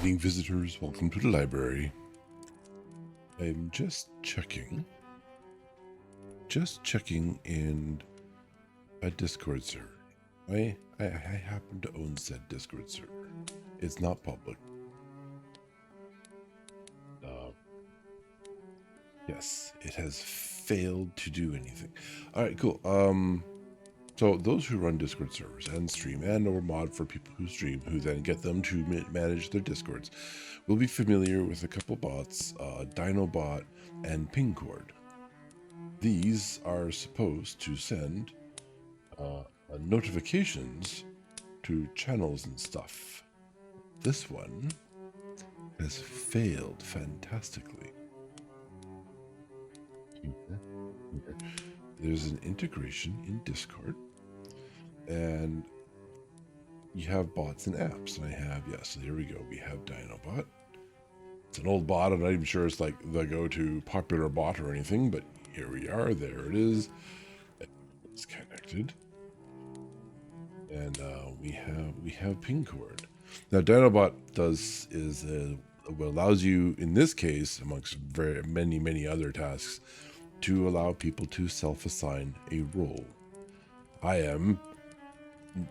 Greeting visitors, welcome to the library. I'm just checking in a Discord server. I happen to own said Discord server. It's not public. Yes, it has failed to do anything. All right, cool. So those who run Discord servers and stream or mod for people who stream, who then get them to manage their Discords, will be familiar with a couple bots, Dinobot and Pingcord. These are supposed to send notifications to channels and stuff. This one has failed fantastically. There's an integration in Discord, and you have bots and apps, and I have, so here we go. We have Dinobot. It's an old bot. I'm not even sure it's like the go-to popular bot or anything, but here we are. There it is. It's connected, and we have Pingcord. Now, Dinobot allows you, in this case, amongst very many other tasks, to allow people to self-assign a role.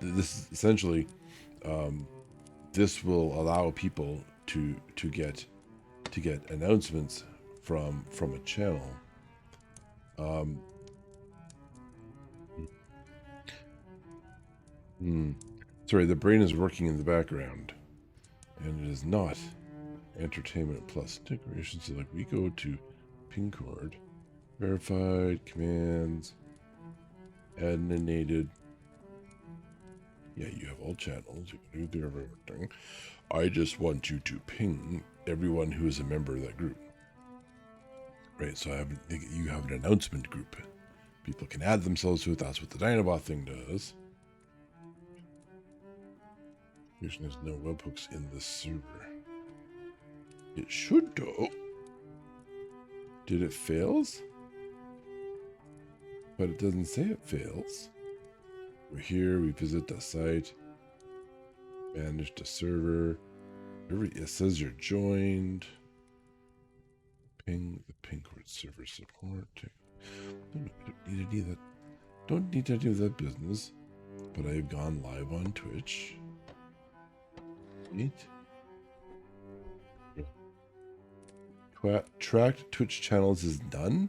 This essentially, this will allow people to get announcements from a channel. Sorry, the brain is working in the background, and it is not Entertainment Plus integration. So like we go to Pingcord, verified commands, adminated. Yeah, you have all channels. You can do everything. I just want you to ping everyone who is a member of that group. Right, so you have an announcement group. People can add themselves to it. That's what the Dinobot thing does. There's no webhooks in this server. It should though. Did it fails? But it doesn't say it fails. We're here, we visit the site, manage the server. It says you're joined. Ping the Pingcord server support. Don't need to do that business. But I've gone live on Twitch. Wait. Tracked Twitch channels is done?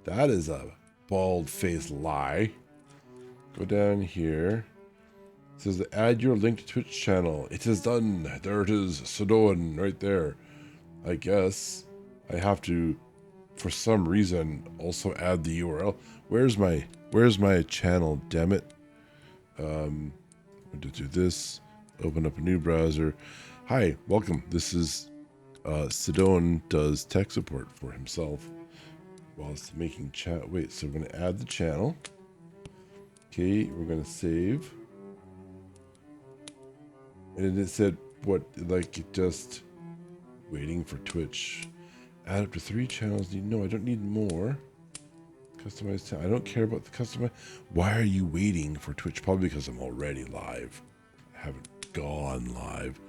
That is a bald-faced lie. Go down here. It says add your linked Twitch channel. It is done. There it is. Sidoen right there. I guess I have to, for some reason, also add the URL. Where's my channel? Damn it. I'm going to do this. Open up a new browser. Hi, welcome. This is Sidoen does tech support for himself while it's making chat. Wait, so we're going to add the channel. Okay, we're going to save. And it said, what, like, just waiting for Twitch. Add up to 3 channels. No, I don't need more. Customize channel. I don't care about the customize. Why are you waiting for Twitch? Probably because I'm already live. I haven't gone live.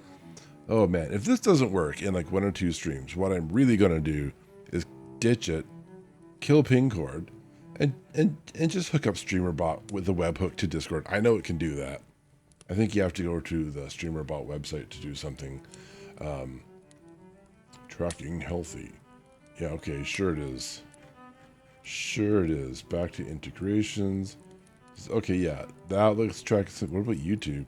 Oh man, if this doesn't work in like 1 or 2 streams, what I'm really going to do is ditch it, kill Pingcord, and just hook up StreamerBot with the webhook to Discord. I know it can do that. I think you have to go to the StreamerBot website to do something. Tracking healthy. Yeah, okay, sure it is. Sure it is. Back to integrations. Okay, yeah, that looks track. What about YouTube?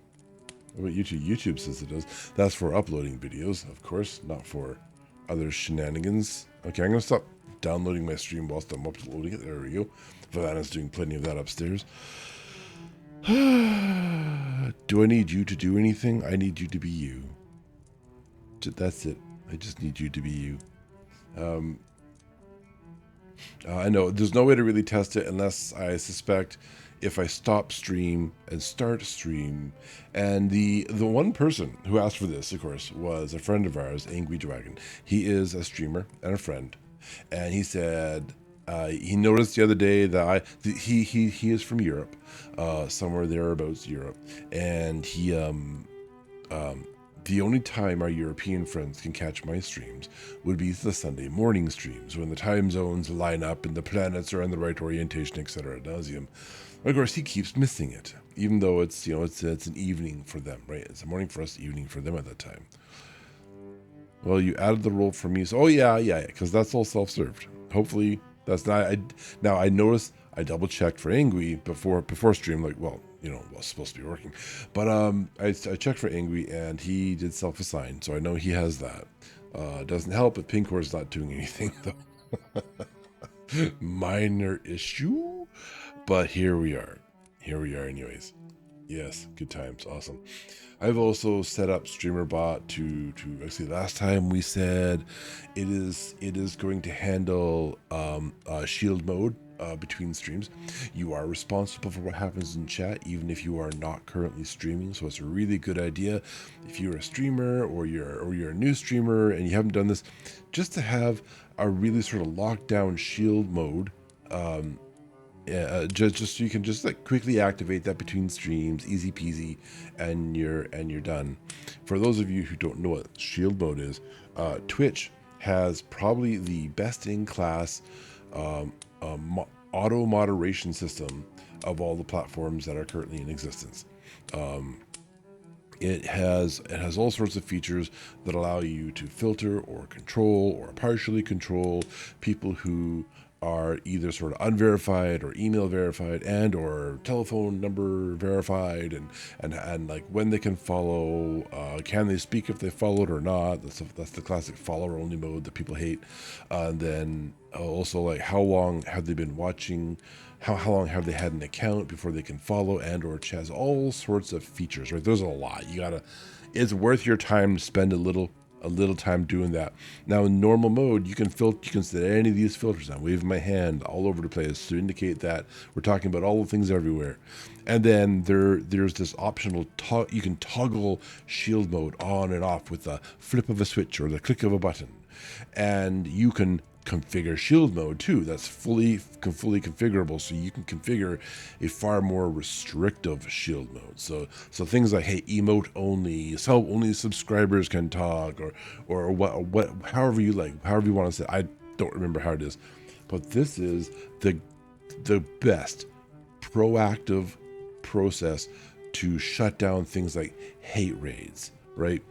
What about YouTube? YouTube says it does. That's for uploading videos, of course, not for other shenanigans. Okay, I'm going to stop downloading my stream whilst I'm uploading it. There we go. Vanna's doing plenty of that upstairs. Do I need you to do anything? I need you to be you. That's it. I just need you to be you. I know there's no way to really test it unless I suspect if I stop stream and start stream. And the one person who asked for this, of course, was a friend of ours, Angry Dragon. He is a streamer and a friend, and he said he noticed the other day that he is from Europe, somewhere thereabouts Europe, and he The only time our European friends can catch my streams would be the Sunday morning streams when the time zones line up and the planets are in the right orientation, etc. ad nauseum. Of course, he keeps missing it, even though it's it's an evening for them, right? It's a morning for us, evening for them at that time. Well, you added the role for me, so yeah, because that's all self-served. Hopefully, that's not. Now I noticed I double checked for Angry before stream, like it's supposed to be working, but I checked for Angry and he did self-assign, so I know he has that. Doesn't help if Pinkor's not doing anything though. Minor issue, but here we are. Here we are, anyways. Yes, good times, awesome. I've also set up StreamerBot to actually last time we said it is going to handle shield mode between streams. You are responsible for what happens in chat, even if you are not currently streaming. So it's a really good idea if you're a streamer or you're a new streamer and you haven't done this, just to have a really sort of lockdown shield mode. Just so you can just like quickly activate that between streams, easy peasy, and you're done. For those of you who don't know what shield mode is, Twitch has probably the best in class auto moderation system of all the platforms that are currently in existence. It has all sorts of features that allow you to filter or control or partially control people who are either sort of unverified or email verified and or telephone number verified, and like when they can follow, can they speak if they followed or not. That's the classic follower only mode that people hate. And then also like how long have they been watching, how long have they had an account before they can follow and or chat. All sorts of features, right? There's a lot. It's worth your time to spend a little time doing that. Now in normal mode, you can set any of these filters. I'm waving my hand all over the place to indicate that we're talking about all the things everywhere. And then there's this optional you can toggle shield mode on and off with the flip of a switch or the click of a button. And you can configure shield mode too. That's fully configurable, so you can configure a far more restrictive shield mode. So things like, hey, emote only, so only subscribers can talk, or what however you want to say. I don't remember how it is, but this is the best proactive process to shut down things like hate raids, right?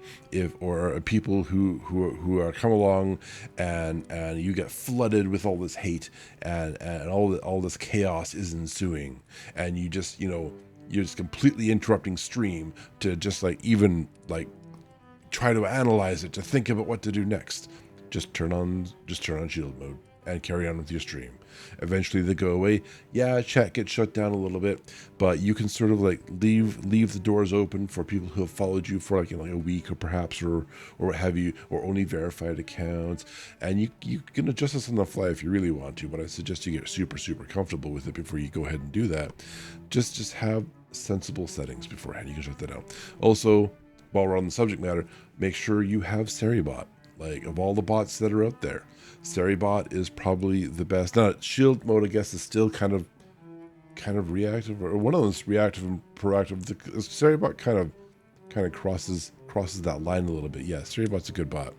Or people who are come along and you get flooded with all this hate and all this chaos is ensuing, and you're just completely interrupting stream to just like even like try to analyze it, to think about what to do next. Just turn on shield mode and carry on with your stream. Eventually they go away. Yeah, chat gets shut down a little bit, but you can sort of like leave the doors open for people who have followed you for like a week or perhaps or what have you, or only verified accounts. And you can adjust this on the fly if you really want to, but I suggest you get super comfortable with it before you go ahead and do that. Just have sensible settings beforehand. You can shut that out. Also, while we're on the subject matter, make sure you have SariBot. Like, of all the bots that are out there, SariBot is probably the best. Now, shield mode, I guess, is still kind of reactive, or one of them's reactive and proactive. The SariBot kind of crosses that line a little bit. Yeah, SariBot's a good bot.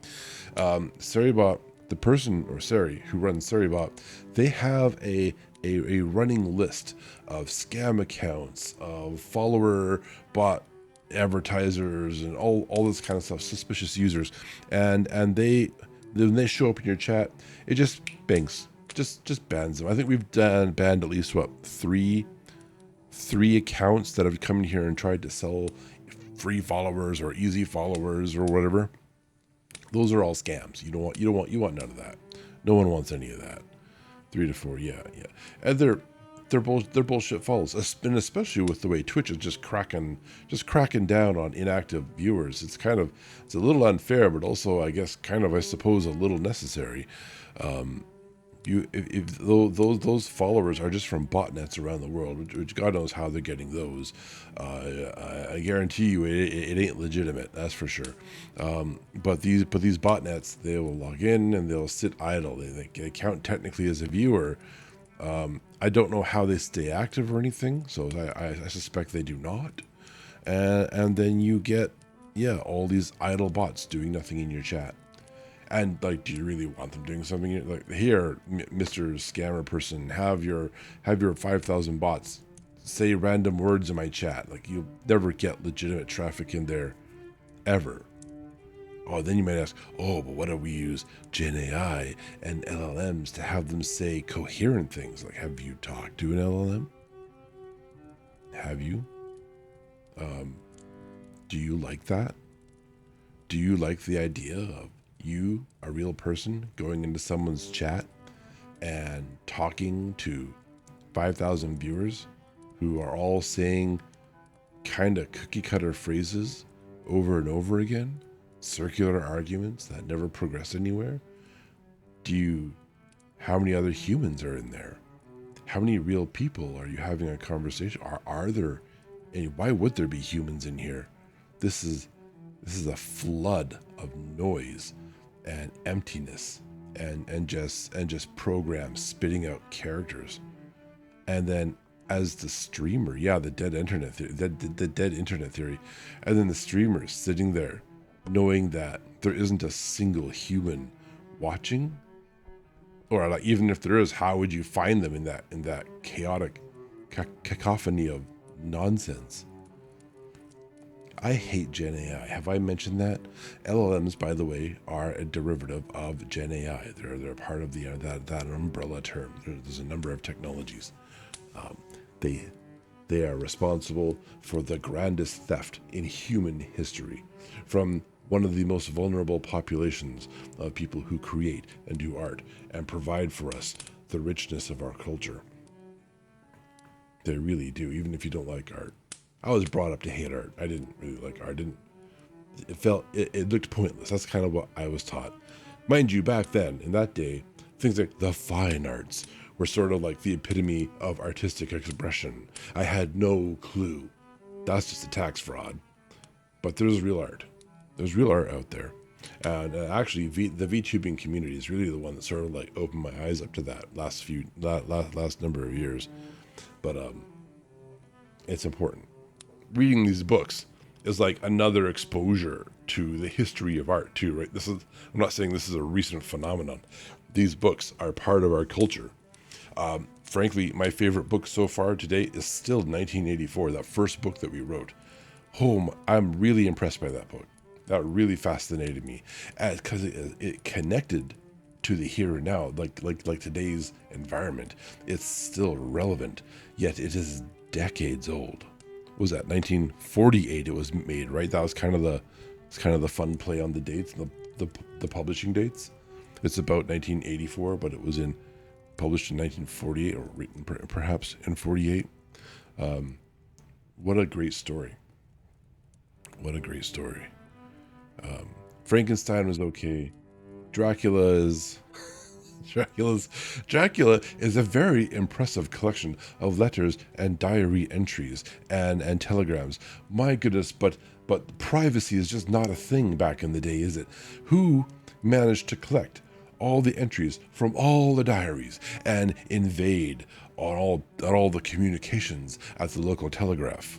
SariBot, the person or Sari who runs SariBot, they have a running list of scam accounts, of follower bot advertisers, and all this kind of stuff, suspicious users, and when they show up in your chat, it just bangs, just bans them. I think we've banned at least three accounts that have come in here and tried to sell free followers or easy followers or whatever. Those are all scams. You want none of that. No one wants any of that. 3 to 4, yeah, and they're bullshit follows, and especially with the way Twitch is just cracking down on inactive viewers. It's a little unfair, but also I guess I suppose a little necessary. If those followers are just from botnets around the world, which God knows how they're getting those, I guarantee you it ain't legitimate. That's for sure. But these botnets, they will log in and they'll sit idle. They count technically as a viewer. I don't know how they stay active or anything, so I suspect they do not. And then you get Yeah, all these idle bots doing nothing in your chat. And like, do you really want them doing something? Like, here, Mr. Scammer person, have your 5,000 bots say random words in my chat. Like, you'll never get legitimate traffic in there, ever. Oh, then you might ask, oh, but what if we use Gen AI and LLMs to have them say coherent things? Like, have you talked to an LLM? Have you? Do you like that? Do you like the idea of you, a real person, going into someone's chat and talking to 5,000 viewers who are all saying kind of cookie cutter phrases over and over again, circular arguments that never progress anywhere? How many other humans are in there? How many real people are you having a conversation? Are there, and why would there be humans in here? This is a flood of noise and emptiness and just programs spitting out characters. And then as the streamer, the dead internet theory, the dead internet theory, and then the streamers sitting there knowing that there isn't a single human watching, or like, even if there is, how would you find them in that chaotic cacophony of nonsense? I hate Gen AI. Have I mentioned that? LLMs, by the way, are a derivative of Gen AI. They're part of the that umbrella term. There's a number of technologies. They are responsible for the grandest theft in human history, from one of the most vulnerable populations of people who create and do art and provide for us the richness of our culture. They really do, even if you don't like art. I was brought up to hate art. I didn't really like art. It looked pointless. That's kind of what I was taught. Mind you, back then, in that day, things like the fine arts were sort of like the epitome of artistic expression. I had no clue. That's just a tax fraud. But there's real art. There's real art out there. And actually, the VTubing community is really the one that sort of like opened my eyes up to that last number of years. But it's important. Reading these books is like another exposure to the history of art too, right? I'm not saying this is a recent phenomenon. These books are part of our culture. Frankly, my favorite book so far today is still 1984, that first book that we wrote. I'm really impressed by that book. That really fascinated me, because it connected to the here and now, like today's environment. It's still relevant, yet it is decades old. What was that 1948? It was made, right? That was kind of the fun play on the dates, the publishing dates. It's about 1984, but it was published in 1948, or written perhaps in 48. What a great story! What a great story. Frankenstein was okay. Dracula is a very impressive collection of letters and diary entries and telegrams. My goodness, but privacy is just not a thing back in the day, is it? Who managed to collect all the entries from all the diaries and invade on all the communications at the local telegraph?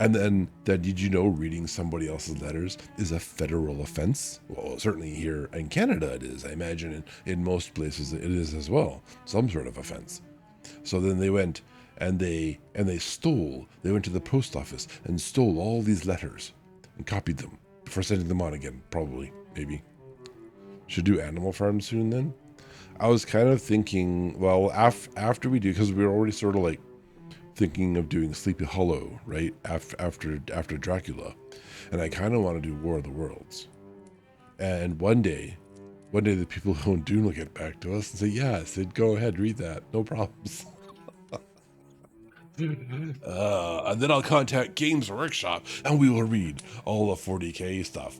And then, did you know reading somebody else's letters is a federal offense? Well, certainly here in Canada it is. I imagine in most places it is as well. Some sort of offense. So then they went and they stole. They went to the post office and stole all these letters and copied them before sending them on again. Probably, maybe. Should do Animal Farm soon then. I was kind of thinking, well, after we do, because we were already sort of like thinking of doing Sleepy Hollow, right, after Dracula, and I kind of want to do War of the Worlds. And one day the people who own Dune will get back to us and say, yeah, Sid, go ahead, read that, no problems. And then I'll contact Games Workshop and we will read all the 40k stuff.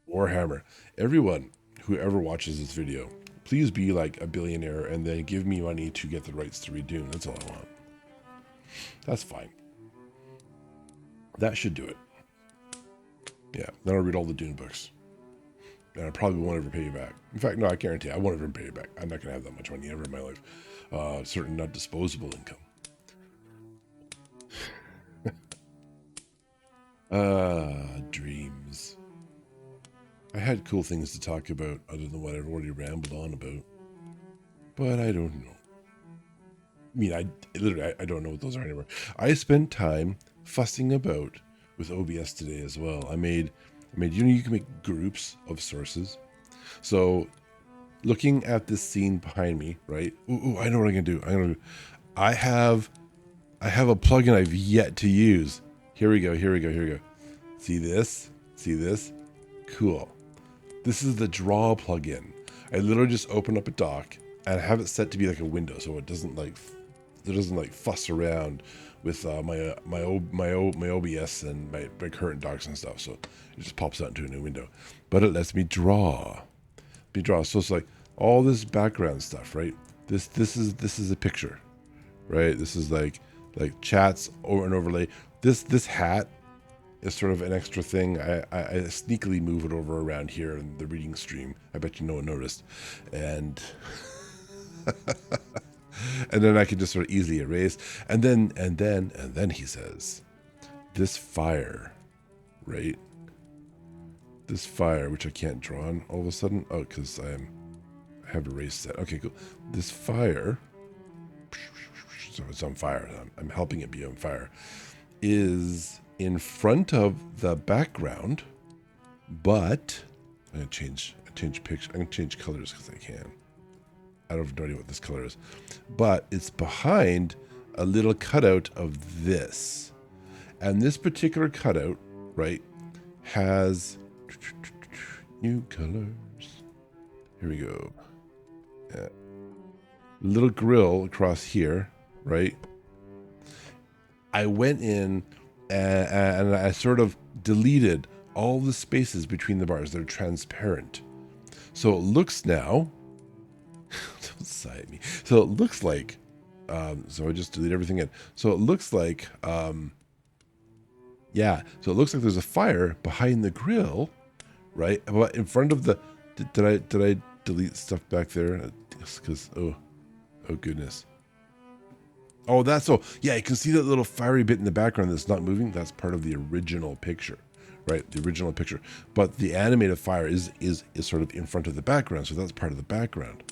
Warhammer. Everyone who ever watches this video, please be like a billionaire and then give me money to get the rights to read Dune. That's all I want. That's fine. That should do it. Yeah, then I'll read all the Dune books. And I probably won't ever pay you back. In fact, no, I guarantee I won't ever pay you back. I'm not going to have that much money ever in my life. Certainly not disposable income. Dreams. I had cool things to talk about other than what I've already rambled on about. But I don't know. I mean, I don't know what those are anymore. I spent time fussing about with OBS today as well. I made, you can make groups of sources. So looking at this scene behind me, right? Ooh, I know what I'm gonna do. I have a plugin I've yet to use. Here we go. See this? Cool. This is the draw plugin. I literally just open up a dock and have it set to be like a window, so it doesn't like fuss around with my OBS and my current docks and stuff. So it just pops out into a new window, but it lets me draw. So it's like all this background stuff, right? This is a picture, right? This is like chats or an overlay. This hat is sort of an extra thing. I sneakily move it over around here in the reading stream. I bet you no one noticed. And and then I can just sort of easily erase. And then he says, this fire, right? This fire, which I can't draw on all of a sudden. Oh, because I have erased that. Okay, cool. This fire, so it's on fire. I'm helping it be on fire, is in front of the background, but I'm gonna change picture. I'm gonna change colors because I can. I don't have no idea what this color is, but it's behind a little cutout of this, and this particular cutout, right, has new colors. Here we go. Yeah. Little grill across here, right? I went in and I sort of deleted all the spaces between the bars. They're transparent. So it looks now, don't sigh at me. So it looks like, so I just delete everything in. So it looks like, yeah. So it looks like there's a fire behind the grill, right? But in front of the, did I delete stuff back there? Because, oh goodness. Oh, that's so, yeah, you can see that little fiery bit in the background that's not moving. That's part of the original picture, right? The original picture. But the animated fire is sort of in front of the background, so that's part of the background,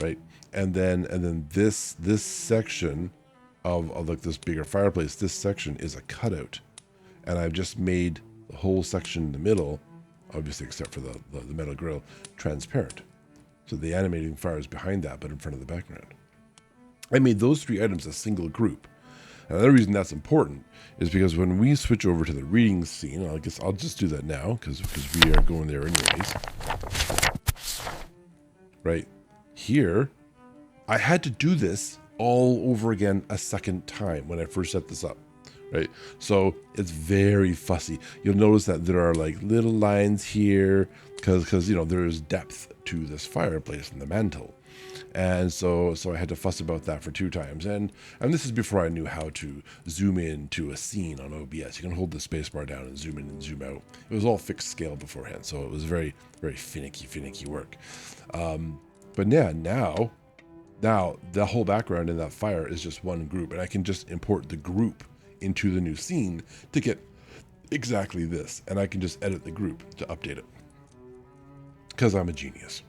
right? And then this section of like this bigger fireplace, this section is a cutout. And I've just made the whole section in the middle, obviously except for the metal grill, transparent. So the animating fire is behind that, but in front of the background. I made those three items a single group. And another reason that's important is because when we switch over to the reading scene, I guess I'll just do that now because we are going there anyways. Right here, I had to do this all over again a second time when I first set this up. Right, so it's very fussy. You'll notice that there are like little lines here because you know there's depth to this fireplace in the mantle. And so I had to fuss about that for 2 times. And this is before I knew how to zoom in to a scene on OBS. You can hold the spacebar down and zoom in and zoom out. It was all fixed scale beforehand, so it was very, very finicky work. But yeah, now the whole background in that fire is just one group, and I can just import the group into the new scene to get exactly this. And I can just edit the group to update it. Because I'm a genius.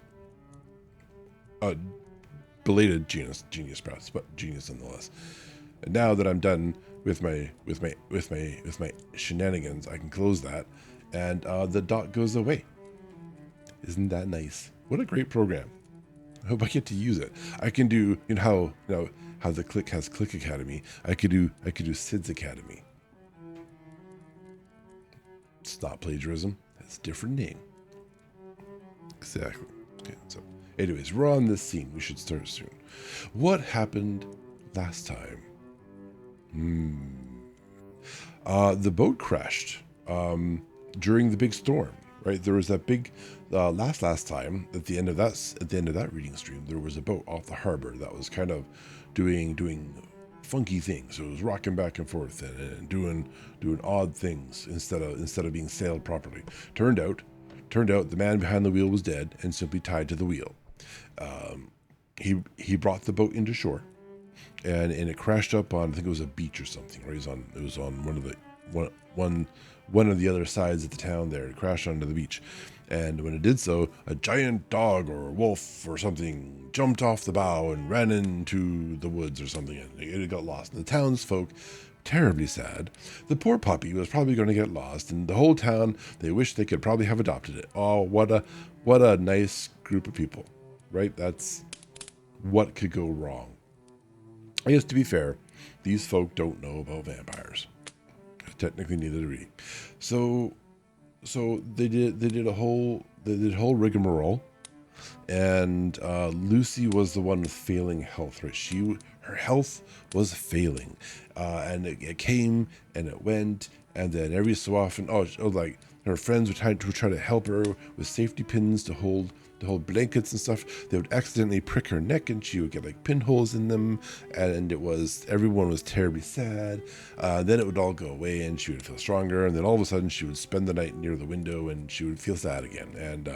Belated genius perhaps, but genius nonetheless. And now that I'm done with my shenanigans, I can close that, and the dot goes away. Isn't that nice? What a great program! I hope I get to use it. I can do how the Click has Click Academy. I could do Sid's Academy. It's not plagiarism. It's a different name. Exactly. Okay, so. Anyways, we're on this scene. We should start soon. What happened last time? The boat crashed during the big storm. Right, there was that big last time at the end of that reading stream. There was a boat off the harbor that was kind of doing funky things. So it was rocking back and forth and doing odd things instead of being sailed properly. Turned out the man behind the wheel was dead and simply tied to the wheel. He brought the boat into shore, and it crashed up on, I think it was a beach or something. Right, it was on one one of the other sides of the town there. It crashed onto the beach. And when it did so, a giant dog or wolf or something jumped off the bow and ran into the woods or something. And it got lost. And the townsfolk, terribly sad. The poor puppy was probably going to get lost. And the whole town, they wished they could probably have adopted it. Oh, what a nice group of people, right? That's what could go wrong. I guess, to be fair, these folk don't know about vampires. Technically, neither do we. So they did a whole rigmarole, and Lucy was the one with failing health. Right, her health was failing, and it came and it went, and then every so often, like her friends would try to help her with safety pins to hold blankets and stuff. They would accidentally prick her neck, and she would get like pinholes in them, and everyone was terribly sad. Then it would all go away, and she would feel stronger. And then all of a sudden, she would spend the night near the window, and she would feel sad again. And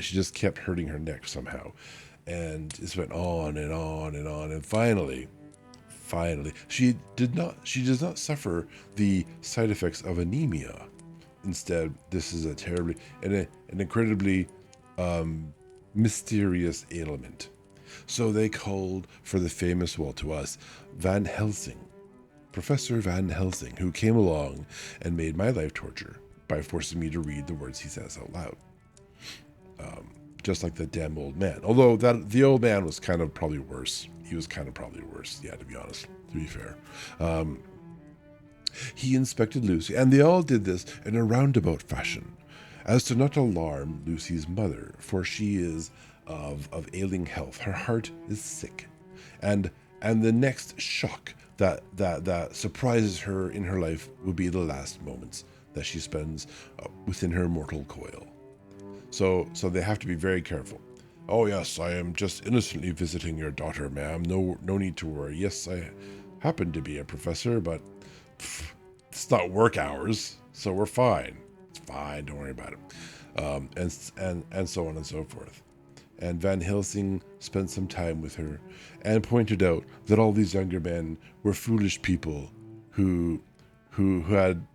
she just kept hurting her neck somehow, and this went on and on and on. And finally, she does not suffer the side effects of anemia. Instead, this is an incredibly mysterious ailment. So they called for the famous, well, to us, Van Helsing, Professor Van Helsing, who came along and made my life torture by forcing me to read the words he says out loud. Just like the damn old man. Although the old man was kind of probably worse. He was kind of probably worse, yeah, to be honest, to be fair. He inspected Lucy, and they all did this in a roundabout fashion, as to not alarm Lucy's mother, for she is of ailing health. Her heart is sick, and the next shock that surprises her in her life will be the last moments that she spends within her mortal coil. So they have to be very careful. Oh yes, I am just innocently visiting your daughter, ma'am. No need to worry. Yes, I happen to be a professor, but it's not work hours, so we're fine. It's fine, don't worry about it. And so on and so forth. And Van Helsing spent some time with her and pointed out that all these younger men were foolish people who had,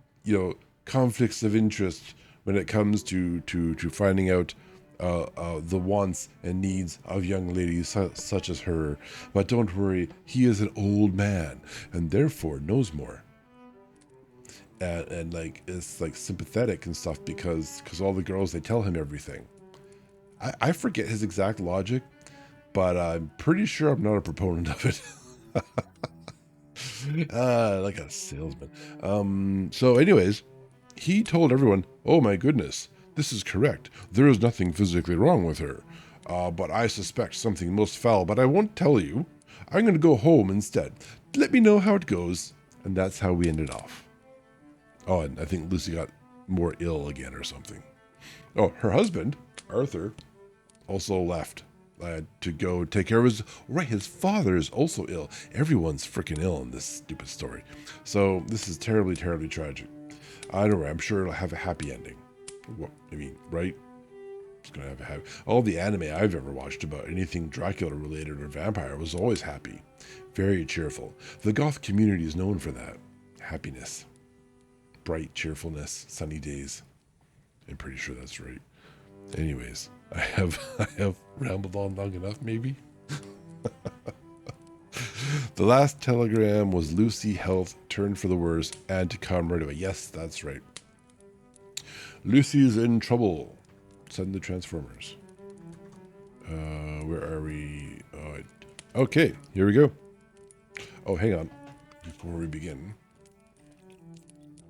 conflicts of interest when it comes to finding out the wants and needs of young ladies such as her. But don't worry, he is an old man and therefore knows more. And like it's like sympathetic and stuff because all the girls, they tell him everything. I forget his exact logic, but I'm pretty sure I'm not a proponent of it. Like a salesman. So anyways, he told everyone, oh my goodness, this is correct. There is nothing physically wrong with her. But I suspect something most foul, but I won't tell you. I'm going to go home instead. Let me know how it goes. And that's how we ended off. Oh, and I think Lucy got more ill again or something. Oh, her husband, Arthur, also left to go take care of his father is also ill. Everyone's freaking ill in this stupid story. So this is terribly, terribly tragic. I don't know, I'm sure it'll have a happy ending. Well, I mean, right? It's going to have a happy... All the anime I've ever watched about anything Dracula related or vampire was always happy. Very cheerful. The goth community is known for that. Happiness. Bright cheerfulness, sunny days. I'm pretty sure that's right. Anyways, I have rambled on long enough, maybe. The last telegram was Lucy health turned for the worse and to come right away. Yes, that's right. Lucy's in trouble. Send the Transformers. Where are we? Okay, here we go. Oh, hang on. Before we begin,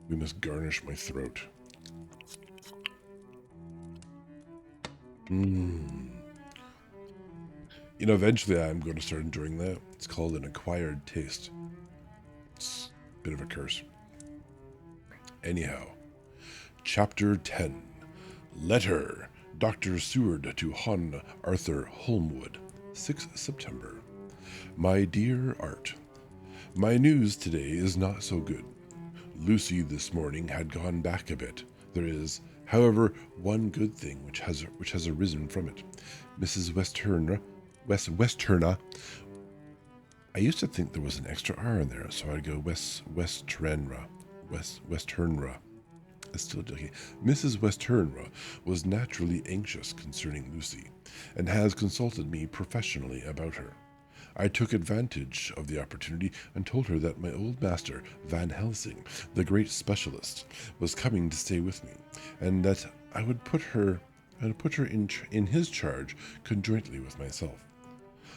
we must garnish my throat. Eventually I'm going to start enjoying that. It's called an acquired taste. It's a bit of a curse. Anyhow, Chapter 10. Letter. Dr. Seward to Hon Arthur Holmwood. 6 September. My dear Art, my news today is not so good. Lucy this morning had gone back a bit. There is, however, one good thing which has arisen from it. Mrs. Westerna. I used to think there was an extra R in there, so I'd go Westernra. Still joking. Mrs. Westernra was naturally anxious concerning Lucy, and has consulted me professionally about her. I took advantage of the opportunity and told her that my old master, Van Helsing, the great specialist, was coming to stay with me, and that I would put her in his charge conjointly with myself.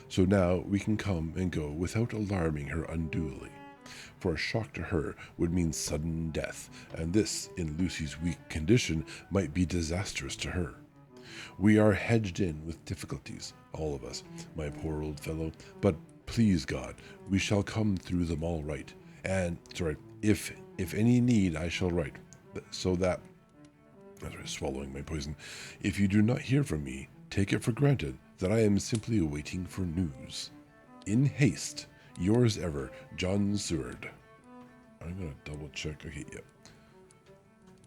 So now we can come and go without alarming her unduly, for a shock to her would mean sudden death, and this, in Lucy's weak condition, might be disastrous to her. We are hedged in with difficulties, all of us, my poor old fellow, but please God, we shall come through them all right. And, if any need, I shall write, so that, swallowing my poison, if you do not hear from me, take it for granted that I am simply waiting for news. In haste, yours ever, John Seward. I'm gonna double check. Okay, yep.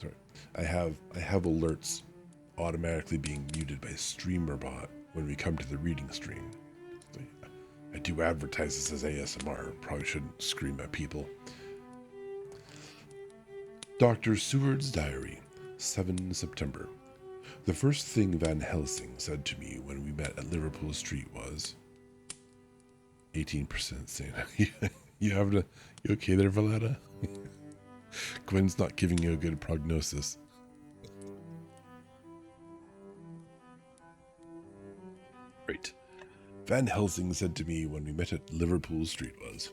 Sorry, I have alerts automatically being muted by StreamerBot when we come to the reading stream. I do advertise this as ASMR. Probably shouldn't scream at people. Dr. Seward's Diary, 7 September. The first thing Van Helsing said to me when we met at Liverpool Street was 18% sane. You okay there, Valetta? Gwen's not giving you a good prognosis. Right. Van Helsing said to me when we met at Liverpool Street was,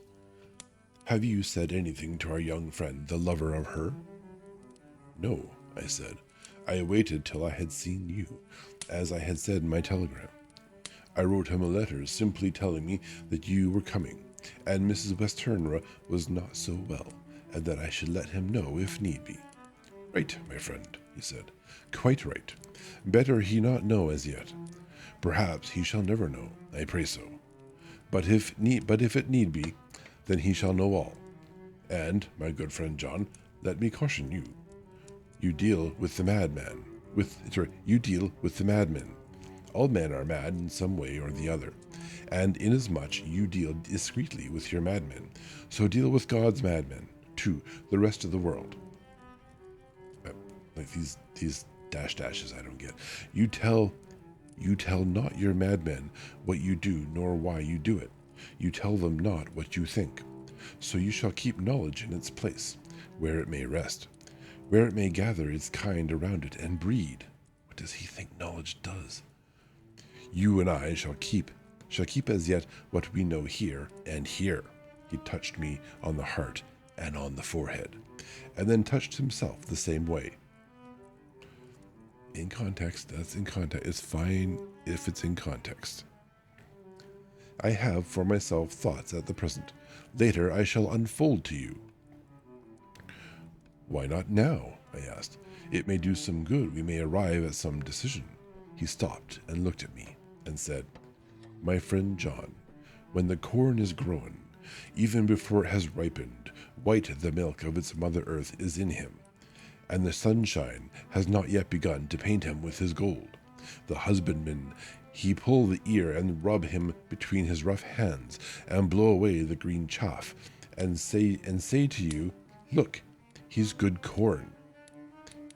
"Have you said anything to our young friend, the lover of her?" "No," I said. "I waited till I had seen you, as I had said in my telegram. I wrote him a letter simply telling me that you were coming, and Mrs. Westernra was not so well, and that I should let him know if need be." "Right, my friend," he said. "Quite right. Better he not know as yet. Perhaps he shall never know, I pray so. But if it need be, then he shall know all. And, my good friend John, let me caution you. You deal with the madman. You deal with the madman. All men are mad in some way or the other, and inasmuch you deal discreetly with your madmen, so deal with God's madmen, too, the rest of the world." Like these dashes I don't get. You tell not your madmen what you do, nor why you do it. You tell them not what you think. So you shall keep knowledge in its place, where it may rest, where it may gather its kind around it and breed. What does he think knowledge does? You and I shall keep as yet what we know here and here. He touched me on the heart and on the forehead, and then touched himself the same way. In context, that's in context. It's fine if it's in context. I have for myself thoughts at the present. Later I shall unfold to you. "Why not now?" I asked. "It may do some good. We may arrive at some decision." He stopped and looked at me and said, "My friend John, when the corn is grown, even before it has ripened, white the milk of its mother earth is in him, and the sunshine has not yet begun to paint him with his gold. The husbandman, he pull the ear and rub him between his rough hands, and blow away the green chaff, and say to you, 'Look, he's good corn.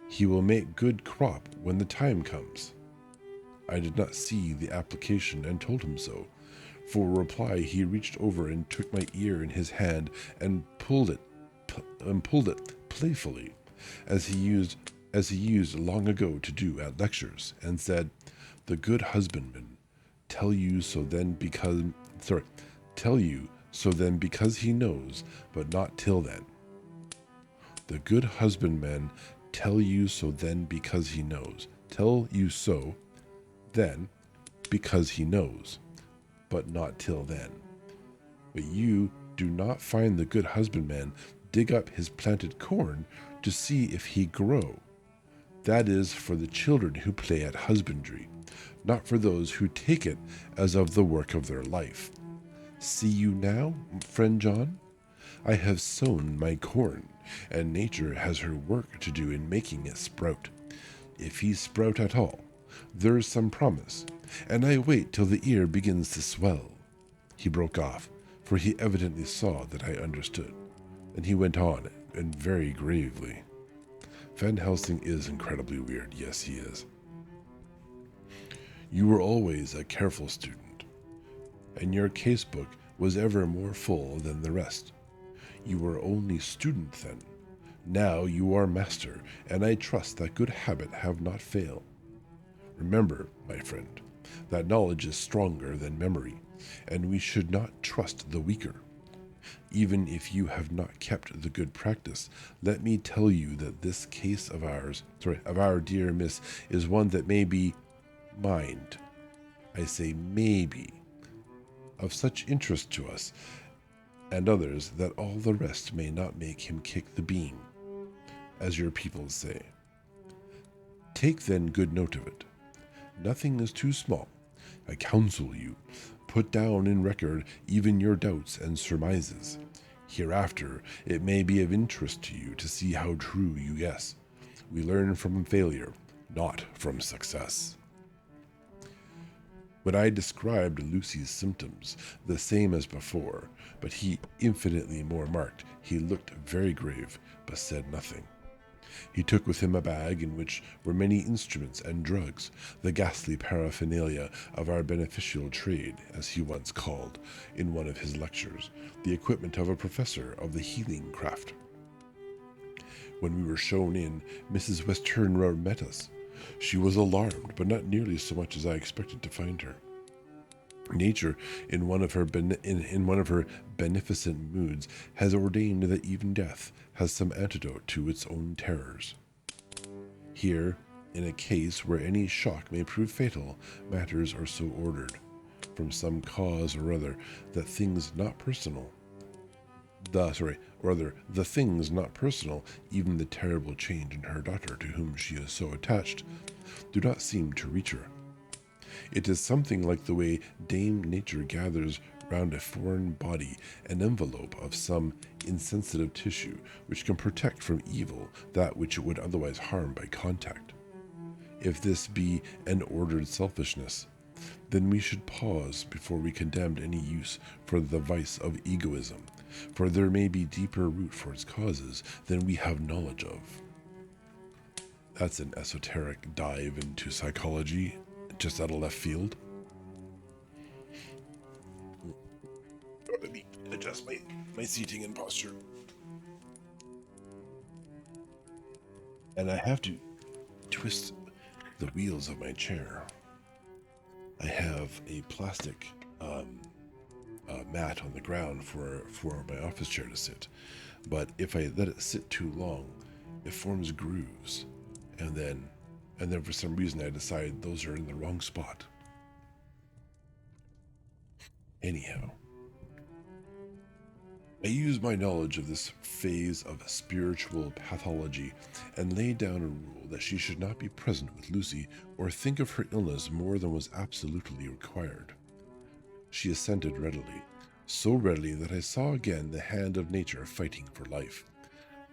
He will make good crop when the time comes.' I did not see the application and told him so. For reply he reached over and took my ear in his hand and pulled it playfully, as he used long ago to do at lectures, and said, 'The good husbandman tell you so then because he knows, but not till then. The good husbandman tell you so then because he knows. Tell you so then because he knows, but not till then. But you do not find the good husbandman dig up his planted corn to see if he grow. That is for the children who play at husbandry, not for those who take it as of the work of their life. See you now, friend John? I have sown my corn, and nature has her work to do in making it sprout. If he sprout at all, there's some promise, and I wait till the ear begins to swell." He broke off, for he evidently saw that I understood, and he went on, and very gravely, Van Helsing is incredibly weird. Yes, he is. You were always a careful student, and your casebook was ever more full than the rest. You were only student then. Now you are master, and I trust that good habit have not failed. Remember, my friend, that knowledge is stronger than memory, and we should not trust the weaker. Even if you have not kept the good practice, let me tell you that this case of our dear miss, is one that may be mind. I say maybe, of such interest to us and others that all the rest may not make him kick the beam, as your people say. Take then good note of it. Nothing is too small. I counsel you, put down in record even your doubts and surmises. Hereafter, it may be of interest to you to see how true you guess. We learn from failure, not from success. When I described Lucy's symptoms, the same as before, but he infinitely more marked, he looked very grave, but said nothing. He took with him a bag in which were many instruments and drugs, the ghastly paraphernalia of our beneficial trade, as he once called, in one of his lectures, the equipment of a professor of the healing craft. When we were shown in, Mrs. Westenra met us. She was alarmed, but not nearly so much as I expected to find her. Nature, in one of her beneficent moods, has ordained that even death has some antidote to its own terrors. Here, in a case where any shock may prove fatal, matters are so ordered, from some cause or other, that things not personal, the things not personal, even the terrible change in her daughter to whom she is so attached, do not seem to reach her. It is something like the way Dame Nature gathers round a foreign body an envelope of some insensitive tissue which can protect from evil that which it would otherwise harm by contact. If this be an ordered selfishness, then we should pause before we condemn any use for the vice of egoism, for there may be deeper root for its causes than we have knowledge of. That's an esoteric dive into psychology, just out of left field. Let me adjust my seating and posture. And I have to twist the wheels of my chair. I have a plastic mat on the ground for my office chair to sit, but if I let it sit too long, it forms grooves, and then for some reason I decide those are in the wrong spot. Anyhow, I use my knowledge of this phase of spiritual pathology and laid down a rule that she should not be present with Lucy or think of her illness more than was absolutely required. She assented readily, so readily that I saw again the hand of nature fighting for life.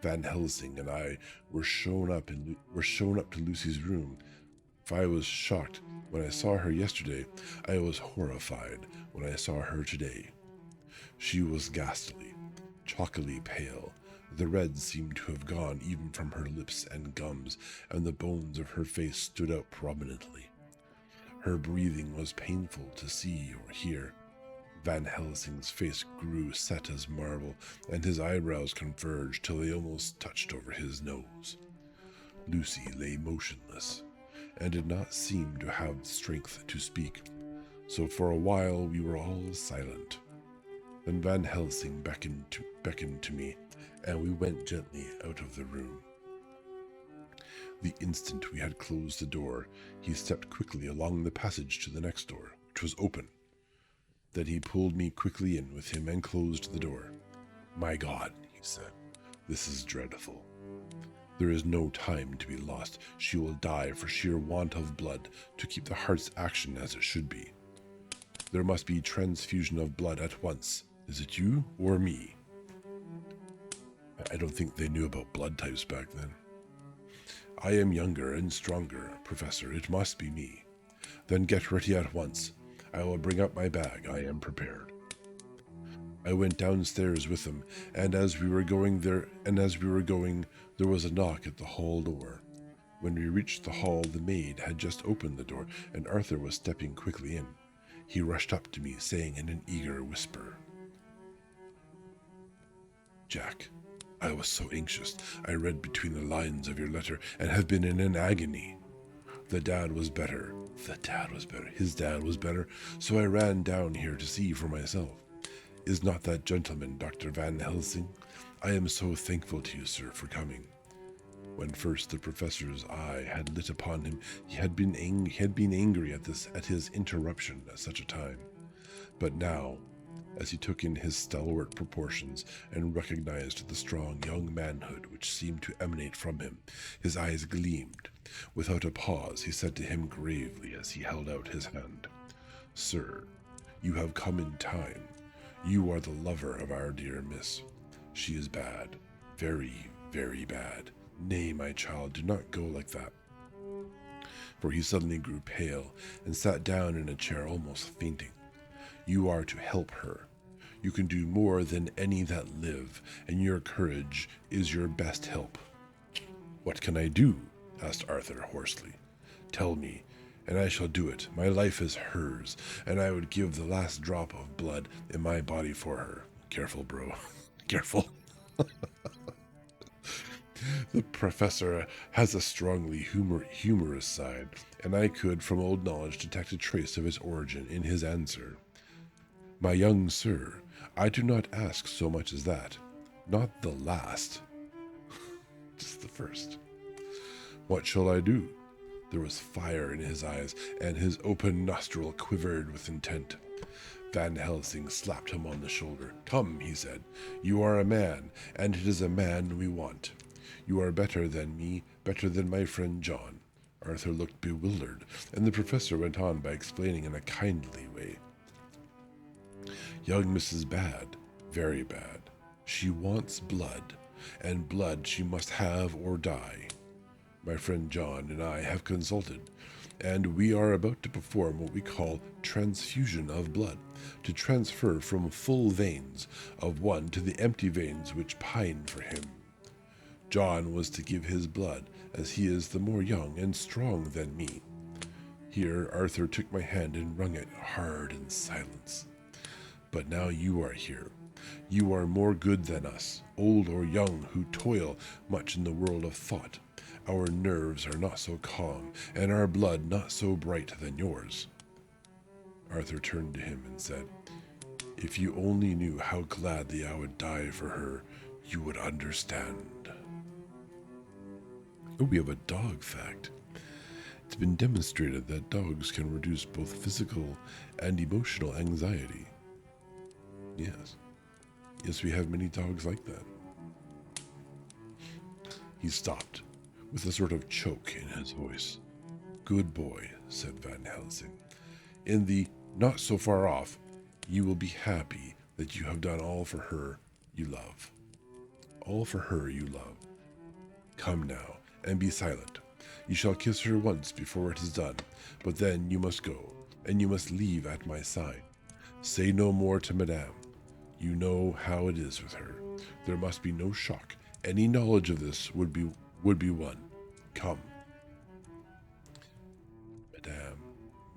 Van Helsing and I were shown up to Lucy's room. If I was shocked when I saw her yesterday, I was horrified when I saw her today. She was ghastly, chalkily pale. The red seemed to have gone even from her lips and gums, and the bones of her face stood out prominently. Her breathing was painful to see or hear. Van Helsing's face grew set as marble, and his eyebrows converged till they almost touched over his nose. Lucy lay motionless, and did not seem to have strength to speak, so for a while we were all silent. Then Van Helsing beckoned to me, and we went gently out of the room. The instant we had closed the door, he stepped quickly along the passage to the next door, which was open. Then he pulled me quickly in with him and closed the door. "My God," he said, "this is dreadful. There is no time to be lost. She will die for sheer want of blood to keep the heart's action as it should be. There must be transfusion of blood at once. Is it you or me?" I don't think they knew about blood types back then. "I am younger and stronger, Professor. It must be me." "Then get ready at once. I will bring up my bag. I am prepared." I went downstairs with him, and as we were going, there was a knock at the hall door. When we reached the hall, the maid had just opened the door, and Arthur was stepping quickly in. He rushed up to me, saying in an eager whisper, "Jack, I was so anxious. I read between the lines of your letter and have been in an agony. His dad was better, so I ran down here to see for myself. Is not that gentleman Dr. Van Helsing? I am so thankful to you, sir, for coming." When first the professor's eye had lit upon him, he had been angry at his interruption at such a time. But now, as he took in his stalwart proportions and recognized the strong young manhood which seemed to emanate from him, his eyes gleamed. Without a pause, he said to him gravely as he held out his hand, "Sir, you have come in time. You are the lover of our dear miss. She is bad, very, very bad. Nay, my child, do not go like that." For he suddenly grew pale and sat down in a chair almost fainting. "You are to help her. You can do more than any that live, and your courage is your best help." "What can I do?" asked Arthur hoarsely. "Tell me, and I shall do it. My life is hers, and I would give the last drop of blood in my body for her." Careful, bro. Careful. The professor has a strongly humorous side, and I could, from old knowledge, detect a trace of its origin in his answer. "My young sir, I do not ask so much as that. Not the last. Just the first. What shall I do?" There was fire in his eyes, and his open nostril quivered with intent. Van Helsing slapped him on the shoulder. "Come," he said. "You are a man, and it is a man we want. You are better than me, better than my friend John." Arthur looked bewildered, and the professor went on by explaining in a kindly way. "Young Miss is bad, very bad. She wants blood, and blood she must have or die. My friend John and I have consulted, and we are about to perform what we call transfusion of blood, to transfer from full veins of one to the empty veins which pine for him. John was to give his blood, as he is the more young and strong than me." Here Arthur took my hand and wrung it hard in silence. "But now you are here. You are more good than us, old or young, who toil much in the world of thought. Our nerves are not so calm, and our blood not so bright than yours." Arthur turned to him and said, "If you only knew how gladly I would die for her, you would understand." Oh, we have a dog fact. It's been demonstrated that dogs can reduce both physical and emotional anxiety. Yes. Yes, we have many dogs like that. He stopped, with a sort of choke in his voice. "Good boy," said Van Helsing. "In the not so far off, you will be happy that you have done all for her you love. All for her you love. Come now, and be silent. You shall kiss her once before it is done, but then you must go, and you must leave at my side. Say no more to Madame. You know how it is with her. There must be no shock. Any knowledge of this would be one. Come."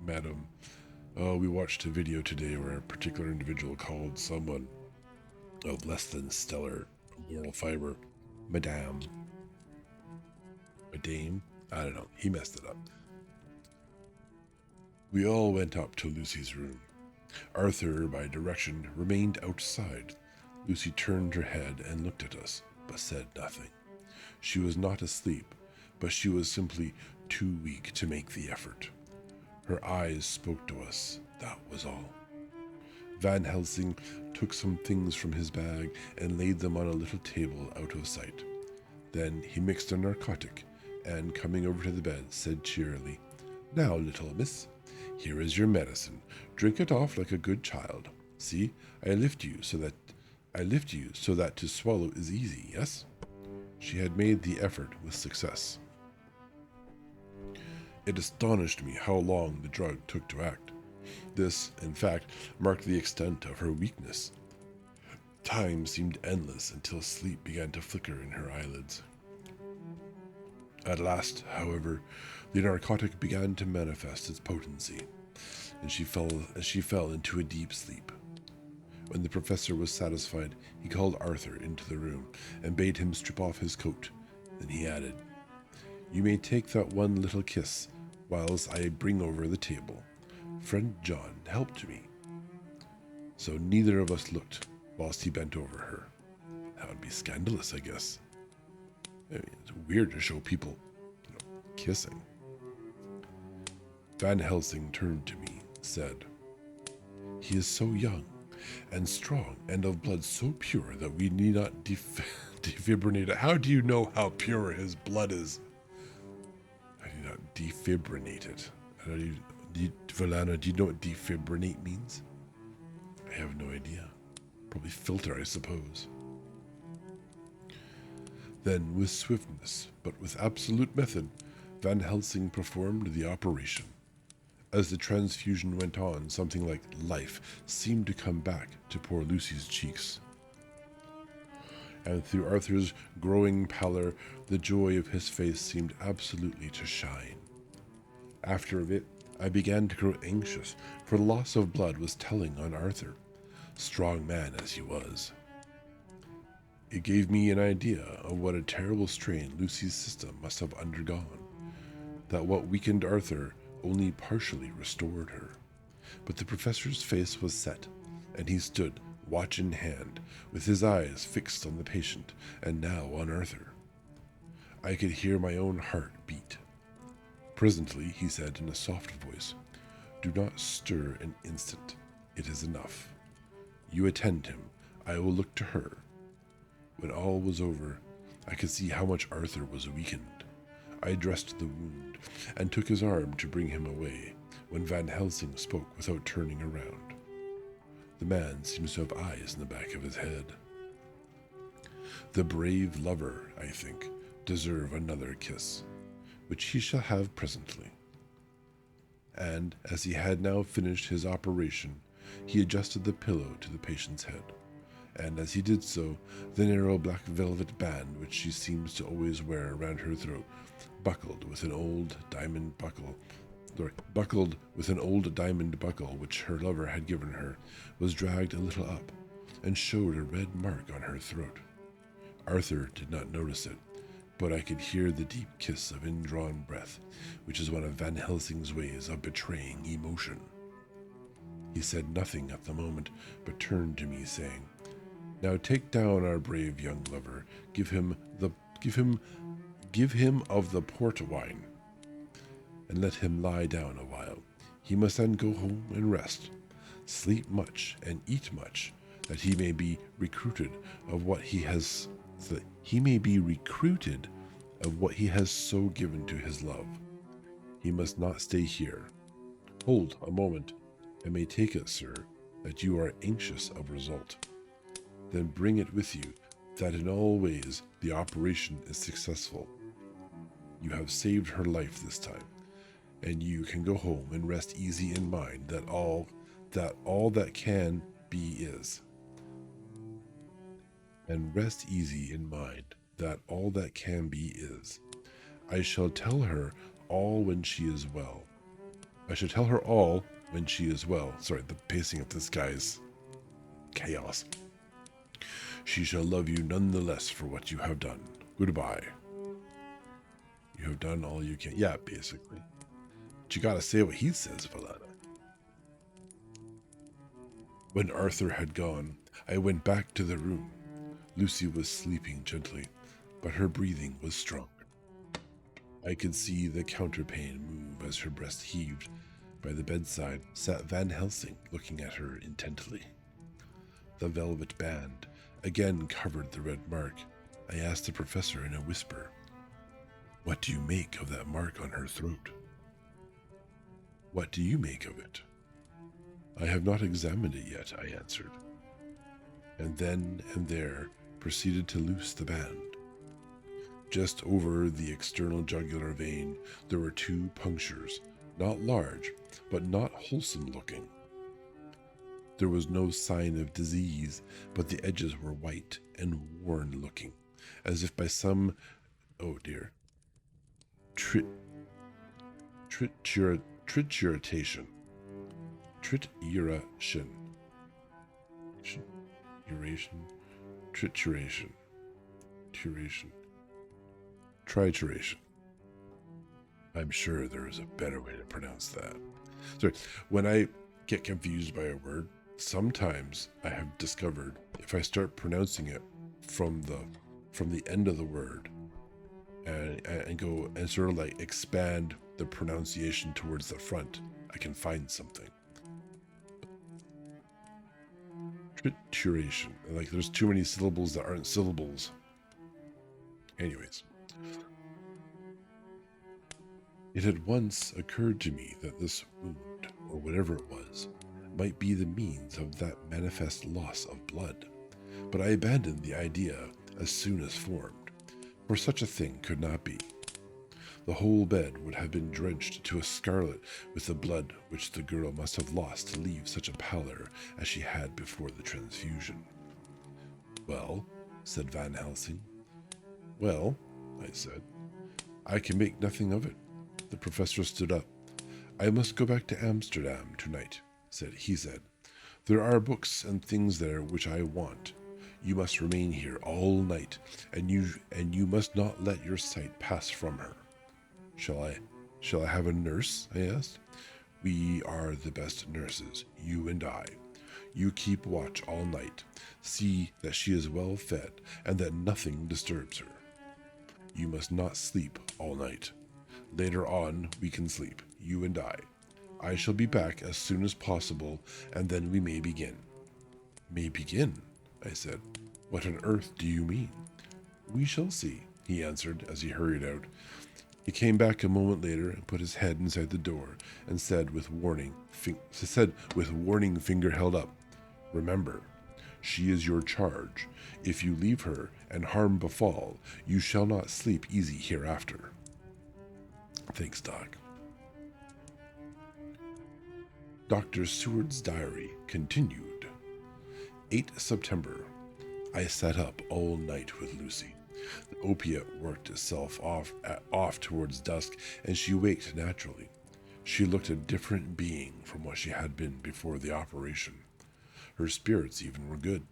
Madam. Oh, we watched a video today where a particular individual called someone of less than stellar moral fiber Madame. A dame? I don't know. He messed it up. We all went up to Lucy's room. Arthur, by direction, remained outside. Lucy turned her head and looked at us, but said nothing. She was not asleep, but she was simply too weak to make the effort. Her eyes spoke to us, that was all. Van Helsing took some things from his bag and laid them on a little table out of sight. Then he mixed a narcotic, and coming over to the bed, said cheerily, "Now, little miss, here is your medicine. Drink it off like a good child. See, I lift you so that to swallow is easy, yes?" She had made the effort with success. It astonished me how long the drug took to act. This, in fact, marked the extent of her weakness. Time seemed endless until sleep began to flicker in her eyelids. At last, however, the narcotic began to manifest its potency, and she fell into a deep sleep. When the professor was satisfied, he called Arthur into the room and bade him strip off his coat. Then he added, "You may take that one little kiss, whilst I bring over the table. Friend John helped me." So neither of us looked whilst he bent over her. That would be scandalous, I guess. I mean, it's weird to show people, kissing. Van Helsing turned to me, said, "He is so young and strong and of blood so pure that we need not defibrillate it." How do you know how pure his blood is? I do not defibrillate it. Valana, do you know what defibrillate means? I have no idea. Probably filter, I suppose. Then, with swiftness, but with absolute method, Van Helsing performed the operation. As the transfusion went on, something like life seemed to come back to poor Lucy's cheeks. And through Arthur's growing pallor, the joy of his face seemed absolutely to shine. After a bit, I began to grow anxious, for the loss of blood was telling on Arthur, strong man as he was. It gave me an idea of what a terrible strain Lucy's system must have undergone, that what weakened Arthur only partially restored her. But the professor's face was set, and he stood, watch in hand, with his eyes fixed on the patient, and now on Arthur. I could hear my own heart beat. Presently, he said in a soft voice, "Do not stir an instant. It is enough. You attend him. I will look to her." When all was over, I could see how much Arthur was weakened. I dressed the wound, and took his arm to bring him away, when Van Helsing spoke without turning around. The man seems to have eyes in the back of his head. "The brave lover, I think, deserve another kiss, which he shall have presently." And, as he had now finished his operation, he adjusted the pillow to the patient's head. And as he did so, the narrow black velvet band which she seems to always wear around her throat buckled with an old diamond buckle which her lover had given her, was dragged a little up, and showed a red mark on her throat. Arthur did not notice it, but I could hear the deep kiss of indrawn breath, which is one of Van Helsing's ways of betraying emotion. He said nothing at the moment, but turned to me, saying, "Now take down our brave young lover, give him of the port wine, and let him lie down a while. He must then go home and rest, sleep much and eat much, that he may be recruited of what he has so given to his love. He must not stay here. Hold a moment, I may take it, sir, that you are anxious of result. Then bring it with you, that in all ways the operation is successful. You have saved her life this time, and you can go home and rest easy in mind that all that can be is. And rest easy in mind that all that can be is. I shall tell her all when she is well. I shall tell her all when she is well." Sorry, the pacing of this guy's chaos. "She shall love you none the less for what you have done. Goodbye. You have done all you can." Yeah, basically. But you gotta say what he says, Valana. When Arthur had gone, I went back to the room. Lucy was sleeping gently, but her breathing was strong. I could see the counterpane move as her breast heaved. By the bedside sat Van Helsing, looking at her intently. The velvet band again covered the red mark. I asked the professor in a whisper, "What do you make of that mark on her throat?" "What do you make of it?" "I have not examined it yet," I answered, and then and there proceeded to loose the band. Just over the external jugular vein there were 2 punctures, not large, but not wholesome looking. There was no sign of disease, but the edges were white and worn-looking, as if by some, oh dear, trituration. Trituration. Trituration. Trituration. I'm sure there is a better way to pronounce that. Sorry, when I get confused by a word, sometimes I have discovered if I start pronouncing it from the end of the word and go and sort of like expand the pronunciation towards the front, I can find something. Trituration. Like there's too many syllables that aren't syllables. Anyways. It had once occurred to me that this wound, or whatever it was, might be the means of that manifest loss of blood, but I abandoned the idea as soon as formed, for such a thing could not be. The whole bed would have been drenched to a scarlet with the blood which the girl must have lost to leave such a pallor as she had before the transfusion. Well, said Van Helsing. Well, I said, I can make nothing of it. The professor stood up. I must go back to Amsterdam tonight, he said. There are books and things there which I want. You must remain here all night, and you must not let your sight pass from her. Shall I have a nurse? I asked. We are the best nurses, you and I. You keep watch all night. See that she is well fed, and that nothing disturbs her. You must not sleep all night. Later on, we can sleep, you and I. I shall be back as soon as possible, and then we may begin. May begin? I said. What on earth do you mean? We shall see, he answered as he hurried out. He came back a moment later and put his head inside the door and said with warning finger held up, Remember, she is your charge. If you leave her and harm befall, you shall not sleep easy hereafter. Thanks, Doc. Dr. Seward's diary continued. 8 September. I sat up all night with Lucy. The opiate worked itself off towards dusk, and she waked naturally. She looked a different being from what she had been before the operation. Her spirits even were good,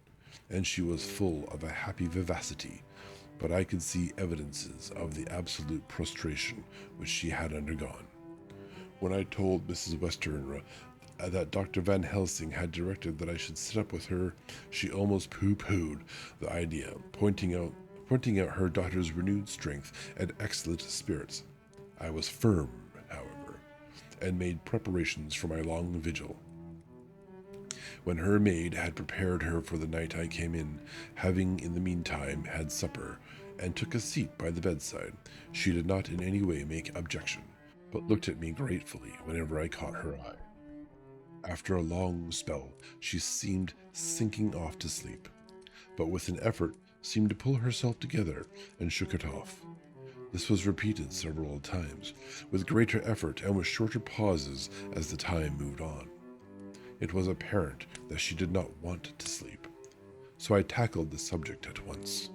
and she was full of a happy vivacity, but I could see evidences of the absolute prostration which she had undergone. When I told Mrs. Westenra that Dr. Van Helsing had directed that I should sit up with her, she almost pooh-poohed the idea, pointing out her daughter's renewed strength and excellent spirits. I was firm, however, and made preparations for my long vigil. When her maid had prepared her for the night, I came in, having in the meantime had supper, and took a seat by the bedside. She did not in any way make objection, but looked at me gratefully whenever I caught her eye. After a long spell, she seemed sinking off to sleep, but with an effort seemed to pull herself together and shook it off. This was repeated several times, with greater effort and with shorter pauses as the time moved on. It was apparent that she did not want to sleep, so I tackled the subject at once.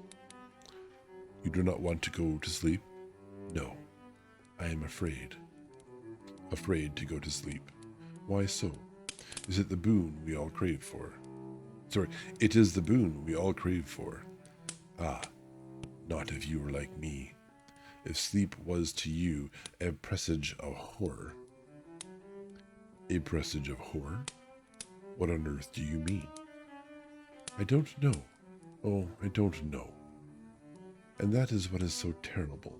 You do not want to go to sleep? No, I am afraid. Afraid to go to sleep. Why so? Is it the boon we all crave for? It is the boon we all crave for. Ah, not if you were like me. If sleep was to you a presage of horror. A presage of horror? What on earth do you mean? I don't know. Oh, I don't know. And that is what is so terrible.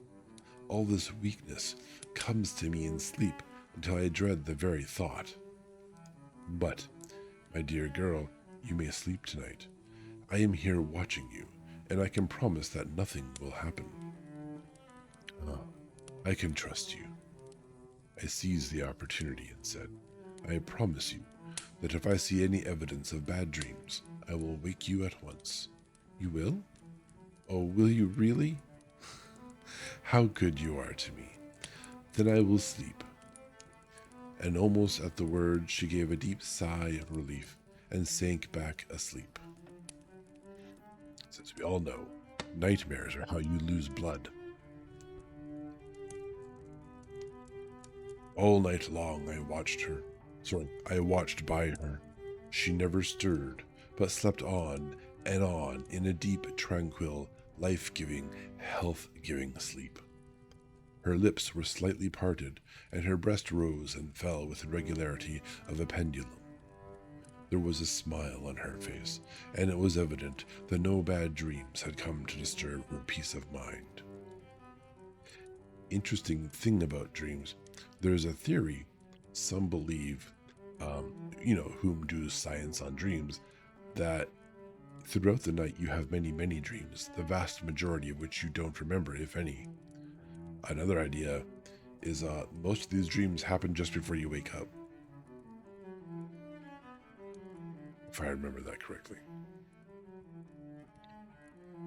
All this weakness comes to me in sleep until I dread the very thought. But, my dear girl, you may sleep tonight. I am here watching you, and I can promise that nothing will happen. I can trust you. I seized the opportunity and said, I promise you that if I see any evidence of bad dreams, I will wake you at once. You will? Oh, will you really? How good you are to me. Then I will sleep. And almost at the word she gave a deep sigh of relief, and sank back asleep. Since we all know, nightmares are how you lose blood. All night long I watched by her. She never stirred, but slept on and on in a deep, tranquil, life-giving, health-giving sleep. Her lips were slightly parted, and her breast rose and fell with the regularity of a pendulum. There was a smile on her face, and it was evident that no bad dreams had come to disturb her peace of mind. Interesting thing about dreams, there's a theory, some believe, whom do science on dreams, that throughout the night you have many, many dreams, the vast majority of which you don't remember, if any. Another idea is most of these dreams happen just before you wake up. If I remember that correctly.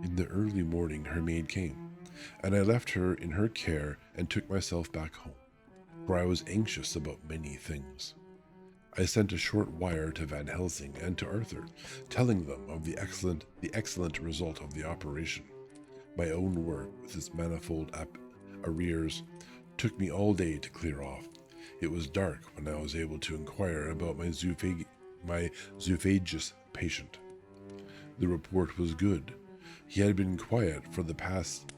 In the early morning, her maid came, and I left her in her care and took myself back home, for I was anxious about many things. I sent a short wire to Van Helsing and to Arthur, telling them of the excellent result of the operation. My own work, with its manifold arrears, took me all day to clear off. It was dark when I was able to inquire about my zoophagous patient. The report was good. He had been quiet for the past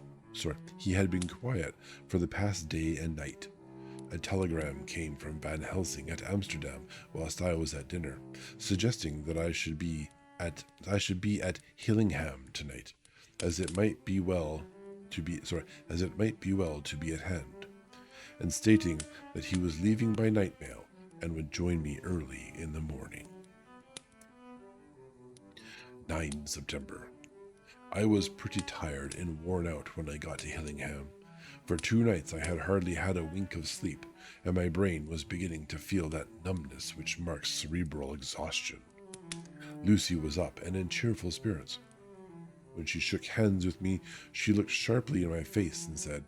day and night. A telegram came from Van Helsing at Amsterdam whilst I was at dinner, suggesting that I should be at Hillingham tonight, as it might be well to be at hand, and stating that he was leaving by night mail and would join me early in the morning. 9 September. I was pretty tired and worn out when I got to Hillingham. For 2 nights I had hardly had a wink of sleep, and my brain was beginning to feel that numbness which marks cerebral exhaustion. Lucy was up and in cheerful spirits. When she shook hands with me, she looked sharply in my face and said,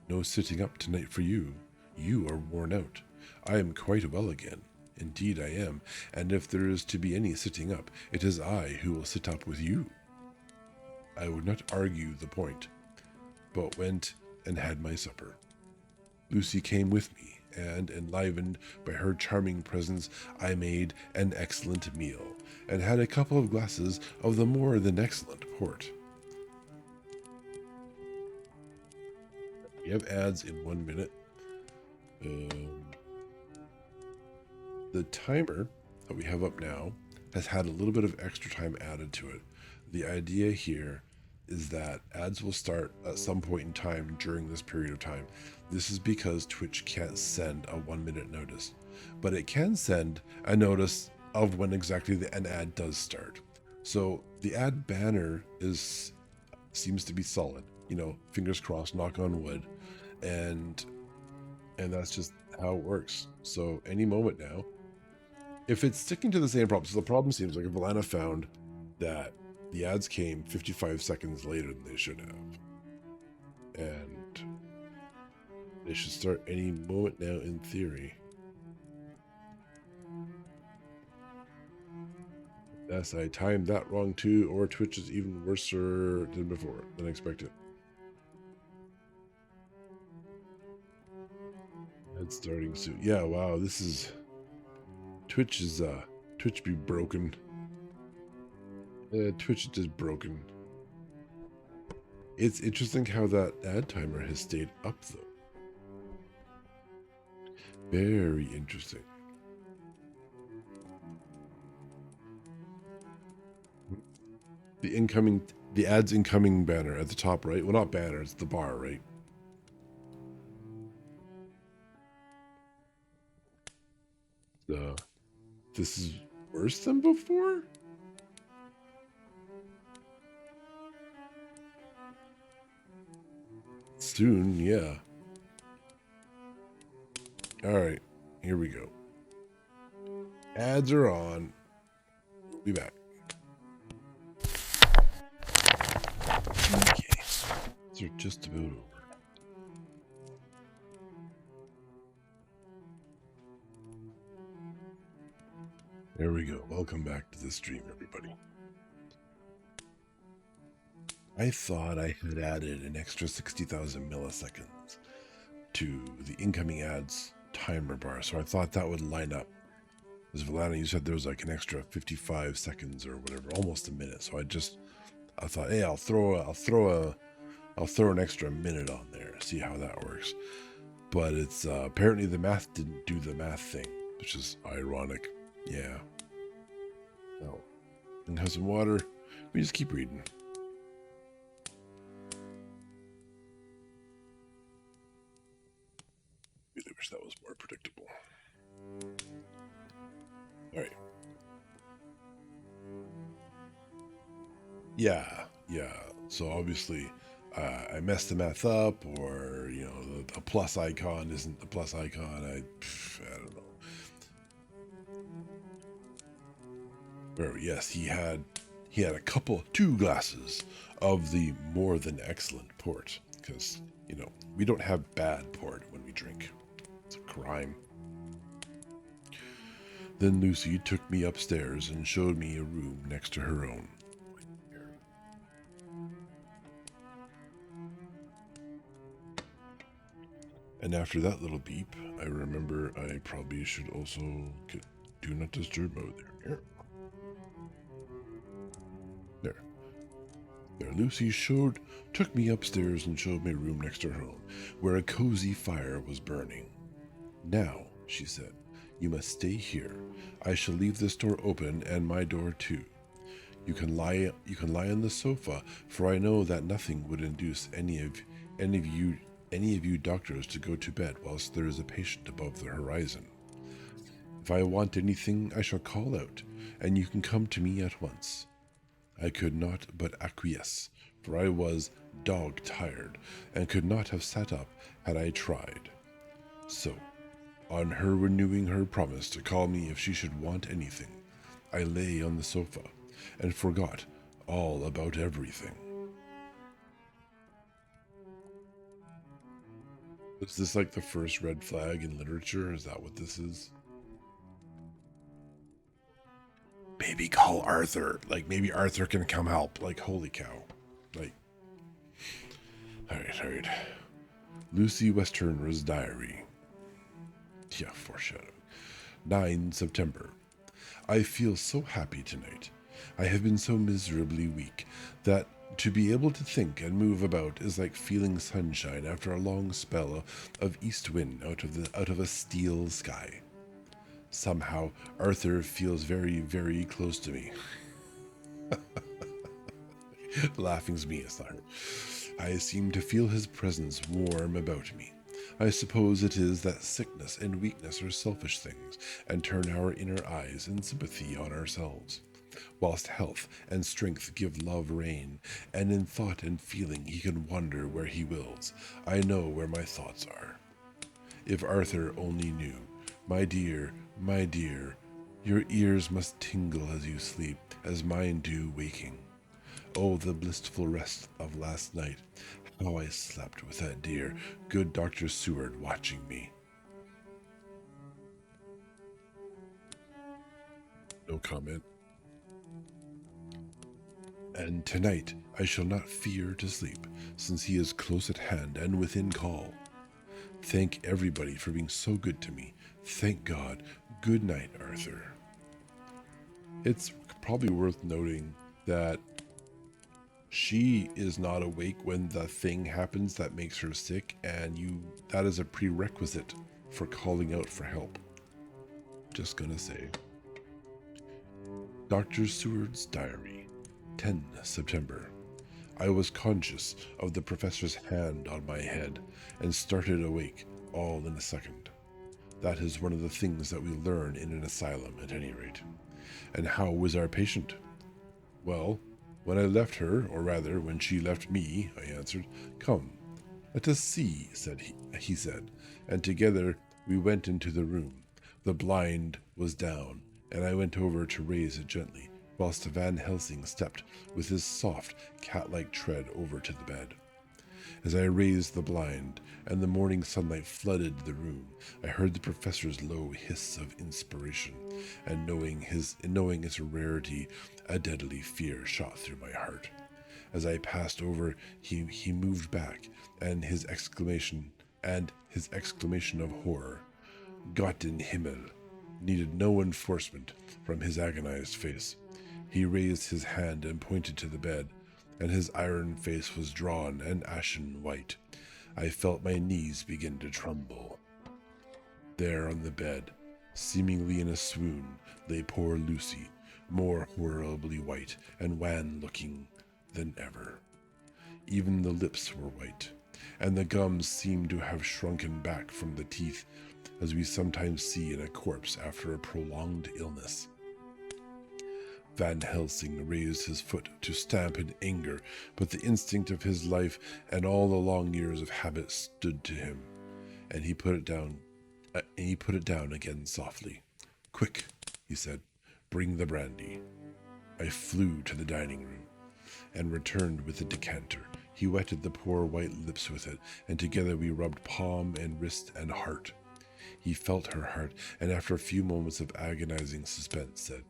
"No sitting up tonight for you. You are worn out. I am quite well again. Indeed I am, and if there is to be any sitting up, it is I who will sit up with you." I would not argue the point, but went and had my supper. Lucy came with me, and, enlivened by her charming presence, I made an excellent meal, and had a couple of glasses of the more than excellent port. We have ads in 1 minute. The timer that we have up now has had a little bit of extra time added to it. The idea here is that ads will start at some point in time during this period of time. This is because Twitch can't send a 1 minute notice, but it can send a notice of when exactly an ad does start. So the ad banner seems to be solid, fingers crossed, knock on wood, and that's just how it works. So any moment now, if it's sticking to the same problem, so the problem seems like if Alana found that the ads came 55 seconds later than they should have, and they should start any moment now in theory. Yes, I timed that wrong too, or Twitch is even worse than before, than expected. It's starting soon. Yeah, wow, this is... Twitch be broken. Twitch is just broken. It's interesting how that ad timer has stayed up, though. Very interesting. The ads incoming banner at the top right. Well, not banner, it's the bar, right? This is worse than before? Soon, yeah. Alright, here we go. Ads are on. We'll be back. Okay, these are just about over. There we go. Welcome back to the stream, everybody. I thought I had added an extra 60,000 milliseconds to the incoming ads timer bar, so I thought that would line up. As Valana, you said there was like an extra 55 seconds or whatever, almost a minute. So I thought, hey, I'll throw an extra minute on there, see how that works. But it's apparently the math didn't do the math thing, which is ironic. Yeah. Oh, and have some water. We just keep reading. Really wish that was more predictable. All right. Yeah. So obviously, I messed the math up, or the plus icon isn't the plus icon. I don't know. Where yes, he had two glasses of the more than excellent port, because we don't have bad port when we drink. It's a crime. Then Lucy took me upstairs and showed me a room next to her own. And after that little beep, I remember I probably should also get do not disturb mode there. There, Lucy took me upstairs and showed me a room next to her own, where a cozy fire was burning. Now, she said, you must stay here. I shall leave this door open and my door too. You can lie on the sofa, for I know that nothing would induce any of you doctors to go to bed whilst there is a patient above the horizon. If I want anything, I shall call out, and you can come to me at once. I could not but acquiesce, for I was dog-tired, and could not have sat up had I tried. So, on her renewing her promise to call me if she should want anything, I lay on the sofa, and forgot all about everything. Is this like the first red flag in literature? Is that what this is? Maybe call Arthur. Like, maybe Arthur can come help. Like, holy cow. Like, alright. Lucy Westerner's diary. Yeah, foreshadowing. 9 September. I feel so happy tonight. I have been so miserably weak that to be able to think and move about is like feeling sunshine after a long spell of east wind out of a steel sky. Somehow, Arthur feels very, very close to me. Laughing's me, it's not her. I seem to feel his presence warm about me. I suppose it is that sickness and weakness are selfish things, and turn our inner eyes in sympathy on ourselves, whilst health and strength give love rein, and in thought and feeling he can wander where he wills. I know where my thoughts are. If Arthur only knew, my dear, your ears must tingle as you sleep, as mine do waking. Oh, the blissful rest of last night. How I slept with that dear, good Dr. Seward watching me. No comment. And tonight I shall not fear to sleep, since he is close at hand and within call. Thank everybody for being so good to me. Thank God. Good night, Arthur. It's probably worth noting that she is not awake when the thing happens that makes her sick, and that is a prerequisite for calling out for help. Just gonna say. Dr. Seward's diary, 10 September. I was conscious of the professor's hand on my head and started awake all in a second. That is one of the things that we learn in an asylum, at any rate. And how was our patient? Well, when I left her, or rather, when she left me, I answered, "Come, let us see," he said, and together we went into the room. The blind was down, and I went over to raise it gently, whilst Van Helsing stepped with his soft, cat-like tread over to the bed. As I raised the blind, and the morning sunlight flooded the room, I heard the professor's low hiss of inspiration, and knowing its rarity, a deadly fear shot through my heart. As I passed over, he moved back, and his exclamation of horror, Gott in Himmel, needed no enforcement from his agonized face. He raised his hand and pointed to the bed, and his iron face was drawn and ashen white. I felt my knees begin to tremble. There on the bed, seemingly in a swoon, lay poor Lucy, more horribly white and wan-looking than ever. Even the lips were white, and the gums seemed to have shrunken back from the teeth, as we sometimes see in a corpse after a prolonged illness. Van Helsing raised his foot to stamp in anger, but the instinct of his life and all the long years of habit stood to him, and he put it down again softly. "Quick," he said, "bring the brandy." I flew to the dining room and returned with the decanter. He wetted the poor white lips with it, and together we rubbed palm and wrist and heart. He felt her heart, and after a few moments of agonizing suspense said,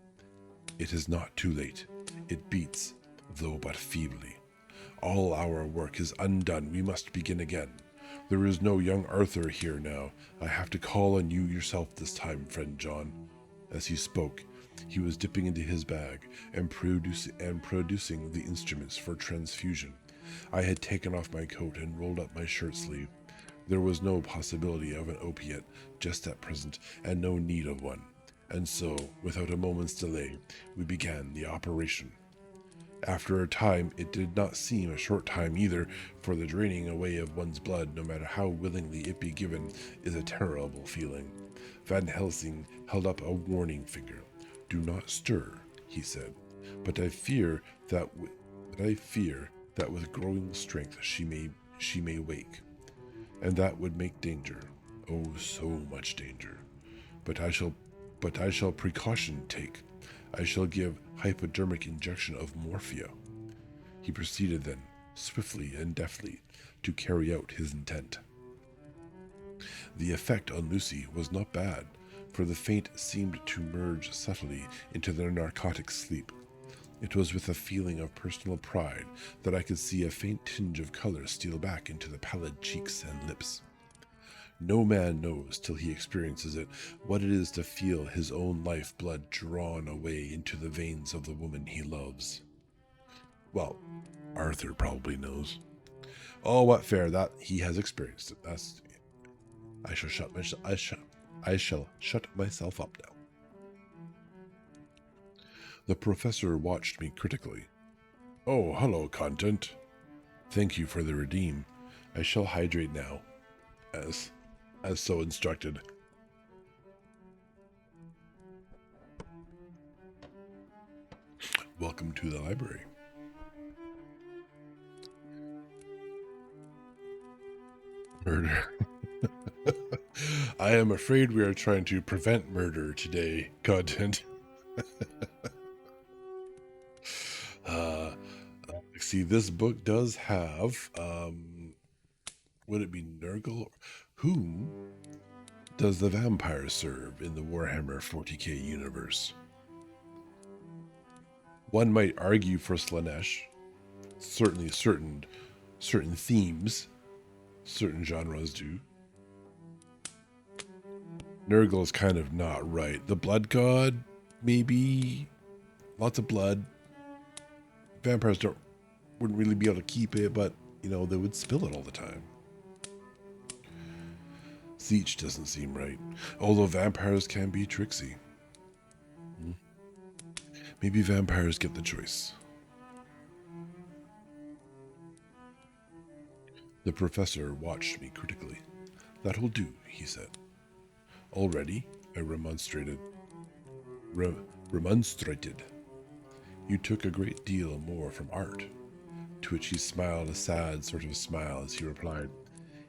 "It is not too late. It beats, though but feebly. All our work is undone. We must begin again. There is no young Arthur here now. I have to call on you yourself this time, friend John." As he spoke, he was dipping into his bag and producing the instruments for transfusion. I had taken off my coat and rolled up my shirt sleeve. There was no possibility of an opiate just at present, and no need of one. And so, without a moment's delay, we began the operation. After a time, it did not seem a short time either, for the draining away of one's blood, no matter how willingly it be given, is a terrible feeling. Van Helsing held up a warning finger. "Do not stir," he said, but I fear that with growing strength she may wake, and that would make danger. Oh, so much danger. But I shall precaution take. I shall give hypodermic injection of morphia." He proceeded then, swiftly and deftly, to carry out his intent. The effect on Lucy was not bad, for the faint seemed to merge subtly into their narcotic sleep. It was with a feeling of personal pride that I could see a faint tinge of color steal back into the pallid cheeks and lips. No man knows, till he experiences it, what it is to feel his own life blood drawn away into the veins of the woman he loves. Well, Arthur probably knows. Oh, what fair that he has experienced it. I shall shut myself up now. The professor watched me critically. "Oh, hello, content. Thank you for the redeem. I shall hydrate now, as so instructed." Welcome to the library. Murder. I am afraid we are trying to prevent murder today, content. See, this book does have, would it be Nurgle? Whom does the vampire serve in the Warhammer 40k universe? One might argue for Slaanesh. Certainly certain themes, certain genres do. Nurgle is kind of not right. The blood god, maybe. Lots of blood. Vampires wouldn't really be able to keep it, but, they would spill it all the time. Siege doesn't seem right, although vampires can be tricksy. Maybe vampires get the choice. The professor watched me critically. "That'll do," he said. "Already?" I remonstrated. Remonstrated. "You took a great deal more from art." To which he smiled a sad sort of smile as he replied,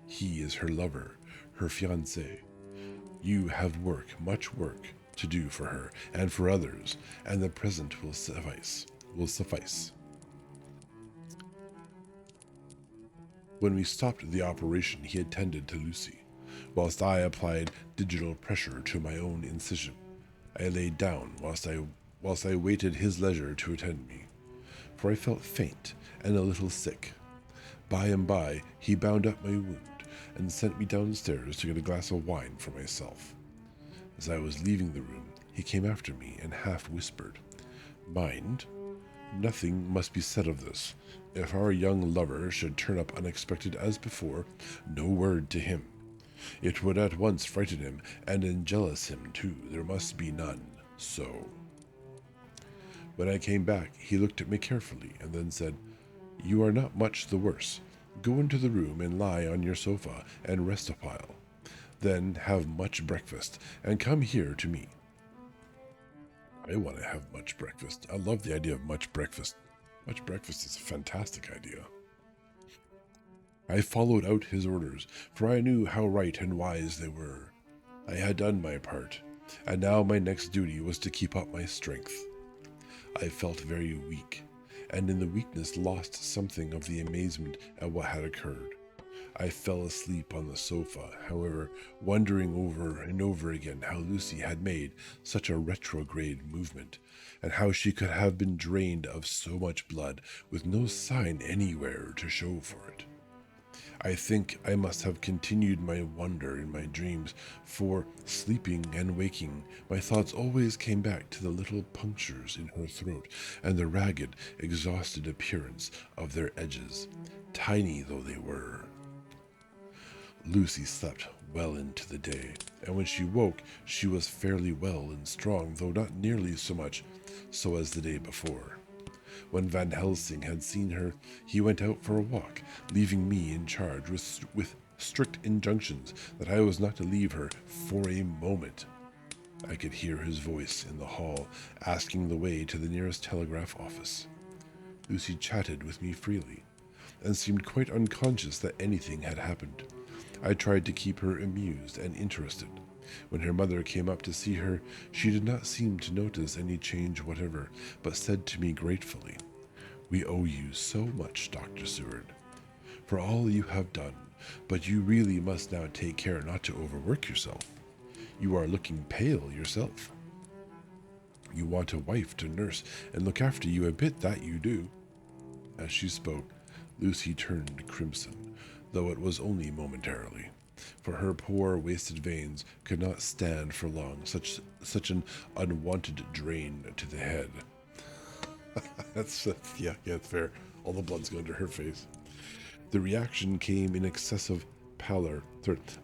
"He is her lover, her fiancé. You have much work to do for her and for others, and the present will suffice. When we stopped the operation, he attended to Lucy, whilst I applied digital pressure to my own incision. I laid down whilst I waited his leisure to attend me, for I felt faint and a little sick. By and by, he bound up my wound and sent me downstairs to get a glass of wine for myself. As I was leaving the room, he came after me and half whispered, "Mind, nothing must be said of this. If our young lover should turn up unexpected as before, no word to him. It would at once frighten him and enjealous him too. There must be none. So." When I came back, he looked at me carefully and then said, "You are not much the worse. Go into the room and lie on your sofa and rest a while. Then have much breakfast and come here to me." I want to have much breakfast. I love the idea of much breakfast. Much breakfast is a fantastic idea. I followed out his orders, for I knew how right and wise they were. I had done my part, and now my next duty was to keep up my strength. I felt very weak, and in the weakness lost something of the amazement at what had occurred. I fell asleep on the sofa, however, wondering over and over again how Lucy had made such a retrograde movement, and how she could have been drained of so much blood with no sign anywhere to show for it. I think I must have continued my wonder in my dreams, for, sleeping and waking, my thoughts always came back to the little punctures in her throat and the ragged, exhausted appearance of their edges, tiny though they were. Lucy slept well into the day, and when she woke, she was fairly well and strong, though not nearly so much so as the day before. When Van Helsing had seen her, he went out for a walk, leaving me in charge with strict injunctions that I was not to leave her for a moment. I could hear his voice in the hall, asking the way to the nearest telegraph office. Lucy chatted with me freely, and seemed quite unconscious that anything had happened. I tried to keep her amused and interested. When her mother came up to see her, she did not seem to notice any change whatever, but said to me gratefully, "We owe you so much, Dr. Seward, for all you have done, but you really must now take care not to overwork yourself. You are looking pale yourself. You want a wife to nurse and look after you a bit, that you do." As she spoke, Lucy turned crimson, though it was only momentarily, for her poor wasted veins could not stand for long such an unwanted drain to the head. That's fair. All the blood's going to her face. The reaction came in excessive pallor.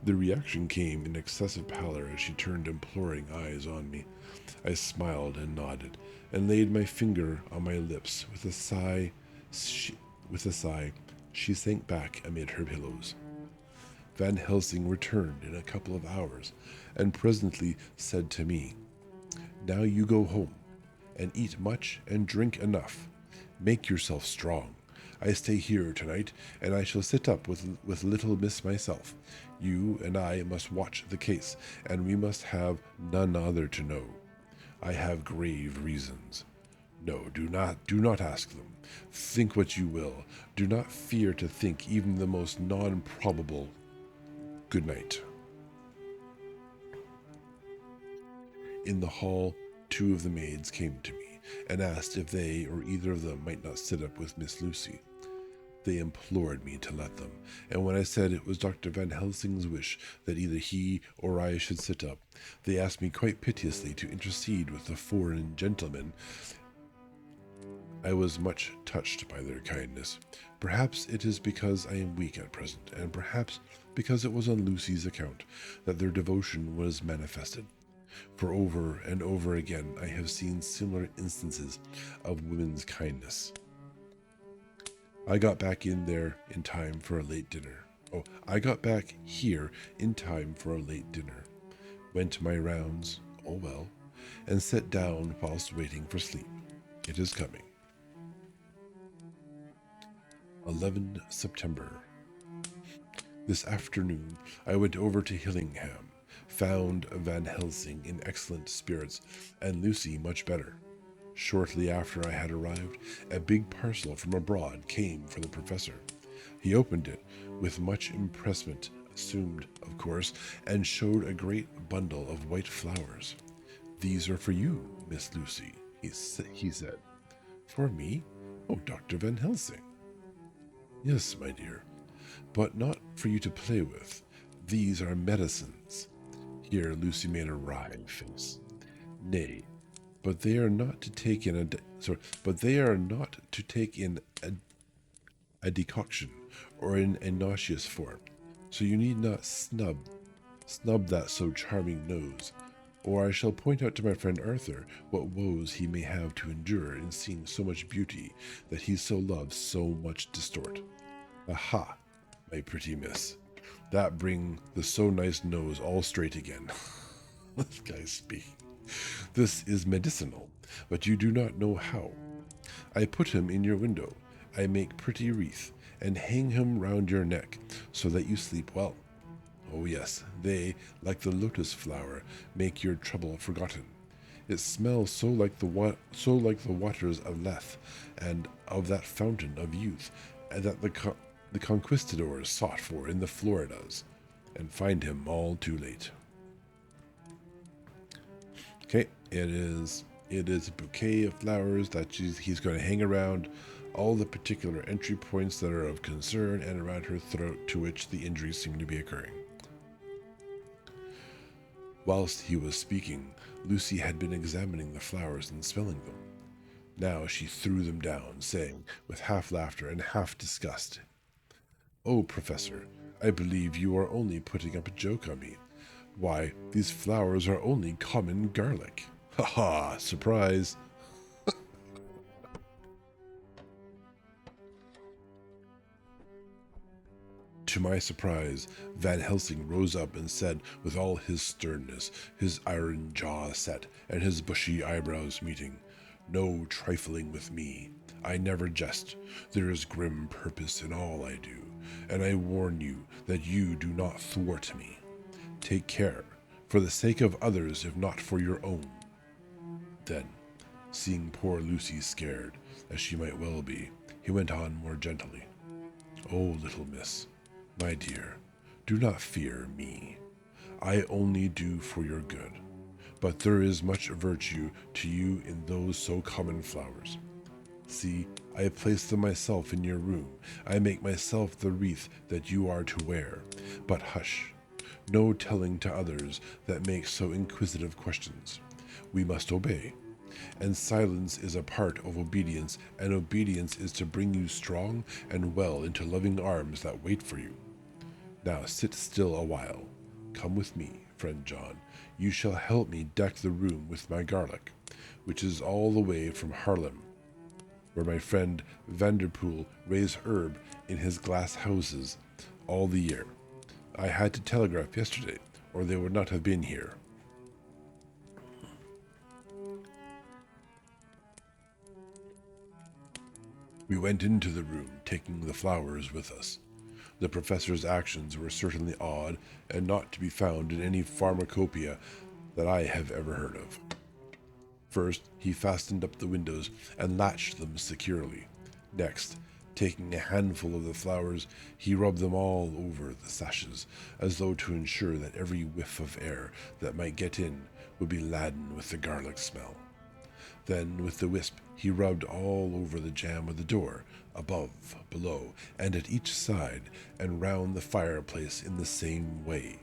The reaction came in excessive pallor as she turned imploring eyes on me. I smiled and nodded, and laid my finger on my lips. With a sigh, she sank back amid her pillows. Van Helsing returned in a couple of hours, and presently said to me, "Now you go home, and eat much and drink enough. Make yourself strong. I stay here tonight, and I shall sit up with little miss myself. You and I must watch the case, and we must have none other to know. I have grave reasons. No, do not ask them. Think what you will. Do not fear to think even the most non-probable. Good night." In the hall, two of the maids came to me and asked if they or either of them might not sit up with Miss Lucy. They implored me to let them, and when I said it was Dr. Van Helsing's wish that either he or I should sit up, they asked me quite piteously to intercede with the foreign gentleman. I was much touched by their kindness. Perhaps it is because I am weak at present, and perhaps because it was on Lucy's account that their devotion was manifested. For over and over again I have seen similar instances of women's kindness. I got back in there in time for a late dinner. I got back here in time for a late dinner. Went my rounds, all well, and sat down whilst waiting for sleep. It is coming. 11 September. This afternoon I went over to Hillingham, found Van Helsing in excellent spirits, and Lucy much better. Shortly after I had arrived, a big parcel from abroad came for the professor. He opened it with much impressment, assumed, of course, and showed a great bundle of white flowers. "These are for you, Miss Lucy," he said. "For me? Oh, Dr. Van Helsing." "Yes, my dear, but not for you to play with. These are medicines." Here Lucy made a wry face. "Nay, but they are not to take in a decoction or in a nauseous form. So you need not snub that so charming nose, or I shall point out to my friend Arthur what woes he may have to endure in seeing so much beauty that he so loves so much distort. Aha, my pretty miss, that bring the so nice nose all straight again." This guy's speaking. "This is medicinal, but you do not know how. I put him in your window. I make pretty wreath, and hang him round your neck, so that you sleep well. Oh yes, they, like the lotus flower, make your trouble forgotten. It smells so like the waters of Lethe, and of that fountain of youth, and that the conquistadors sought for in the Floridas, and find him all too late." Okay, it is a bouquet of flowers that he's going to hang around all the particular entry points that are of concern and around her throat to which the injuries seem to be occurring. Whilst he was speaking, Lucy had been examining the flowers and smelling them. Now she threw them down, saying, with half laughter and half disgust, "Oh, Professor, I believe you are only putting up a joke on me. Why, these flowers are only common garlic. Ha ha! Surprise!" To my surprise, Van Helsing rose up and said with all his sternness, his iron jaw set, and his bushy eyebrows meeting, "No trifling with me. I never jest. There is grim purpose in all I do, and I warn you that you do not thwart me. Take care, for the sake of others if not for your own." Then, seeing poor Lucy scared, as she might well be, he went on more gently. "Oh, little miss, my dear, do not fear me. I only do for your good. But there is much virtue to you in those so common flowers. See, I place them myself in your room. I make myself the wreath that you are to wear. But hush, no telling to others that make so inquisitive questions. We must obey. And silence is a part of obedience, and obedience is to bring you strong and well into loving arms that wait for you. Now sit still a while. Come with me, friend John. You shall help me deck the room with my garlic, which is all the way from Haarlem, where my friend Vanderpoel raised herb in his glass houses all the year. I had to telegraph yesterday, or they would not have been here." We went into the room, taking the flowers with us. The professor's actions were certainly odd and not to be found in any pharmacopoeia that I have ever heard of. First, he fastened up the windows and latched them securely. Next, taking a handful of the flowers, he rubbed them all over the sashes, as though to ensure that every whiff of air that might get in would be laden with the garlic smell. Then, with the wisp, he rubbed all over the jamb of the door, above, below, and at each side, and round the fireplace in the same way.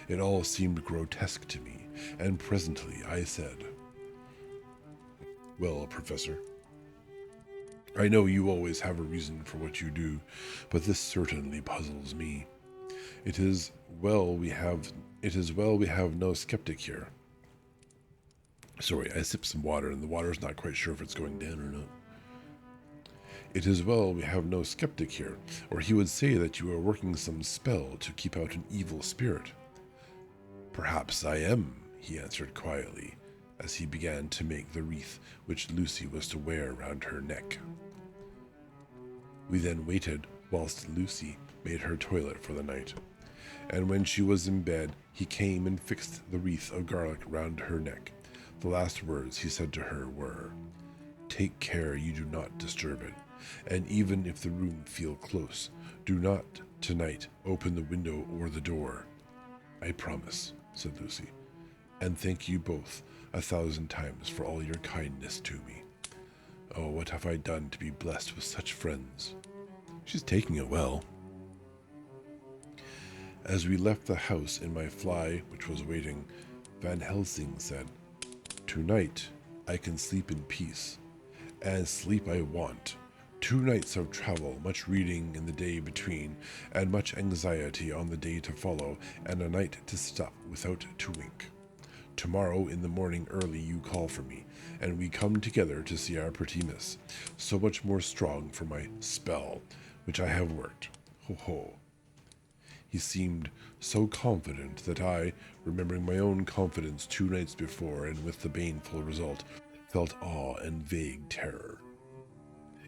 It all seemed grotesque to me, and presently I said, "Well, Professor, I know you always have a reason for what you do, but this certainly puzzles me. It is well we have no skeptic here." Sorry, I sipped some water, and the water's not quite sure if it's going down or not. "It is well we have no skeptic here, or he would say that you are working some spell to keep out an evil spirit." "Perhaps I am," he answered quietly, as he began to make the wreath which Lucy was to wear round her neck. We then waited whilst Lucy made her toilet for the night, and when she was in bed, he came and fixed the wreath of garlic round her neck. The last words he said to her were, "Take care you do not disturb it. And even if the room feel close, do not tonight open the window or the door. I promise, said Lucy. And thank you both 1,000 times for all your kindness to me. Oh, what have I done to be blessed with such friends? She's taking it well. As we left the house in my fly, which was waiting, Van Helsing said, Tonight I can sleep in peace, and sleep I want. 2 nights of travel, much reading in the day between, and much anxiety on the day to follow, and a night to sit up without to wink. Tomorrow in the morning early you call for me, and we come together to see our pretty miss, so much more strong for my spell, which I have worked. Ho ho. He seemed so confident that I, remembering my own confidence 2 nights before and with the baneful result, felt awe and vague terror.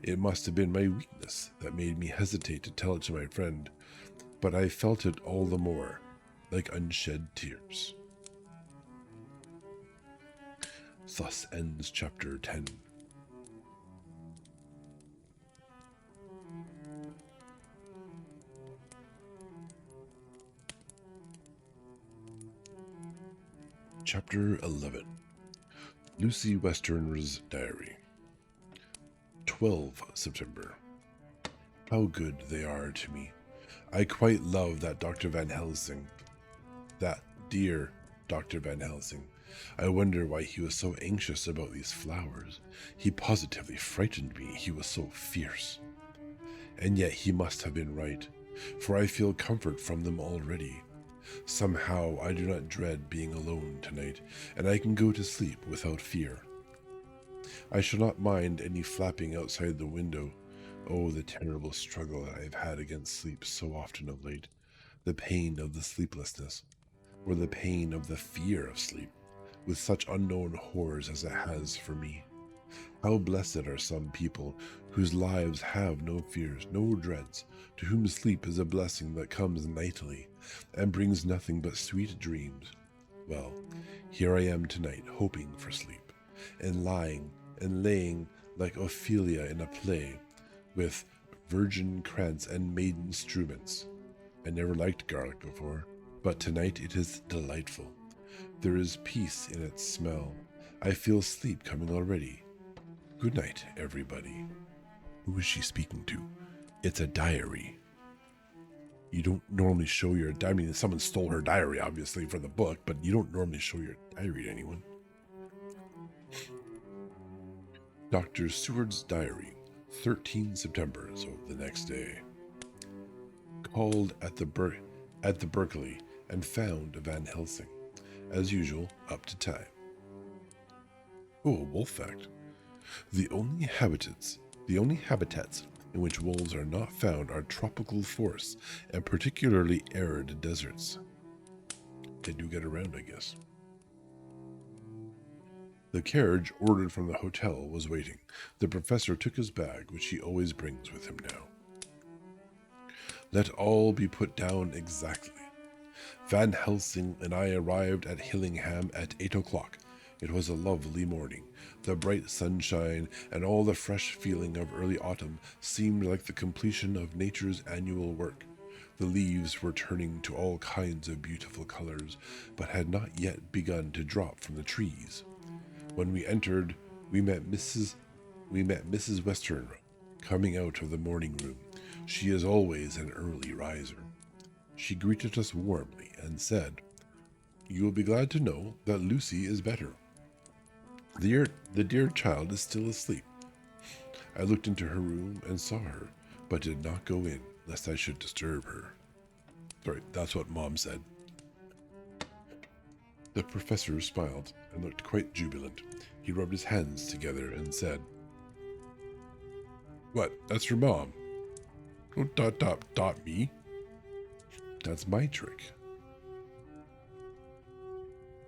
It must have been my weakness that made me hesitate to tell it to my friend, but I felt it all the more, like unshed tears. Thus ends Chapter 10. Chapter 11. Lucy Westerner's Diary. 12 September. How good they are to me. I quite love that Dr. Van Helsing. That dear Dr. Van Helsing. I wonder why he was so anxious about these flowers. He positively frightened me. He was so fierce. And yet he must have been right, for I feel comfort from them already. Somehow I do not dread being alone tonight, and I can go to sleep without fear. I shall not mind any flapping outside the window. Oh, the terrible struggle that I have had against sleep so often of late. The pain of the sleeplessness, or the pain of the fear of sleep, with such unknown horrors as it has for me. How blessed are some people whose lives have no fears, no dreads, to whom sleep is a blessing that comes nightly, and brings nothing but sweet dreams. Well, here I am tonight, hoping for sleep, and lying and laying like Ophelia in a play, with virgin krantz and maiden struments. I never liked garlic before, but tonight it is delightful. There is peace in its smell. I feel sleep coming already. Good night, everybody. Who is she speaking to? It's a diary. You don't normally show your diary. I mean, someone stole her diary, obviously, for the book, but you don't normally show your diary to anyone. Dr. Seward's Diary, 13 September, so the next day. Called at the Berkeley and found Van Helsing, as usual, up to time. Oh, a wolf fact. The only habitats in which wolves are not found are tropical forests and particularly arid deserts. They do get around, I guess. The carriage ordered from the hotel was waiting. The professor took his bag, which he always brings with him now. Let all be put down exactly. Van Helsing and I arrived at Hillingham at 8 o'clock. It was a lovely morning. The bright sunshine and all the fresh feeling of early autumn seemed like the completion of nature's annual work. The leaves were turning to all kinds of beautiful colors, but had not yet begun to drop from the trees. When we entered, we met Mrs. Westerner coming out of the morning room. She is always an early riser. She greeted us warmly and said, "You will be glad to know that Lucy is better. The dear child is still asleep." I looked into her room and saw her, but did not go in, lest I should disturb her. Sorry, that's what Mom said. The professor smiled and looked quite jubilant. He rubbed his hands together and said, "What, that's your mom? Don't dot me. That's my trick."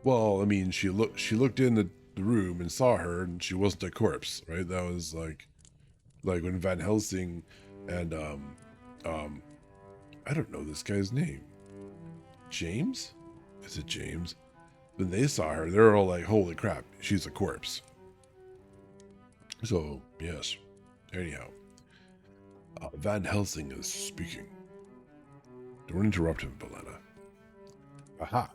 Well, I mean, she looked in the room and saw her, and she wasn't a corpse, right? That was like when Van Helsing and I don't know this guy's name. James? Is it James? When they saw her, they're all like, "Holy crap, she's a corpse." So yes. Anyhow, Van Helsing is speaking. Don't interrupt him, Belana. Aha!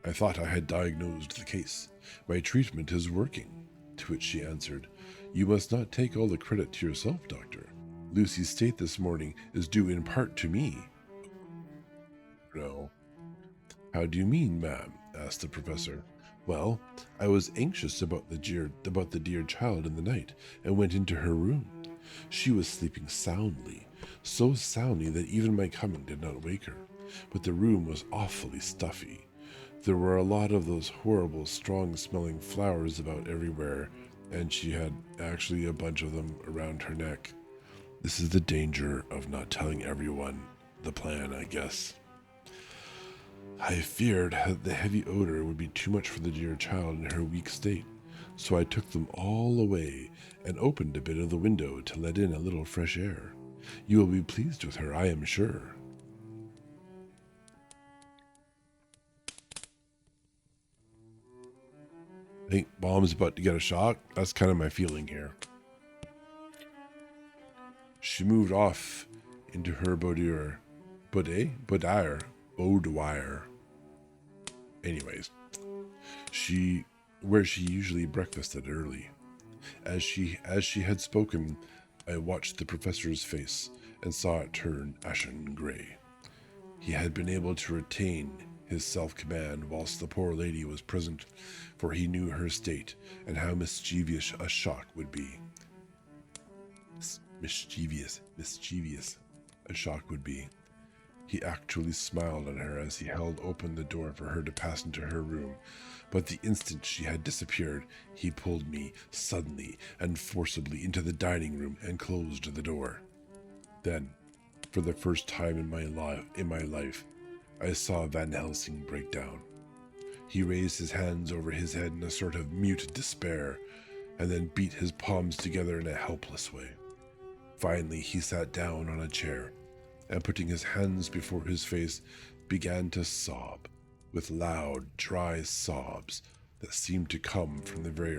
I thought I had diagnosed the case. My treatment is working. To which she answered, You must not take all the credit to yourself, Doctor. Lucy's state this morning is due in part to me. No. How do you mean, ma'am? Asked the professor. Well, I was anxious about the dear child in the night, and went into her room. She was sleeping soundly, so soundly that even my coming did not wake her. But the room was awfully stuffy. There were a lot of those horrible, strong-smelling flowers about everywhere, and she had actually a bunch of them around her neck. This is the danger of not telling everyone the plan, I guess. I feared the heavy odor would be too much for the dear child in her weak state, so I took them all away and opened a bit of the window to let in a little fresh air. You will be pleased with her, I am sure. I think Mom's about to get a shock. That's kind of my feeling here. She moved off into her boudoir. Anyways, where she usually breakfasted early. As she had spoken, I watched the professor's face and saw it turn ashen gray. He had been able to retain his self-command whilst the poor lady was present, for he knew her state and how mischievous a shock would be. Mischievous a shock would be. He actually smiled on her as he held open the door for her to pass into her room, but the instant she had disappeared, he pulled me suddenly and forcibly into the dining room and closed the door. Then, for the first time in my life, I saw Van Helsing break down. He raised his hands over his head in a sort of mute despair, and then beat his palms together in a helpless way. Finally, he sat down on a chair, and putting his hands before his face, began to sob, with loud, dry sobs that seemed to come from the very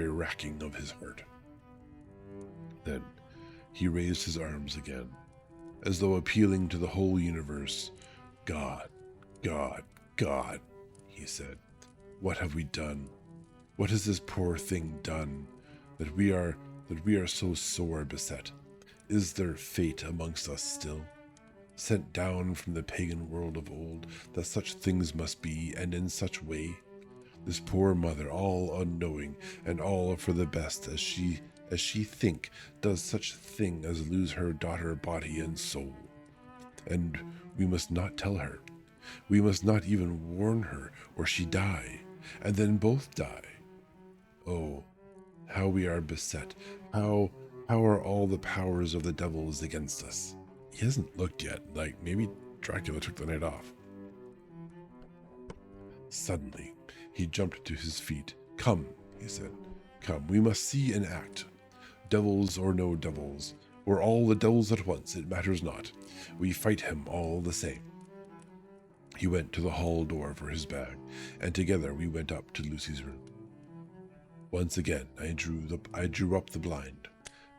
racking of his heart. Then he raised his arms again, as though appealing to the whole universe. God, God, God, he said, what have we done? What has this poor thing done, that we are so sore beset? Is there fate amongst us still, sent down from the pagan world of old, that such things must be, and in such way? This poor mother, all unknowing, and all for the best, as she think, does such thing as lose her daughter body and soul. And we must not tell her. We must not even warn her, or she die, and then both die. Oh, how we are beset, how are all the powers of the devils against us? He hasn't looked yet, like maybe Dracula took the night off. Suddenly, he jumped to his feet. Come, he said, come, we must see and act. Devils or no devils, or all the devils at once, it matters not. We fight him all the same. He went to the hall door for his bag, and together we went up to Lucy's room. Once again, I drew up the blind,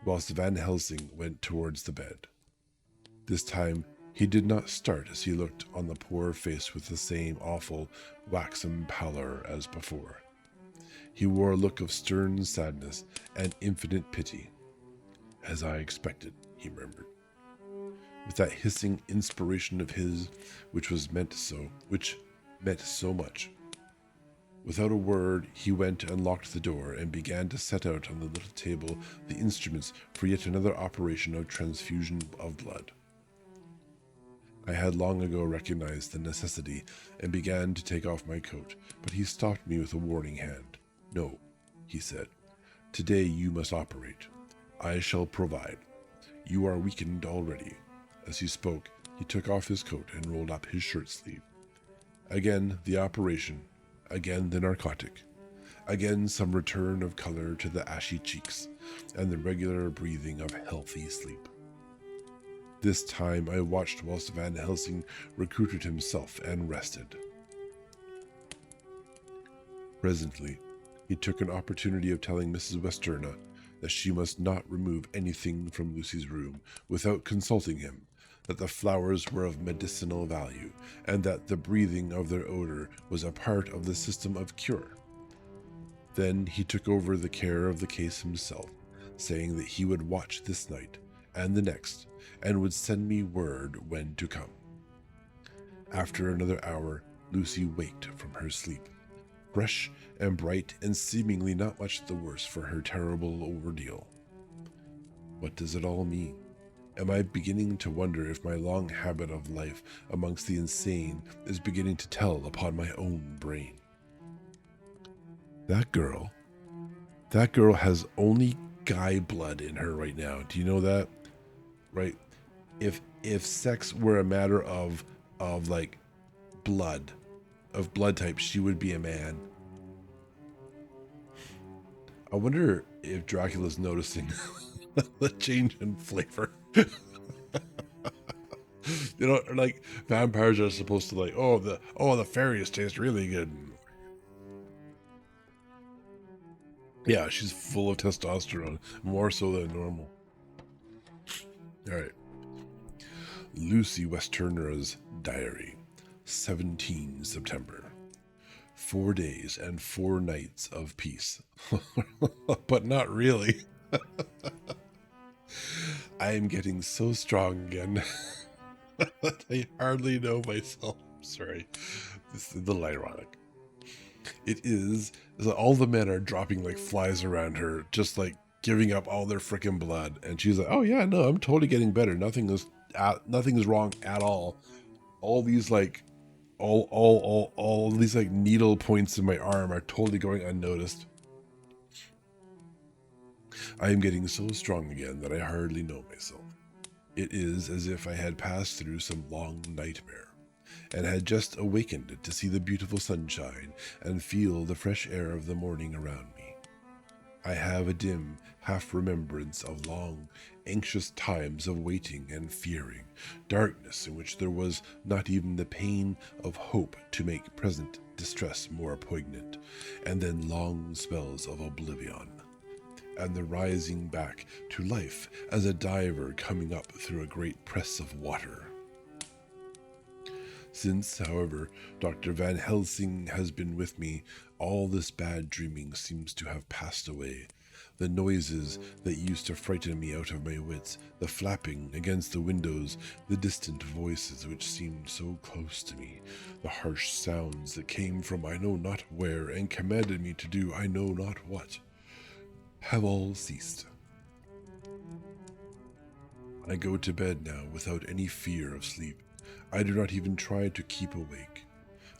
whilst Van Helsing went towards the bed. This time, he did not start as he looked on the poor face with the same awful, waxen pallor as before. He wore a look of stern sadness and infinite pity. As I expected, he murmured, with that hissing inspiration of his which meant so much. Without a word, he went and locked the door and began to set out on the little table the instruments for yet another operation of transfusion of blood. I had long ago recognized the necessity and began to take off my coat, but he stopped me with a warning hand. No, he said. Today you must operate. I shall provide. You are weakened already. As he spoke, he took off his coat and rolled up his shirt sleeve. Again the operation. Again the narcotic. Again some return of color to the ashy cheeks, and the regular breathing of healthy sleep. This time I watched whilst Van Helsing recruited himself and rested. Presently, he took an opportunity of telling Mrs. Westerna that she must not remove anything from Lucy's room without consulting him, that the flowers were of medicinal value, and that the breathing of their odor was a part of the system of cure. Then he took over the care of the case himself, saying that he would watch this night and the next, and would send me word when to come. After another hour, Lucy waked from her sleep, fresh and bright and seemingly not much the worse for her terrible ordeal. What does it all mean? Am I beginning to wonder if my long habit of life amongst the insane is beginning to tell upon my own brain? That girl has only guy blood in her right now. Do you know that? Right? If sex were a matter of like blood, of blood type, she would be a man. I wonder if Dracula's noticing the change in flavor. You know, like vampires are supposed to like, the fairies taste really good. Yeah, she's full of testosterone, more so than normal. All right. Lucy Westerner's diary, 17 September. 4 days and 4 nights of peace. But not really. I am getting so strong again that I hardly know myself. Sorry. This is a little ironic. It is all the men are dropping like flies around her, just like giving up all their freaking blood. And she's like, oh yeah, no, I'm totally getting better. Nothing is wrong at all. All these like all these like needle points in my arm are totally going unnoticed. I am getting so strong again that I hardly know myself. It is as if I had passed through some long nightmare, and had just awakened to see the beautiful sunshine and feel the fresh air of the morning around me. I have a dim half-remembrance of long, anxious times of waiting and fearing, darkness in which there was not even the pain of hope to make present distress more poignant, and then long spells of oblivion, and the rising back to life as a diver coming up through a great press of water. Since, however, Dr. Van Helsing has been with me, all this bad dreaming seems to have passed away. The noises that used to frighten me out of my wits, the flapping against the windows, the distant voices which seemed so close to me, the harsh sounds that came from I know not where and commanded me to do I know not what, have all ceased. I go to bed now without any fear of sleep. I do not even try to keep awake.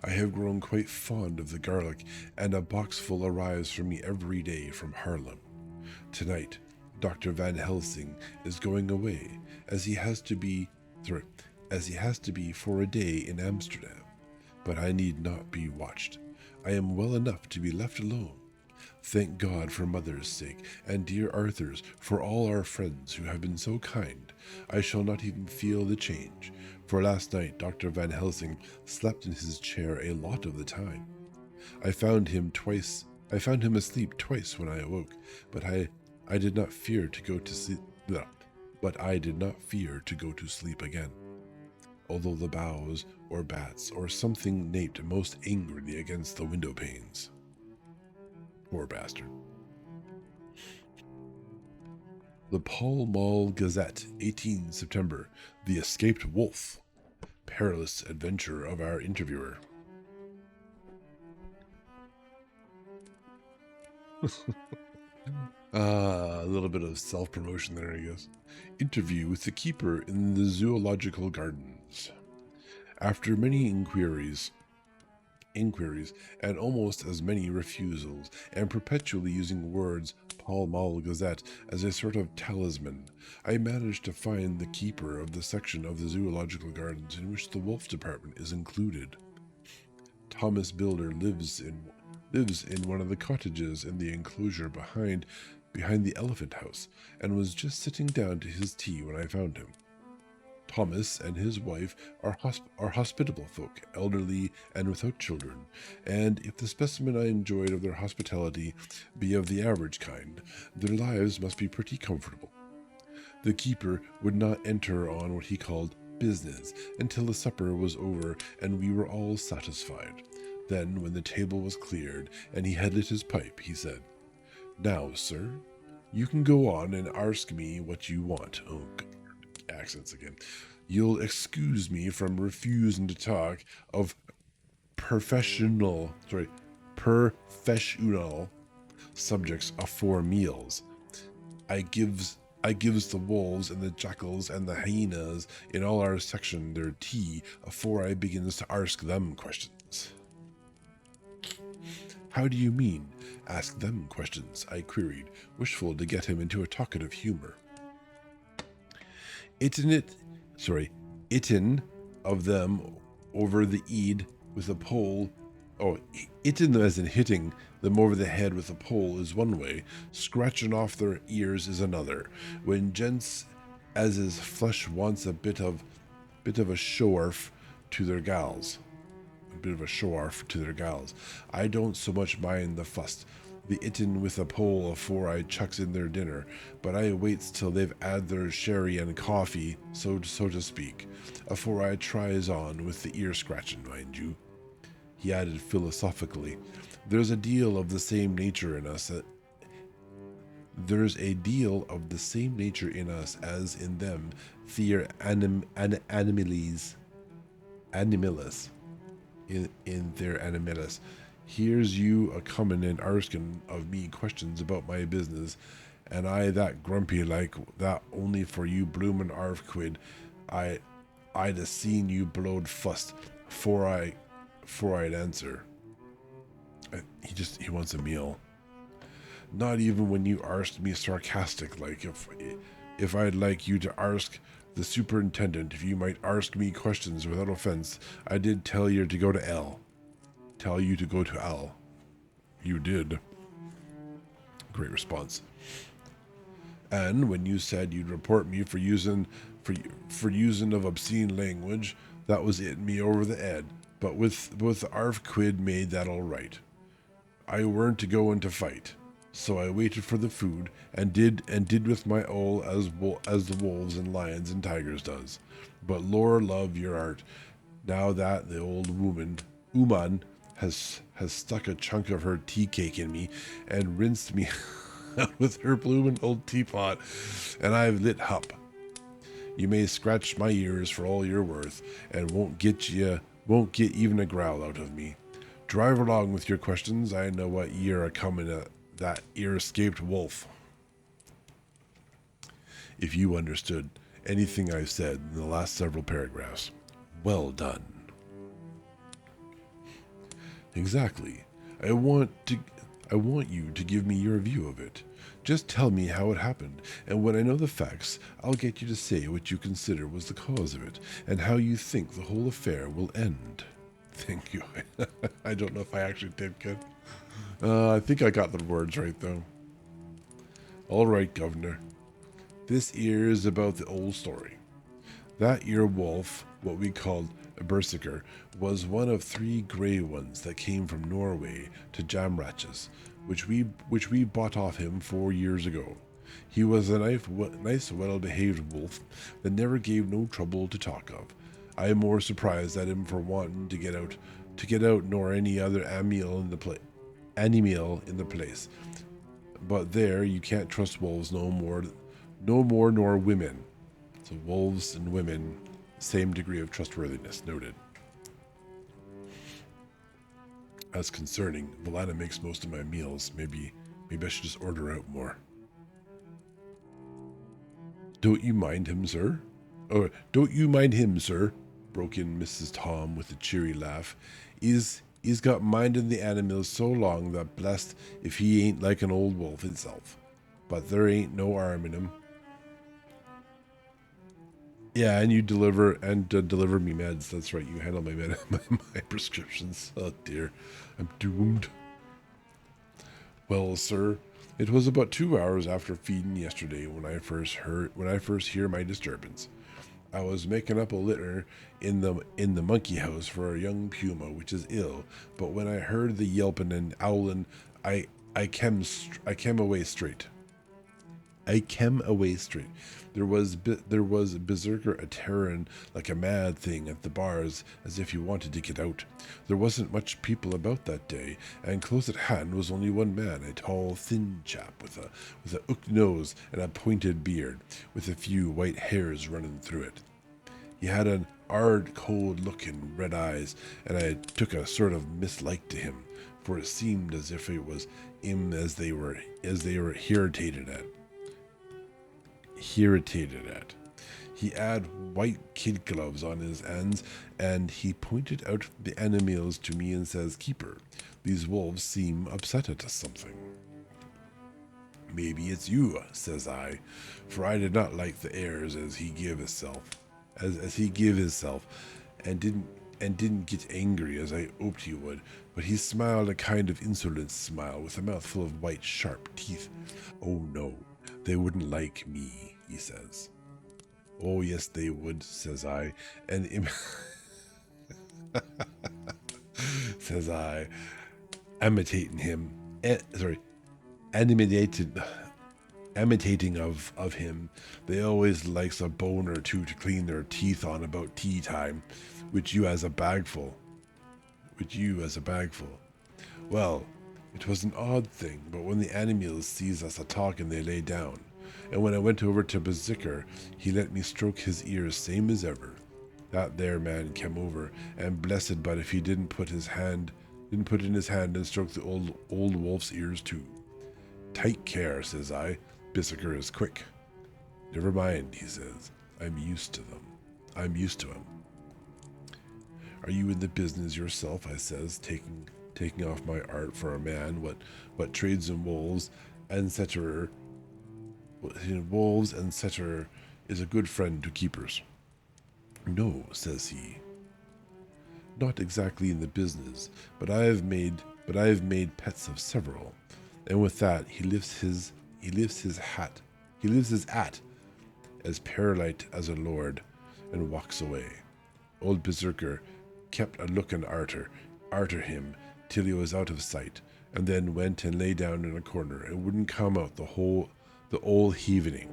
I have grown quite fond of the garlic, and a boxful arrives for me every day from Haarlem. Tonight, Dr. Van Helsing is going away, as he has to be for a day in Amsterdam. But I need not be watched. I am well enough to be left alone. Thank God for Mother's sake, and dear Arthur's, for all our friends who have been so kind. I shall not even feel the change, for last night Dr. Van Helsing slept in his chair a lot of the time. I found him asleep twice when I awoke, but I did not fear to go to sleep. But I did not fear to go to sleep again, although the boughs or bats or something napped most angrily against the window panes. Poor bastard. The Pall Mall Gazette, 18 September. The Escaped Wolf. Perilous adventure of our interviewer. A little bit of self-promotion there, I guess. Interview with the keeper in the zoological gardens. After many inquiries, and almost as many refusals, and perpetually using words Pall Mall Gazette as a sort of talisman, I managed to find the keeper of the section of the zoological gardens in which the wolf department is included. Thomas Builder lives in one of the cottages in the enclosure behind the elephant house, and was just sitting down to his tea when I found him. Thomas and his wife are hospitable folk, elderly and without children, and if the specimen I enjoyed of their hospitality be of the average kind, their lives must be pretty comfortable. The keeper would not enter on what he called business until the supper was over and we were all satisfied. Then, when the table was cleared and he had lit his pipe, he said, "Now, sir, you can go on and ask me what you want." Oh, accents again. "You'll excuse me from refusing to talk of professional subjects afore meals. I gives the wolves and the jackals and the hyenas in all our section their tea afore I begins to ask them questions." "How do you mean, ask them questions?" I queried, wishful to get him into a talkative humor. Itten of them over the eed with a pole. Oh, itten as in hitting them over the head with a pole is one way, scratching off their ears is another. When gents as is flesh wants a bit of a show-off to their gals. I don't so much mind the fuss, the itten with a pole afore I chucks in their dinner, but I waits till they've 'ad their sherry and coffee, so to speak, afore I tries on with the ear scratching, mind you. He added philosophically, "There's a deal of the same nature in us. There's a deal of the same nature in us as in them. Their animalis in their animalis. Here's you a comin' and arskin of me questions about my business, and I that grumpy like that only for you bloomin' arf quid. I'd a seen you blowed fust for I'd answer." He wants a meal. "Not even when you arsked me sarcastic like if I'd like you to arsk the superintendent if you might arsk me questions without offense, I did tell you to go to L. Tell you to go to L. You did." Great response. "And when you said you'd report me for using of obscene language, that was it me over the head. But with the arf quid made that all right. I weren't to go into fight, so I waited for the food and did with my ole as the wolves and lions and tigers does. But Lord love your art, now that the old woman has stuck a chunk of her tea cake in me and rinsed me out with her bloomin' old teapot, and I've lit hup. You may scratch my ears for all you're worth, and won't get even a growl out of me. Drive along with your questions. I know what ye're a comin' at that ear escaped wolf." If you understood anything I've said in the last several paragraphs, well done. Exactly. I want you to give me your view of it. Just tell me how it happened, and when I know the facts, I'll get you to say what you consider was the cause of it, and how you think the whole affair will end. Thank you. I don't know if I actually did good. I think I got the words right, though. "All right, Governor. This ear is about the old story. That ear wolf, what we called a berserker, was one of 3 grey ones that came from Norway to Jamratches, which we bought off him 4 years ago. He was a nice, well-behaved wolf that never gave no trouble to talk of. I am more surprised at him for wanting to get out nor any other animal in the place. But there, you can't trust wolves no more nor women." So wolves and women, same degree of trustworthiness, noted. "As concerning, Valana makes most of my meals. Maybe I should just order out more." Don't you mind him, sir?" Broke in Mrs. Tom with a cheery laugh. He's got mindin' the animals so long that blessed if he ain't like an old wolf himself. But there ain't no harm in him. Yeah, and you deliver me meds. That's right. You handle my prescriptions. Oh dear, I'm doomed. "Well, sir, it was about 2 hours after feeding yesterday when I first hear my disturbance. I was making up a litter in the monkey house for a young puma which is ill, but when I heard the yelping and owling, I came away straight. I came away straight. There was berserker a tearing like a mad thing at the bars as if he wanted to get out. There wasn't much people about that day, and close at hand was only one man, a tall, thin chap with a hooked nose and a pointed beard, with a few white hairs running through it. He had an hard, cold look and red eyes, and I took a sort of mislike to him, for it seemed as if it was him as they were irritated at. He had white kid gloves on his hands, and he pointed out the animals to me and says, "Keeper, these wolves seem upset at something." "Maybe it's you," says I, for I did not like the airs as he gave himself, and didn't get angry as I hoped he would, but he smiled a kind of insolent smile with a mouthful of white sharp teeth. "Oh no, they wouldn't like me," he says. "Oh yes they would," says I, and says I, imitating him, imitated imitating of him. "They always likes a bone or two to clean their teeth on about tea time, which you as a bagful. Well, it was an odd thing, but when the animals sees us a talking they lay down, and when I went over to Berserker, he let me stroke his ears same as ever. That there man came over, and blessed but if he didn't put in his hand and stroke the old wolf's ears too. Take care," says I. "Berserker is quick." "Never mind," he says. I'm used to him." "Are you in the business yourself?" I says, taking off my art for a man what trades in wolves, and setter is a good friend to keepers. "No," says he. "Not exactly in the business, but I have made pets of several." And with that he lifts his hat as perlite as a lord, and walks away. Old Berserker kept a looking arter him till he was out of sight, and then went and lay down in a corner and wouldn't come out the whole evening.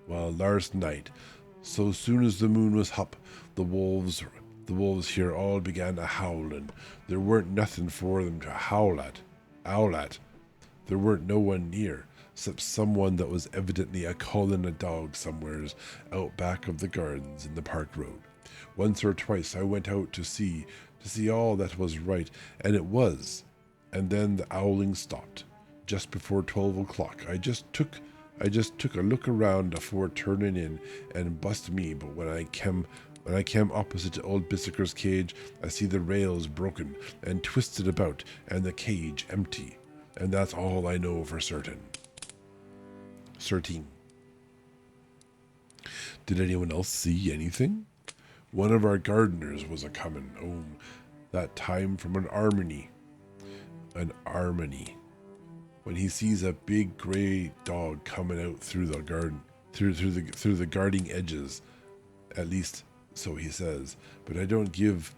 Well, last night, so soon as the moon was up, the wolves here all began to howl, and there weren't nothing for them to howl at. There weren't no one near, except someone that was evidently a calling a dog somewheres out back of the gardens in the park road. Once or twice I went out to see all that was right, and it was, and then the howling stopped. Just before 12 o'clock, I just took a look around afore turning in, and bust me, but when I came opposite to old Berserker's cage, I see the rails broken and twisted about, and the cage empty. And that's all I know for certain. Did anyone else see anything? One of our gardeners was a-comin' home that time from an armony. When he sees a big grey dog coming out through the garden, through the guarding edges, at least so he says. But I don't give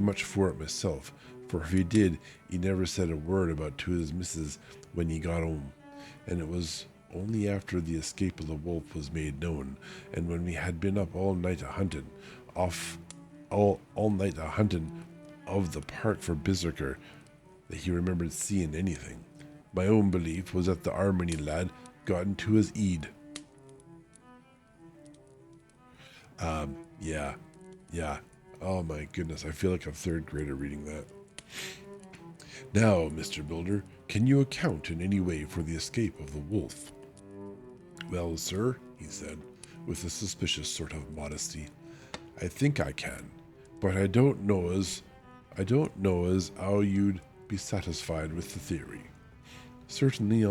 much for it myself, for if he did, he never said a word about to his missus when he got home. And it was only after the escape of the wolf was made known, and when we had been up all night a-hunting of the park for Berserker, that he remembered seeing anything. My own belief was that the Armony lad got into his eed. Yeah. Oh my goodness, I feel like a third grader reading that. "Now, Mr. Builder, can you account in any way for the escape of the wolf?" "Well, sir," he said, with a suspicious sort of modesty, "I think I can, but I don't know as how you'd be satisfied with the theory." Certainly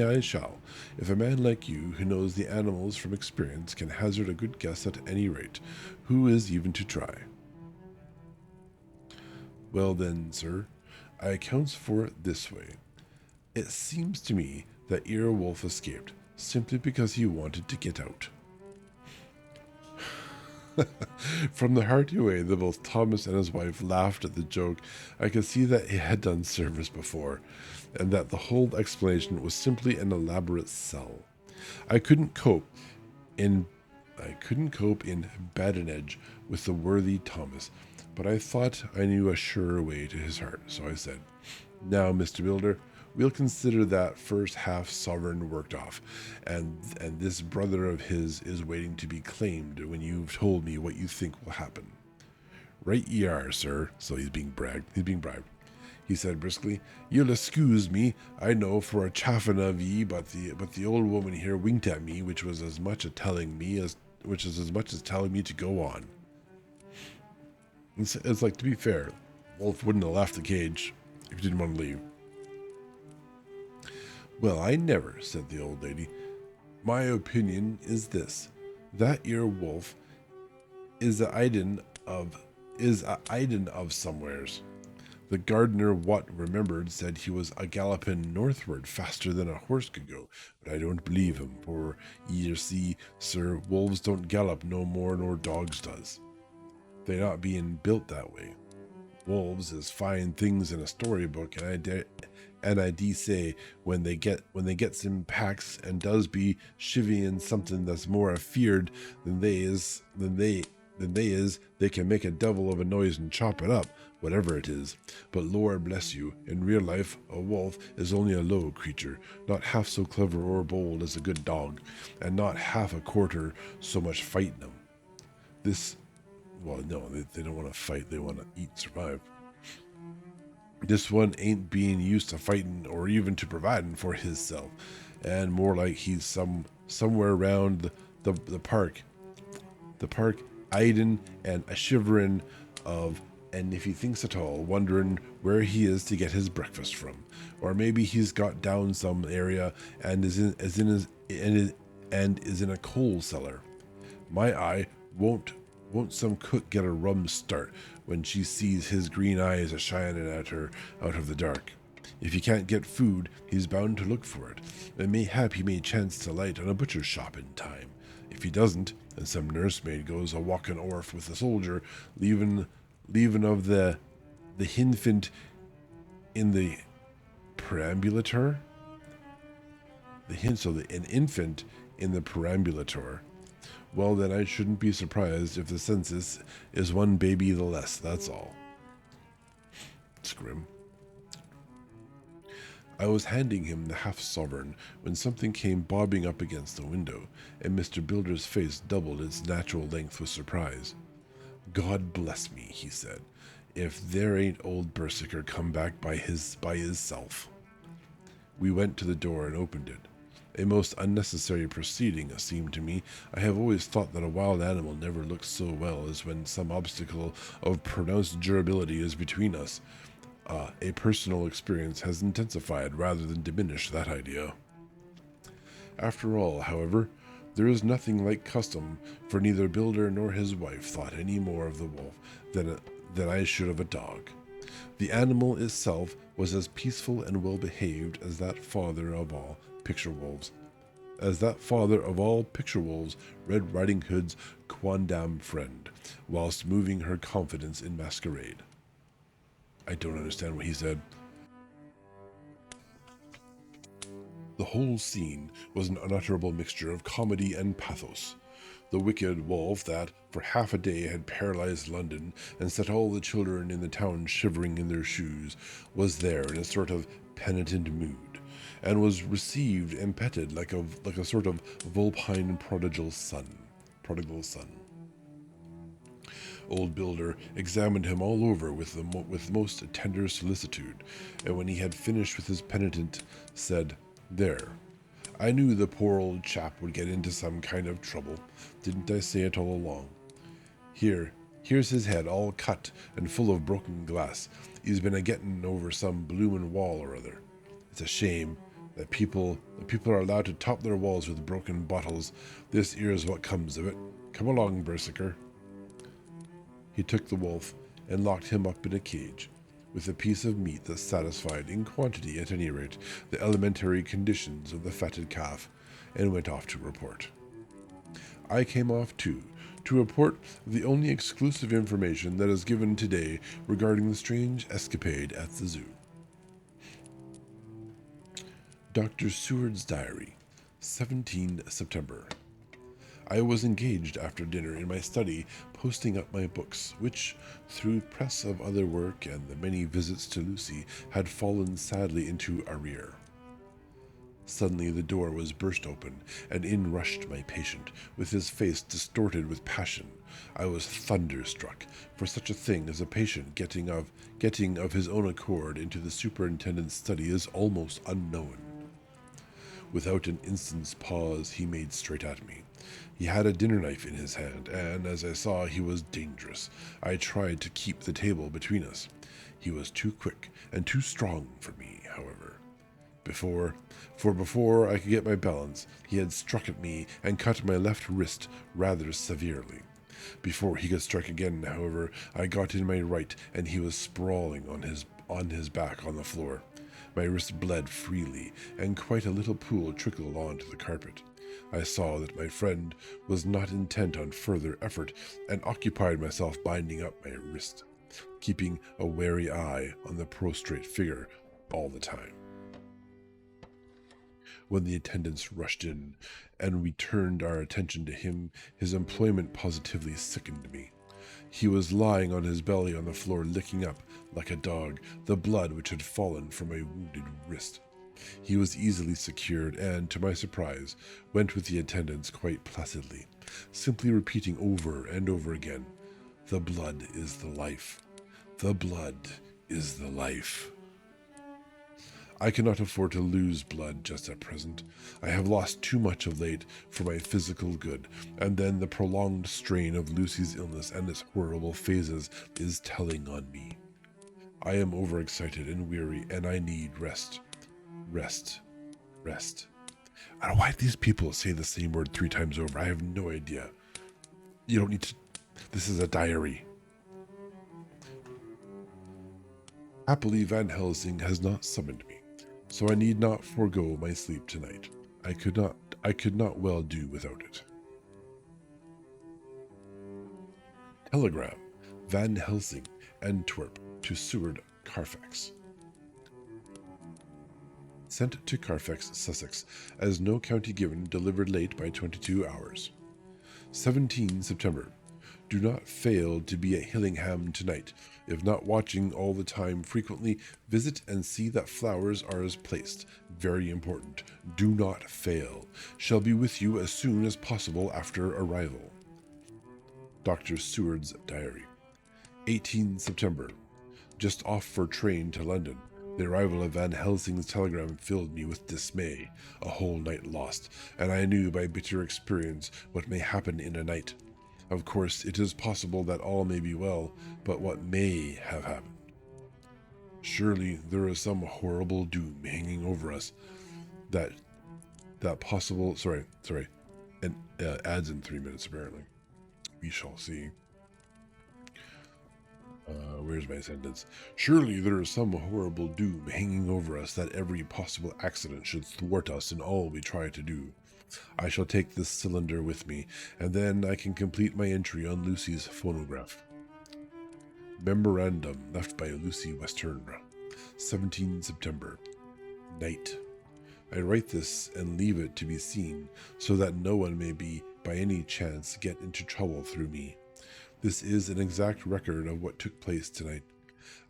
I shall, if a man like you, who knows the animals from experience, can hazard a good guess at any rate. Who is even to try?" "Well then, sir, I accounts for it this way. It seems to me that ere wolf escaped, simply because he wanted to get out." From the hearty way that both Thomas and his wife laughed at the joke, I could see that he had done service before, and that the whole explanation was simply an elaborate sell. I couldn't cope in badinage with the worthy Thomas, but I thought I knew a surer way to his heart, so I said, "Now, Mr. Builder, we'll consider that first half sovereign worked off, and this brother of his is waiting to be claimed when you've told me what you think will happen." "Right ye are, sir." So he's being bribed. He said briskly, "You'll excuse me, I know, for a chaffing of ye, but the old woman here winked at me, which is as much as telling me to go on." It's like, to be fair, Wolf wouldn't have left the cage if he didn't want to leave. "Well, I never," said the old lady. "My opinion is this: that ere Wolf is a idin of somewheres. The gardener what remembered said he was a galloping northward faster than a horse could go, but I don't believe him, for ye see, sir, wolves don't gallop no more nor dogs does. They not being built that way. Wolves is fine things in a storybook, and I dee say when they gets in packs and does be chivying something that's more afeared than they can make a devil of a noise and chop it up, whatever it is. But Lord bless you, in real life a wolf is only a low creature, not half so clever or bold as a good dog, and not half a quarter so much fighting them. They don't want to fight, they want to eat and survive. This one ain't being used to fighting or even to providing for hisself, and more like he's somewhere around the park, idin and a shivering of, and if he thinks at all, wondering where he is to get his breakfast from, or maybe he's got down some area and is in a coal cellar. My eye, won't some cook get a rum start when she sees his green eyes a shining at her out of the dark? If he can't get food, he's bound to look for it, and mayhap he may chance to light on a butcher's shop in time. If he doesn't, and some nursemaid goes a walking orf with a soldier, leaving of the hinfant in the perambulator, an infant in the perambulator, well, then I shouldn't be surprised if the census is one baby the less, that's all. It's grim. I was handing him the half-sovereign when something came bobbing up against the window, and Mr. Builder's face doubled its natural length with surprise. "God bless me," he said, "if there ain't old Berserker come back by hisself." We went to the door and opened it. A most unnecessary proceeding, it seemed to me. I have always thought that a wild animal never looks so well as when some obstacle of pronounced durability is between us. A personal experience has intensified rather than diminished that idea. After all, however, there is nothing like custom, for neither Builder nor his wife thought any more of the wolf than I should of a dog. The animal itself was as peaceful and well-behaved as that father of all picture wolves, Red Riding Hood's quondam friend, whilst moving her confidence in masquerade. I don't understand what he said. The whole scene was an unutterable mixture of comedy and pathos. The wicked wolf that, for half a day, had paralyzed London and set all the children in the town shivering in their shoes, was there in a sort of penitent mood, and was received and petted like a sort of vulpine prodigal son. Old Builder examined him all over with most tender solicitude, and when he had finished with his penitent, said, "There, I knew the poor old chap would get into some kind of trouble. Didn't I say it all along? Here's his head all cut and full of broken glass. He's been a-getting over some bloomin' wall or other. It's a shame that people are allowed to top their walls with broken bottles. This here's what comes of it. Come along, Berserker." He took the wolf and locked him up in a cage, with a piece of meat that satisfied, in quantity at any rate, the elementary conditions of the fatted calf, and went off to report. I came off too, to report the only exclusive information that is given today regarding the strange escapade at the zoo. Dr. Seward's Diary, 17 September. I was engaged after dinner in my study posting up my books, which, through press of other work and the many visits to Lucy, had fallen sadly into arrear. Suddenly the door was burst open, and in rushed my patient, with his face distorted with passion. I was thunderstruck, for such a thing as a patient getting of his own accord into the superintendent's study is almost unknown. Without an instant's pause, he made straight at me. He had a dinner knife in his hand, and as I saw he was dangerous, I tried to keep the table between us. He was too quick and too strong for me, however. Before I could get my balance, he had struck at me and cut my left wrist rather severely. Before he could strike again, however, I got in my right, and he was sprawling on his back on the floor. My wrist bled freely, and quite a little pool trickled onto the carpet. I saw that my friend was not intent on further effort, and occupied myself binding up my wrist, keeping a wary eye on the prostrate figure all the time. When the attendants rushed in, and we turned our attention to him, his employment positively sickened me. He was lying on his belly on the floor, licking up, like a dog, the blood which had fallen from a wounded wrist. He was easily secured, and, to my surprise, went with the attendants quite placidly, simply repeating over and over again, "The blood is the life. The blood is the life." I cannot afford to lose blood just at present. I have lost too much of late for my physical good, and then the prolonged strain of Lucy's illness and its horrible phases is telling on me. I am overexcited and weary, and I need rest. Rest. Rest. I don't know why these people say the same word 3 times over. I have no idea. You don't need to... This is a diary. Happily, Van Helsing has not summoned me, so I need not forego my sleep tonight. I could not well do without it. Telegram. Van Helsing, Antwerp, to Seward, Carfax. Sent to Carfax, Sussex, as no county given, delivered late by 22 hours. 17 September. Do not fail to be at Hillingham tonight. If not watching all the time, frequently visit and see that flowers are as placed. Very important. Do not fail. Shall be with you as soon as possible after arrival. Dr. Seward's Diary. 18 September. Just off for train to London. The arrival of Van Helsing's telegram filled me with dismay. A whole night lost, and I knew by bitter experience what may happen in a night. Of course, it is possible that all may be well, but what may have happened? Surely there is some horrible doom hanging over us. That possible... Sorry. And adds in 3 minutes, apparently. We shall see. Where's my sentence? Surely there is some horrible doom hanging over us that every possible accident should thwart us in all we try to do. I shall take this cylinder with me, and then I can complete my entry on Lucy's phonograph. Memorandum left by Lucy Western. 17 September. Night. I write this and leave it to be seen, so that no one may by any chance get into trouble through me. This is an exact record of what took place tonight.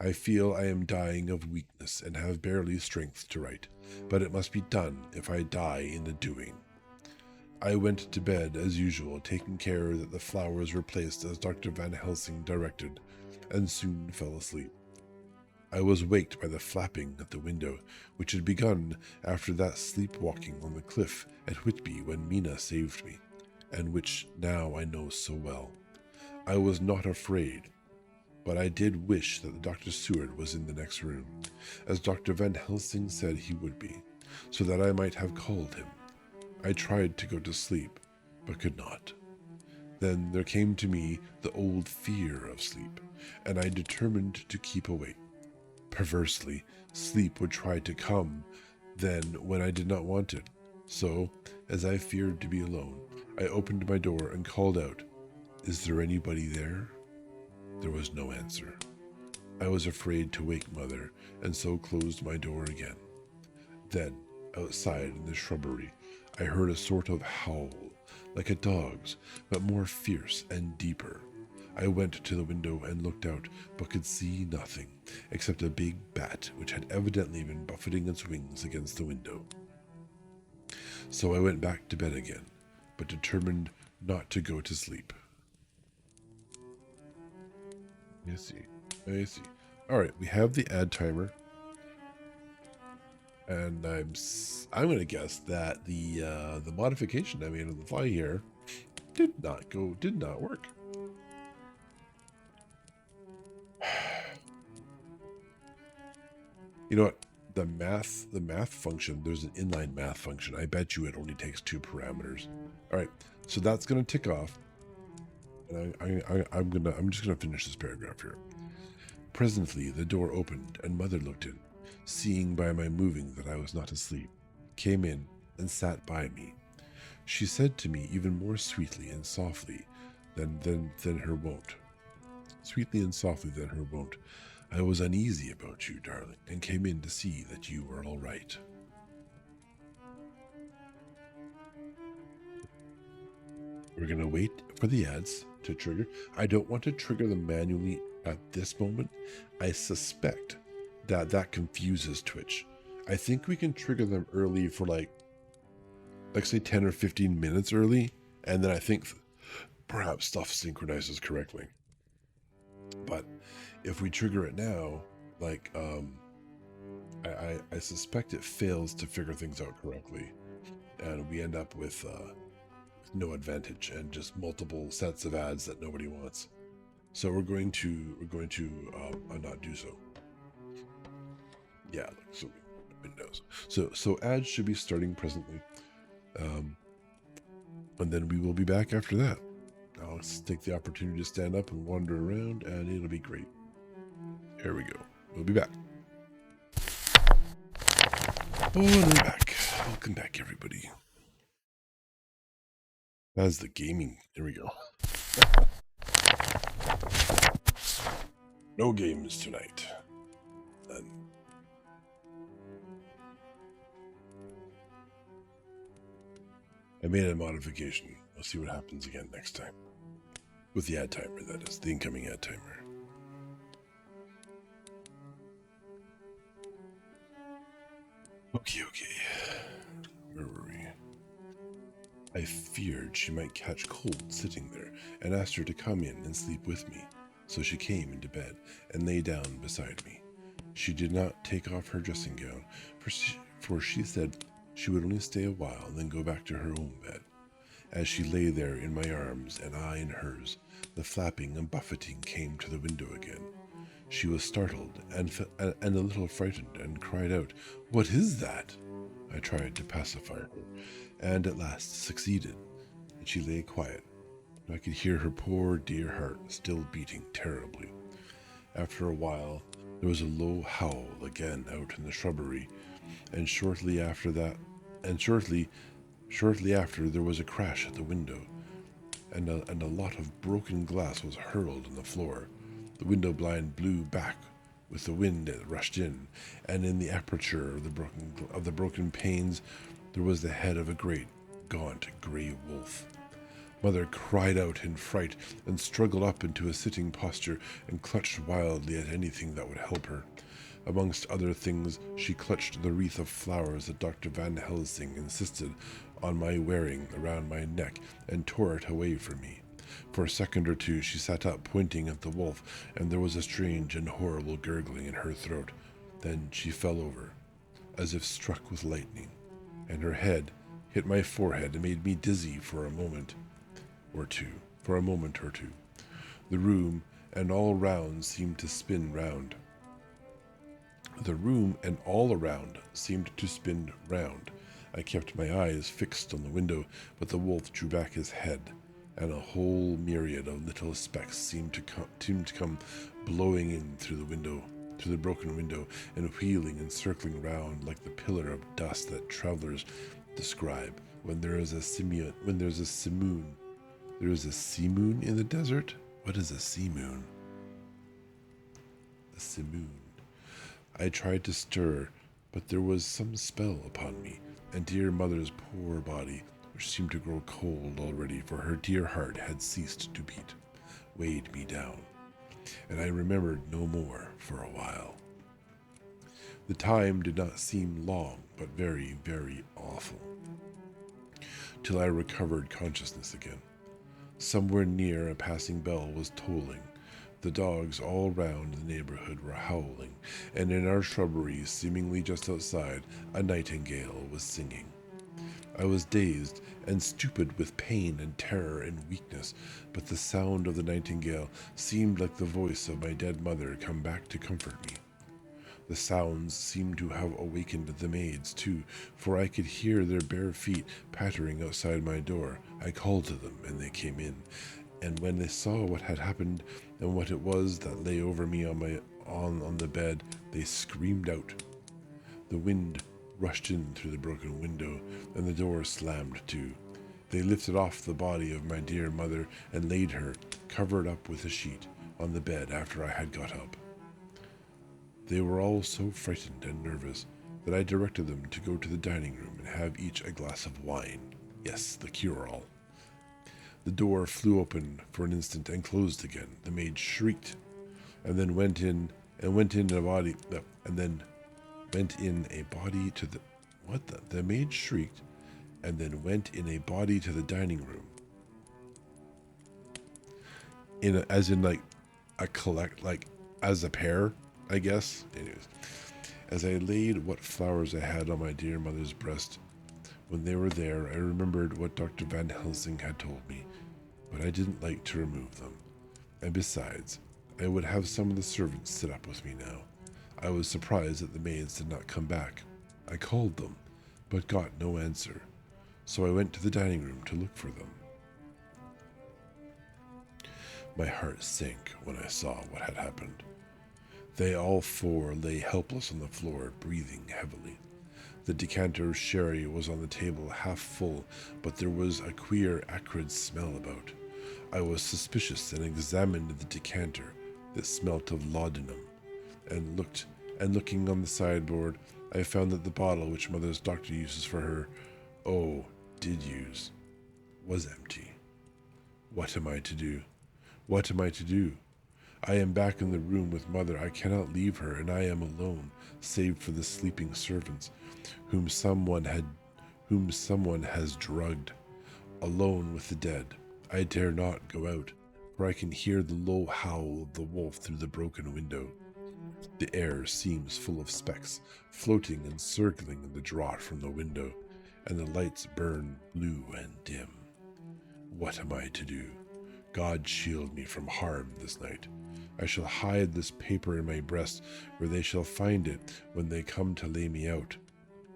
I feel I am dying of weakness and have barely strength to write, but it must be done if I die in the doing. I went to bed as usual, taking care that the flowers were placed as Dr. Van Helsing directed, and soon fell asleep. I was waked by the flapping at the window, which had begun after that sleepwalking on the cliff at Whitby when Mina saved me, and which now I know so well. I was not afraid, but I did wish that Dr. Seward was in the next room, as Dr. Van Helsing said he would be, so that I might have called him. I tried to go to sleep, but could not. Then there came to me the old fear of sleep, and I determined to keep awake. Perversely, sleep would try to come then when I did not want it. So, as I feared to be alone, I opened my door and called out, Is there anybody there? There was no answer. I was afraid to wake Mother, and so closed my door again. Then, outside in the shrubbery, I heard a sort of howl, like a dog's, but more fierce and deeper. I went to the window and looked out, but could see nothing, except a big bat which had evidently been buffeting its wings against the window. So I went back to bed again, but determined not to go to sleep. I see. All right, we have the ad timer, and I'm going to guess that the modification I made on the fly here did not work. You know what? The math function. There's an inline math function. I bet you it only takes 2 parameters. All right, so that's going to tick off, and I'm just going to finish this paragraph here. Presently, the door opened, and Mother looked in, seeing by my moving that I was not asleep, came in and sat by me. She said to me even more sweetly and softly than her wont. Sweetly and softly than her wont. I was uneasy about you, darling, and came in to see that you were all right. We're going to wait for the ads to trigger. I don't want to trigger them manually at this moment. I suspect that confuses Twitch. I think we can trigger them early for like say 10 or 15 minutes early, and then I think perhaps stuff synchronizes correctly. But if we trigger it now, like I suspect it fails to figure things out correctly, and we end up with no advantage and just multiple sets of ads that nobody wants. So we're going to not do so. Yeah, so windows. So ads should be starting presently, and then we will be back after that. I'll take the opportunity to stand up and wander around, and it'll be great. There we go. We'll be back. Oh, and we're back. Welcome back, everybody. That's the gaming. There we go. No games tonight. None. I made a modification. We'll see what happens again next time. With the ad timer, that is. The incoming ad timer. Okay. Where were we? I feared she might catch cold sitting there, and asked her to come in and sleep with me. So she came into bed and lay down beside me. She did not take off her dressing gown, for she said she would only stay a while and then go back to her own bed. As she lay there in my arms and I in hers, the flapping and buffeting came to the window again. She was startled and a little frightened, and cried out, "What is that?" I tried to pacify her, and at last succeeded, and she lay quiet. I could hear her poor dear heart still beating terribly. After a while, there was a low howl again out in the shrubbery, and shortly after there was a crash at the window, and a lot of broken glass was hurled on the floor. The window blind blew back with the wind that rushed in, and in the aperture of the broken panes there was the head of a great, gaunt, grey wolf. Mother cried out in fright and struggled up into a sitting posture and clutched wildly at anything that would help her. Amongst other things, she clutched the wreath of flowers that Dr. Van Helsing insisted on my wearing around my neck and tore it away from me. For a second or two she sat up pointing at the wolf, and there was a strange and horrible gurgling in her throat. Then she fell over, as if struck with lightning, and her head hit my forehead and made me dizzy for a moment or two. The room and all around seemed to spin round. I kept my eyes fixed on the window, but the wolf drew back his head, and a whole myriad of little specks seemed to come blowing in through the broken window, and wheeling and circling round like the pillar of dust that travelers describe when there is a simoon There is a sea moon in the desert? What is a sea moon? A sea moon. I tried to stir, but there was some spell upon me, and dear mother's poor body, which seemed to grow cold already, for her dear heart had ceased to beat, weighed me down, and I remembered no more for a while. The time did not seem long, but very, very awful, till I recovered consciousness again. Somewhere near, a passing bell was tolling. The dogs all round the neighborhood were howling, and in our shrubberies, seemingly just outside, a nightingale was singing. I was dazed and stupid with pain and terror and weakness, but the sound of the nightingale seemed like the voice of my dead mother come back to comfort me. The sounds seemed to have awakened the maids, too, for I could hear their bare feet pattering outside my door. I called to them, and they came in, and when they saw what had happened and what it was that lay over me on the bed, they screamed out. The wind rushed in through the broken window, and the door slammed to. They lifted off the body of my dear mother and laid her, covered up with a sheet, on the bed after I had got up. They were all so frightened and nervous that I directed them to go to the dining room and have each a glass of wine. Yes, the cure-all. The door flew open for an instant and closed again. The maid shrieked, and then went in a body to the the maid shrieked, and then went in a body to the dining room. As a pair, I guess. Anyways, as I laid what flowers I had on my dear mother's breast, when they were there, I remembered what Dr. Van Helsing had told me, but I didn't like to remove them. And besides, I would have some of the servants sit up with me now. I was surprised that the maids did not come back. I called them, but got no answer, so I went to the dining room to look for them. My heart sank when I saw what had happened. They all four lay helpless on the floor, breathing heavily. The decanter of sherry was on the table, half full, but there was a queer, acrid smell about. I was suspicious and examined the decanter that smelt of laudanum, and looking on the sideboard, I found that the bottle which mother's doctor uses for her, did use, was empty. What am I to do? What am I to do? I am back in the room with mother. I cannot leave her, and I am alone, save for the sleeping servants, whom someone has drugged. Alone with the dead. I dare not go out, for I can hear the low howl of the wolf through the broken window. The air seems full of specks, floating and circling in the draught from the window, and the lights burn blue and dim. What am I to do? God shield me from harm this night. I shall hide this paper in my breast, where they shall find it when they come to lay me out.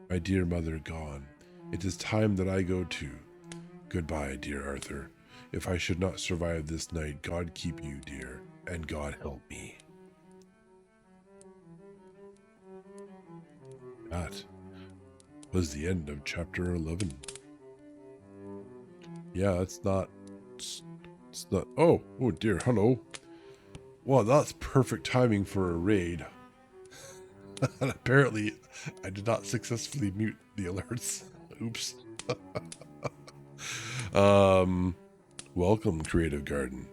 My dear mother gone. It is time that I go too. Goodbye, dear Arthur. If I should not survive this night, God keep you, dear, and God help me. That was the end of chapter 11. Yeah, it's not, oh dear, hello. Well, that's perfect timing for a raid. And apparently, I did not successfully mute the alerts. Oops. Welcome, Creative Garden.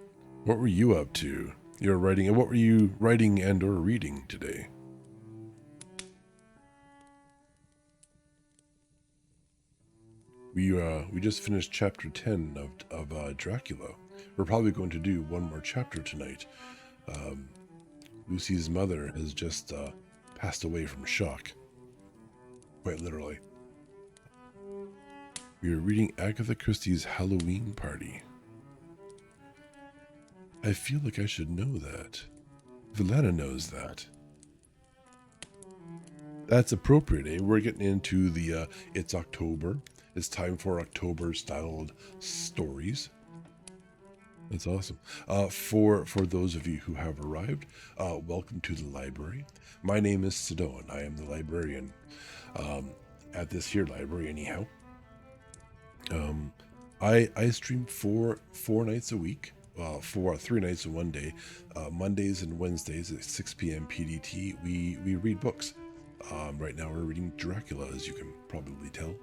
What were you up to? You're writing, and what were you writing and or reading today? We just finished chapter 10 of Dracula. We're probably going to do one more chapter tonight. Lucy's mother has just passed away from shock. Quite literally. We are reading Agatha Christie's Halloween Party. I feel like I should know that. Valena knows that. That's appropriate, eh? We're getting into the, it's October. It's time for October-styled stories. That's awesome. For those of you who have arrived, welcome to the library. My name is Sidoen. I am the librarian at this here library anyhow. I stream four nights a week. 3 nights in one day. Mondays and Wednesdays at 6 p.m. PDT. We read books. Right now we're reading Dracula, as you can probably tell.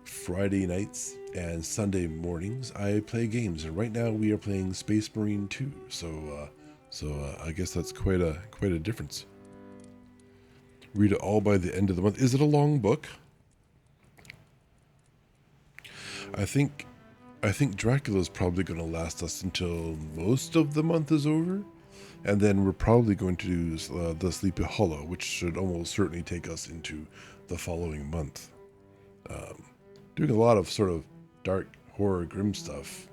Friday nights and Sunday mornings I play games, and right now we are playing Space Marine 2. So I guess that's quite a difference. Read it all by the end of the month. Is it a long book? I think Dracula is probably going to last us until most of the month is over, and then we're probably going to do the Sleepy Hollow, which should almost certainly take us into the following month. Doing a lot of sort of dark horror grim stuff.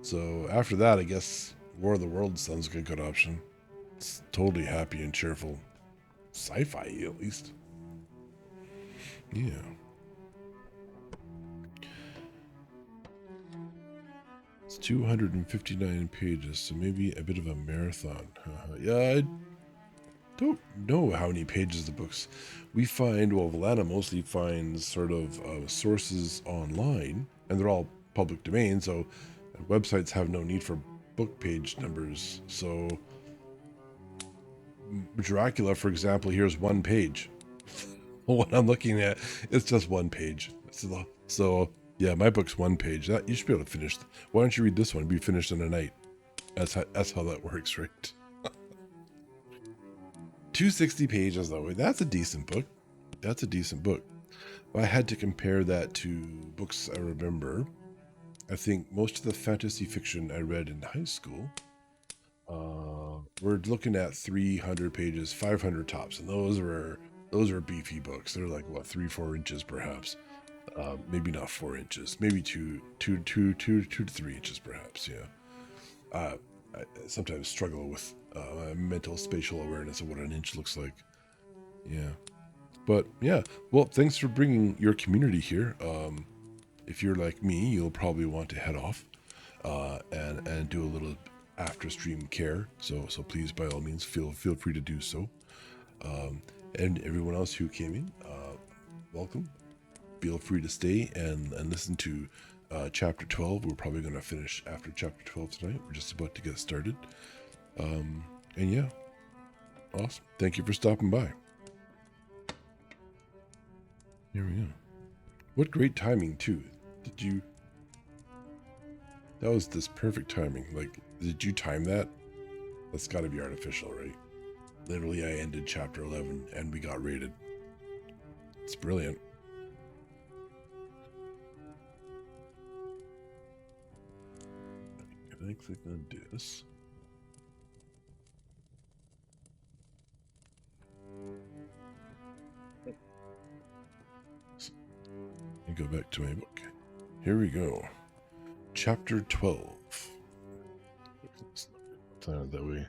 So after that, I guess War of the Worlds sounds like a good option. It's totally happy and cheerful. Sci-fi, at least. Yeah. It's 259 pages, so maybe a bit of a marathon. Yeah, I don't know how many pages the books. We find, well, Valana mostly finds sort of sources online, and they're all public domain, so websites have no need for book page numbers. So Dracula, for example, here's one page. What I'm looking at, it's just one page. So yeah, my book's one page. That you should be able to finish. Why don't you read this one? Be finished in a night. That's how that works, right? 260 pages though. That's a decent book. That's a decent book. If I had to compare that to books I remember, I think most of the fantasy fiction I read in high school, we're looking at 300 pages, 500 tops, and those are beefy books. They're like what, 3-4 inches perhaps. Maybe not 4 inches, maybe 2 to 3 inches perhaps. Yeah. I sometimes struggle with mental spatial awareness of what an inch looks like. Yeah. But yeah, well, thanks for bringing your community here. If you're like me, you'll probably want to head off and do a little after stream care. So please, by all means, feel free to do so. And everyone else who came in, welcome. Feel free to stay and listen to chapter 12. We're probably going to finish after chapter 12 tonight. We're just about to get started. And yeah, awesome. Thank you for stopping by. Here we go. What great timing too. That was this perfect timing. Like, did you time that? That's got to be artificial, right? Literally, I ended chapter 11 and we got raided. It's brilliant. Can I click on this? And go back to my book. Here we go. Chapter 12. Plan it that way.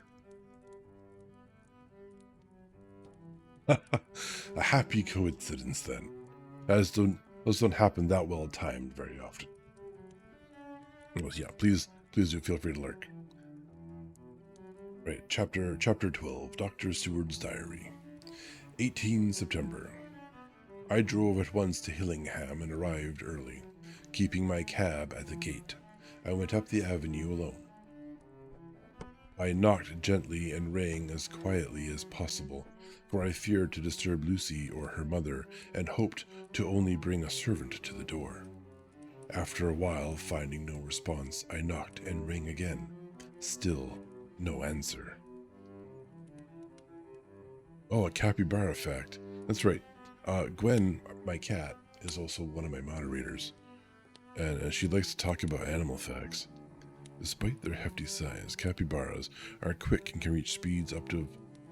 A happy coincidence then. Those don't happen that well timed very often. Well, yeah, please do feel free to lurk. Right, chapter 12, Dr. Seward's Diary. 18 September. I drove at once to Hillingham and arrived early, keeping my cab at the gate. I went up the avenue alone. I knocked gently and rang as quietly as possible, for I feared to disturb Lucy or her mother, and hoped to only bring a servant to the door. After a while, finding no response, I knocked and rang again. Still no answer. Oh, a capybara fact. That's right. Gwen, my cat, is also one of my moderators, and she likes to talk about animal facts. Despite their hefty size, capybaras are quick and can reach speeds up to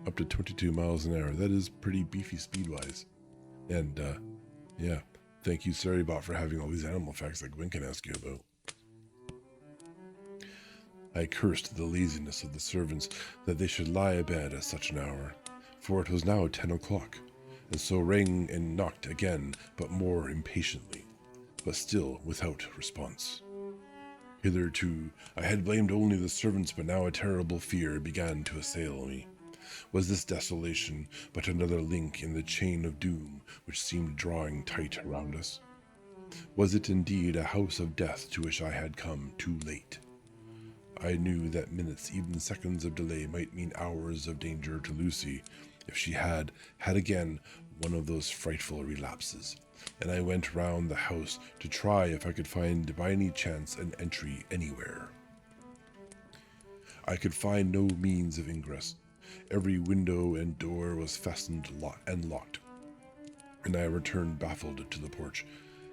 22 miles an hour. That is pretty beefy speed-wise. And yeah, thank you, Saribot, for having all these animal facts that Gwen can ask you about. I cursed the laziness of the servants that they should lie abed at such an hour, for it was now 10 o'clock, and so rang and knocked again, but more impatiently, but still without response. Hitherto, I had blamed only the servants, but now a terrible fear began to assail me. Was this desolation but another link in the chain of doom which seemed drawing tight around us? Was it indeed a house of death to which I had come too late? I knew that minutes, even seconds of delay might mean hours of danger to Lucy if she had again one of those frightful relapses, and I went round the house to try if I could find by any chance an entry anywhere. I could find no means of ingress. Every window and door was fastened and locked, and I returned baffled to the porch.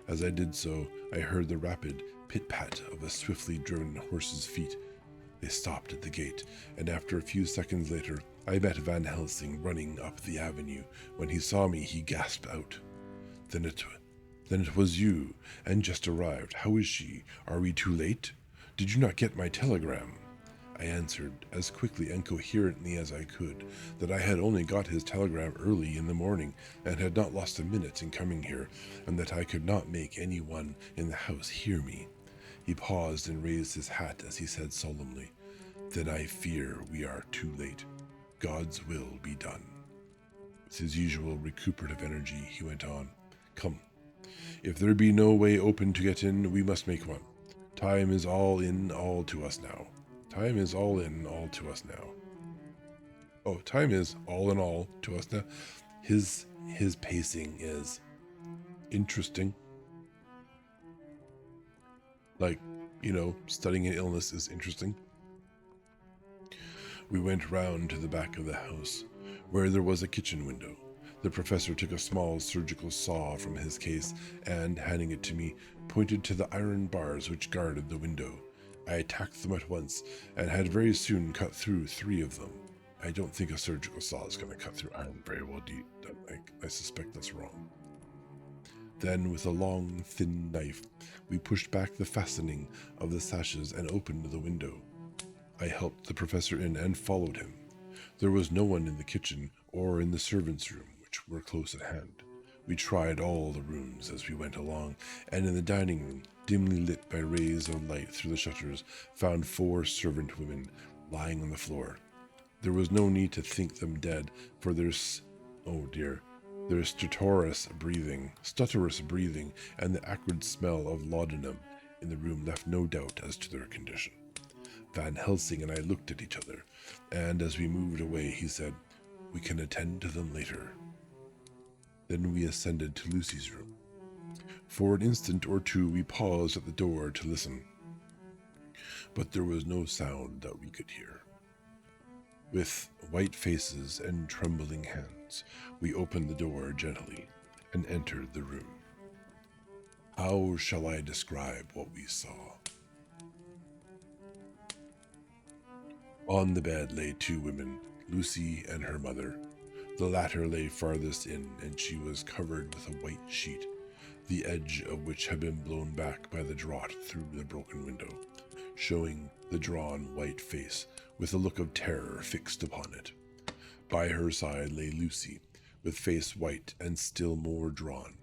As I did so, I heard the rapid pit-pat of a swiftly driven horse's feet. They stopped at the gate, and after a few seconds later, I met Van Helsing running up the avenue. When he saw me, he gasped out, Then it was you, and just arrived. How is she? Are we too late? Did you not get my telegram?" I answered, as quickly and coherently as I could, that I had only got his telegram early in the morning, and had not lost a minute in coming here, and that I could not make any one in the house hear me. He paused and raised his hat as he said solemnly, "Then I fear we are too late. God's will be done." With his usual recuperative energy, he went on, "Come. If there be no way open to get in, we must make one. Time is all in all to us now. Time is all in all to us now." Oh, time is all in all to us now. His pacing is interesting. Like, studying an illness is interesting. We went round to the back of the house, where there was a kitchen window. The professor took a small surgical saw from his case and, handing it to me, pointed to the iron bars which guarded the window. I attacked them at once, and had very soon cut through 3 of them. I don't think a surgical saw is going to cut through iron very well, I suspect that's wrong. Then, with a long, thin knife, we pushed back the fastening of the sashes and opened the window. I helped the professor in and followed him. There was no one in the kitchen or in the servants' room, which were close at hand. We tried all the rooms as we went along, and in the dining room, dimly lit by rays of light through the shutters, found 4 servant women lying on the floor. There was no need to think them dead, for their stertorous breathing, and the acrid smell of laudanum in the room left no doubt as to their condition. Van Helsing and I looked at each other, and as we moved away, he said, "We can attend to them later." Then we ascended to Lucy's room. For an instant or two we paused at the door to listen, but there was no sound that we could hear. With white faces and trembling hands, we opened the door gently and entered the room. How shall I describe what we saw? On the bed lay 2 women, Lucy and her mother. The latter lay farthest in, and she was covered with a white sheet, the edge of which had been blown back by the draught through the broken window, showing the drawn white face with a look of terror fixed upon it. By her side lay Lucy, with face white and still more drawn.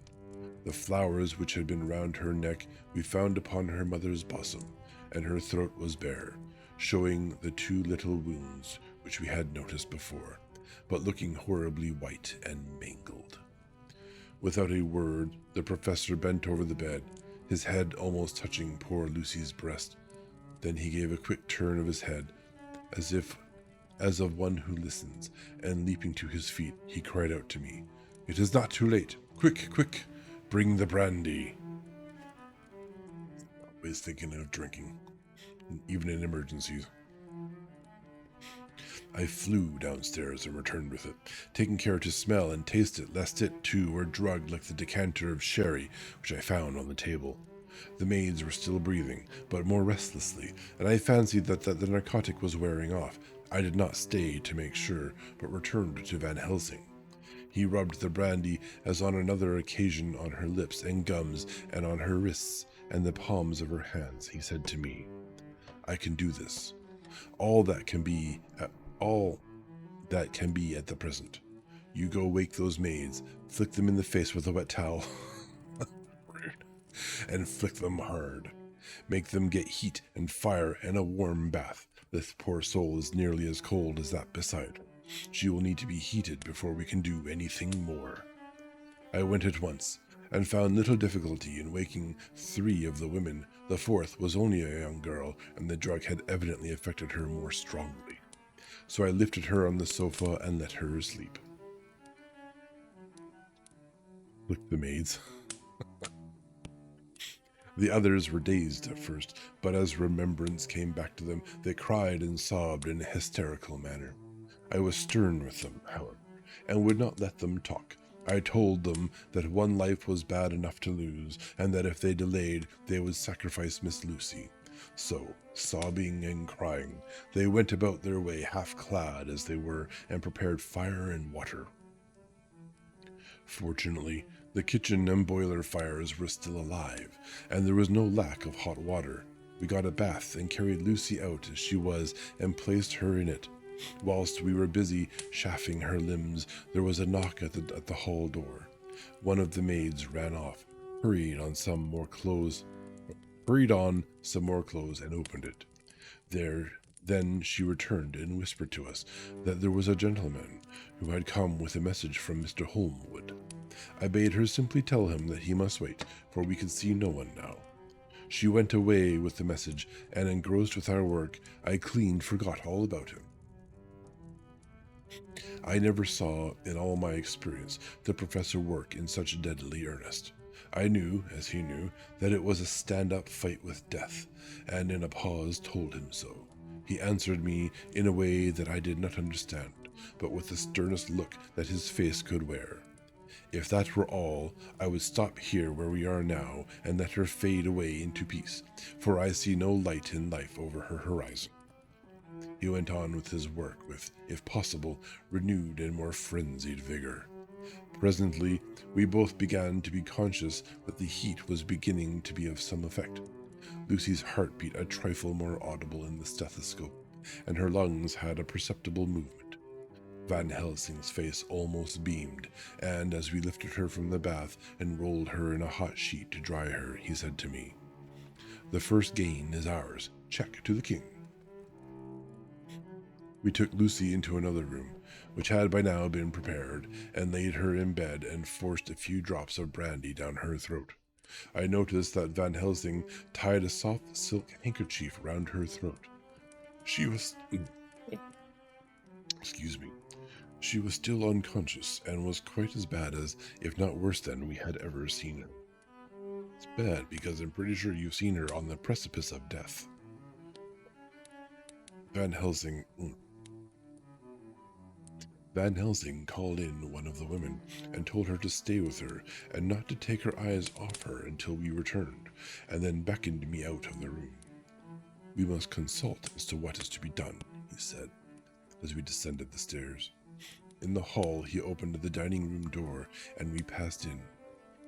The flowers which had been round her neck we found upon her mother's bosom, and her throat was bare, showing the 2 little wounds which we had noticed before, but looking horribly white and mangled. Without a word, the professor bent over the bed, his head almost touching poor Lucy's breast. Then he gave a quick turn of his head, as of one who listens, and leaping to his feet, he cried out to me, "It is not too late. Quick, quick, bring the brandy." Always thinking of drinking, even in emergencies. I flew downstairs and returned with it, taking care to smell and taste it, lest it, too, were drugged like the decanter of sherry which I found on the table. The maids were still breathing, but more restlessly, and I fancied that the narcotic was wearing off. I did not stay to make sure, but returned to Van Helsing. He rubbed the brandy, as on another occasion, on her lips and gums, and on her wrists and the palms of her hands. He said to me, "I can do this. All that can be at the present. You go wake those maids, flick them in the face with a wet towel, and flick them hard. Make them get heat and fire and a warm bath. This poor soul is nearly as cold as that beside her. She will need to be heated before we can do anything more." I went at once, and found little difficulty in waking 3 of the women. The 4th was only a young girl, and the drug had evidently affected her more strongly. So I lifted her on the sofa and let her sleep. Look, the maids. The others were dazed at first, but as remembrance came back to them, they cried and sobbed in a hysterical manner. I was stern with them, however, and would not let them talk. I told them that one life was bad enough to lose, and that if they delayed, they would sacrifice Miss Lucy. So, sobbing and crying, they went about their way half-clad as they were, and prepared fire and water. Fortunately, the kitchen and boiler fires were still alive, and there was no lack of hot water. We got a bath and carried Lucy out as she was and placed her in it. Whilst we were busy chafing her limbs, there was a knock at the hall door. One of the maids ran off, hurried on some more clothes, and opened it. Then she returned and whispered to us that there was a gentleman who had come with a message from Mr. Holmwood. I bade her simply tell him that he must wait, for we could see no one now. She went away with the message, and engrossed with our work, I clean forgot all about him. I never saw, in all my experience, the professor work in such deadly earnest. I knew, as he knew, that it was a stand-up fight with death, and in a pause told him so. He answered me in a way that I did not understand, but with the sternest look that his face could wear. If that were all, I would stop here where we are now and let her fade away into peace, for I see no light in life over her horizon. He went on with his work with, if possible, renewed and more frenzied vigor. Presently, we both began to be conscious that the heat was beginning to be of some effect. Lucy's heart beat a trifle more audible in the stethoscope, and her lungs had a perceptible movement. Van Helsing's face almost beamed, and as we lifted her from the bath and rolled her in a hot sheet to dry her, he said to me, "The first gain is ours. Check to the king." We took Lucy into another room, which had by now been prepared, and laid her in bed and forced a few drops of brandy down her throat. I noticed that Van Helsing tied a soft silk handkerchief round her throat. She was still unconscious, and was quite as bad as, if not worse than, we had ever seen her. It's bad, because I'm pretty sure you've seen her on the precipice of death. Van Helsing called in one of the women and told her to stay with her and not to take her eyes off her until we returned, and then beckoned me out of the room. "We must consult as to what is to be done," he said, as we descended the stairs. In the hall, he opened the dining room door, and we passed in.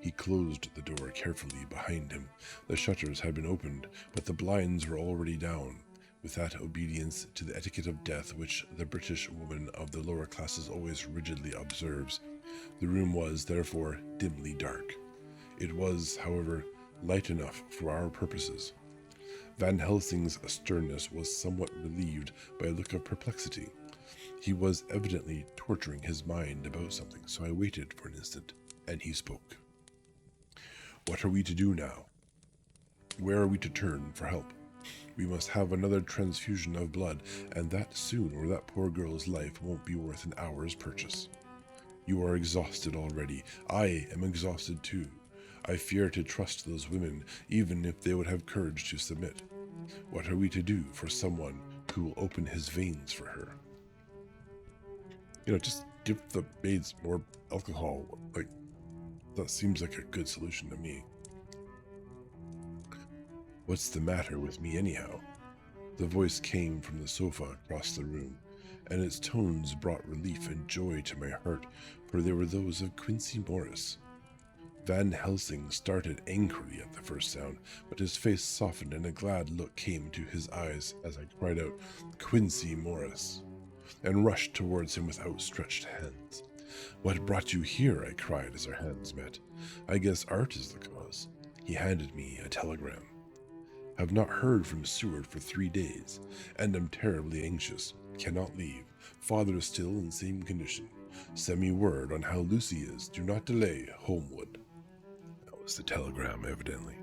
He closed the door carefully behind him. The shutters had been opened, but the blinds were already down, with that obedience to the etiquette of death which the British woman of the lower classes always rigidly observes. The room was, therefore, dimly dark. It was, however, light enough for our purposes. Van Helsing's sternness was somewhat relieved by a look of perplexity. He was evidently torturing his mind about something, so I waited for an instant, and he spoke. "What are we to do now? Where are we to turn for help? We must have another transfusion of blood, and that soon, or that poor girl's life won't be worth an hour's purchase. You are exhausted already. I am exhausted too. I fear to trust those women, even if they would have courage to submit. What are we to do for someone who will open his veins for her?" Just give the maids more alcohol. That seems like a good solution to me. "What's the matter with me anyhow?" The voice came from the sofa across the room, and its tones brought relief and joy to my heart, for they were those of Quincy Morris. Van Helsing started angrily at the first sound, but his face softened and a glad look came to his eyes as I cried out, "Quincy Morris," and rushed towards him with outstretched hands. "What brought you here?" I cried as our hands met. "I guess art is the cause." He handed me a telegram. "Have not heard from Seward for 3 days, and am terribly anxious. Cannot leave. Father is still in same condition. Send me word on how Lucy is. Do not delay. Holmwood." was the telegram, evidently.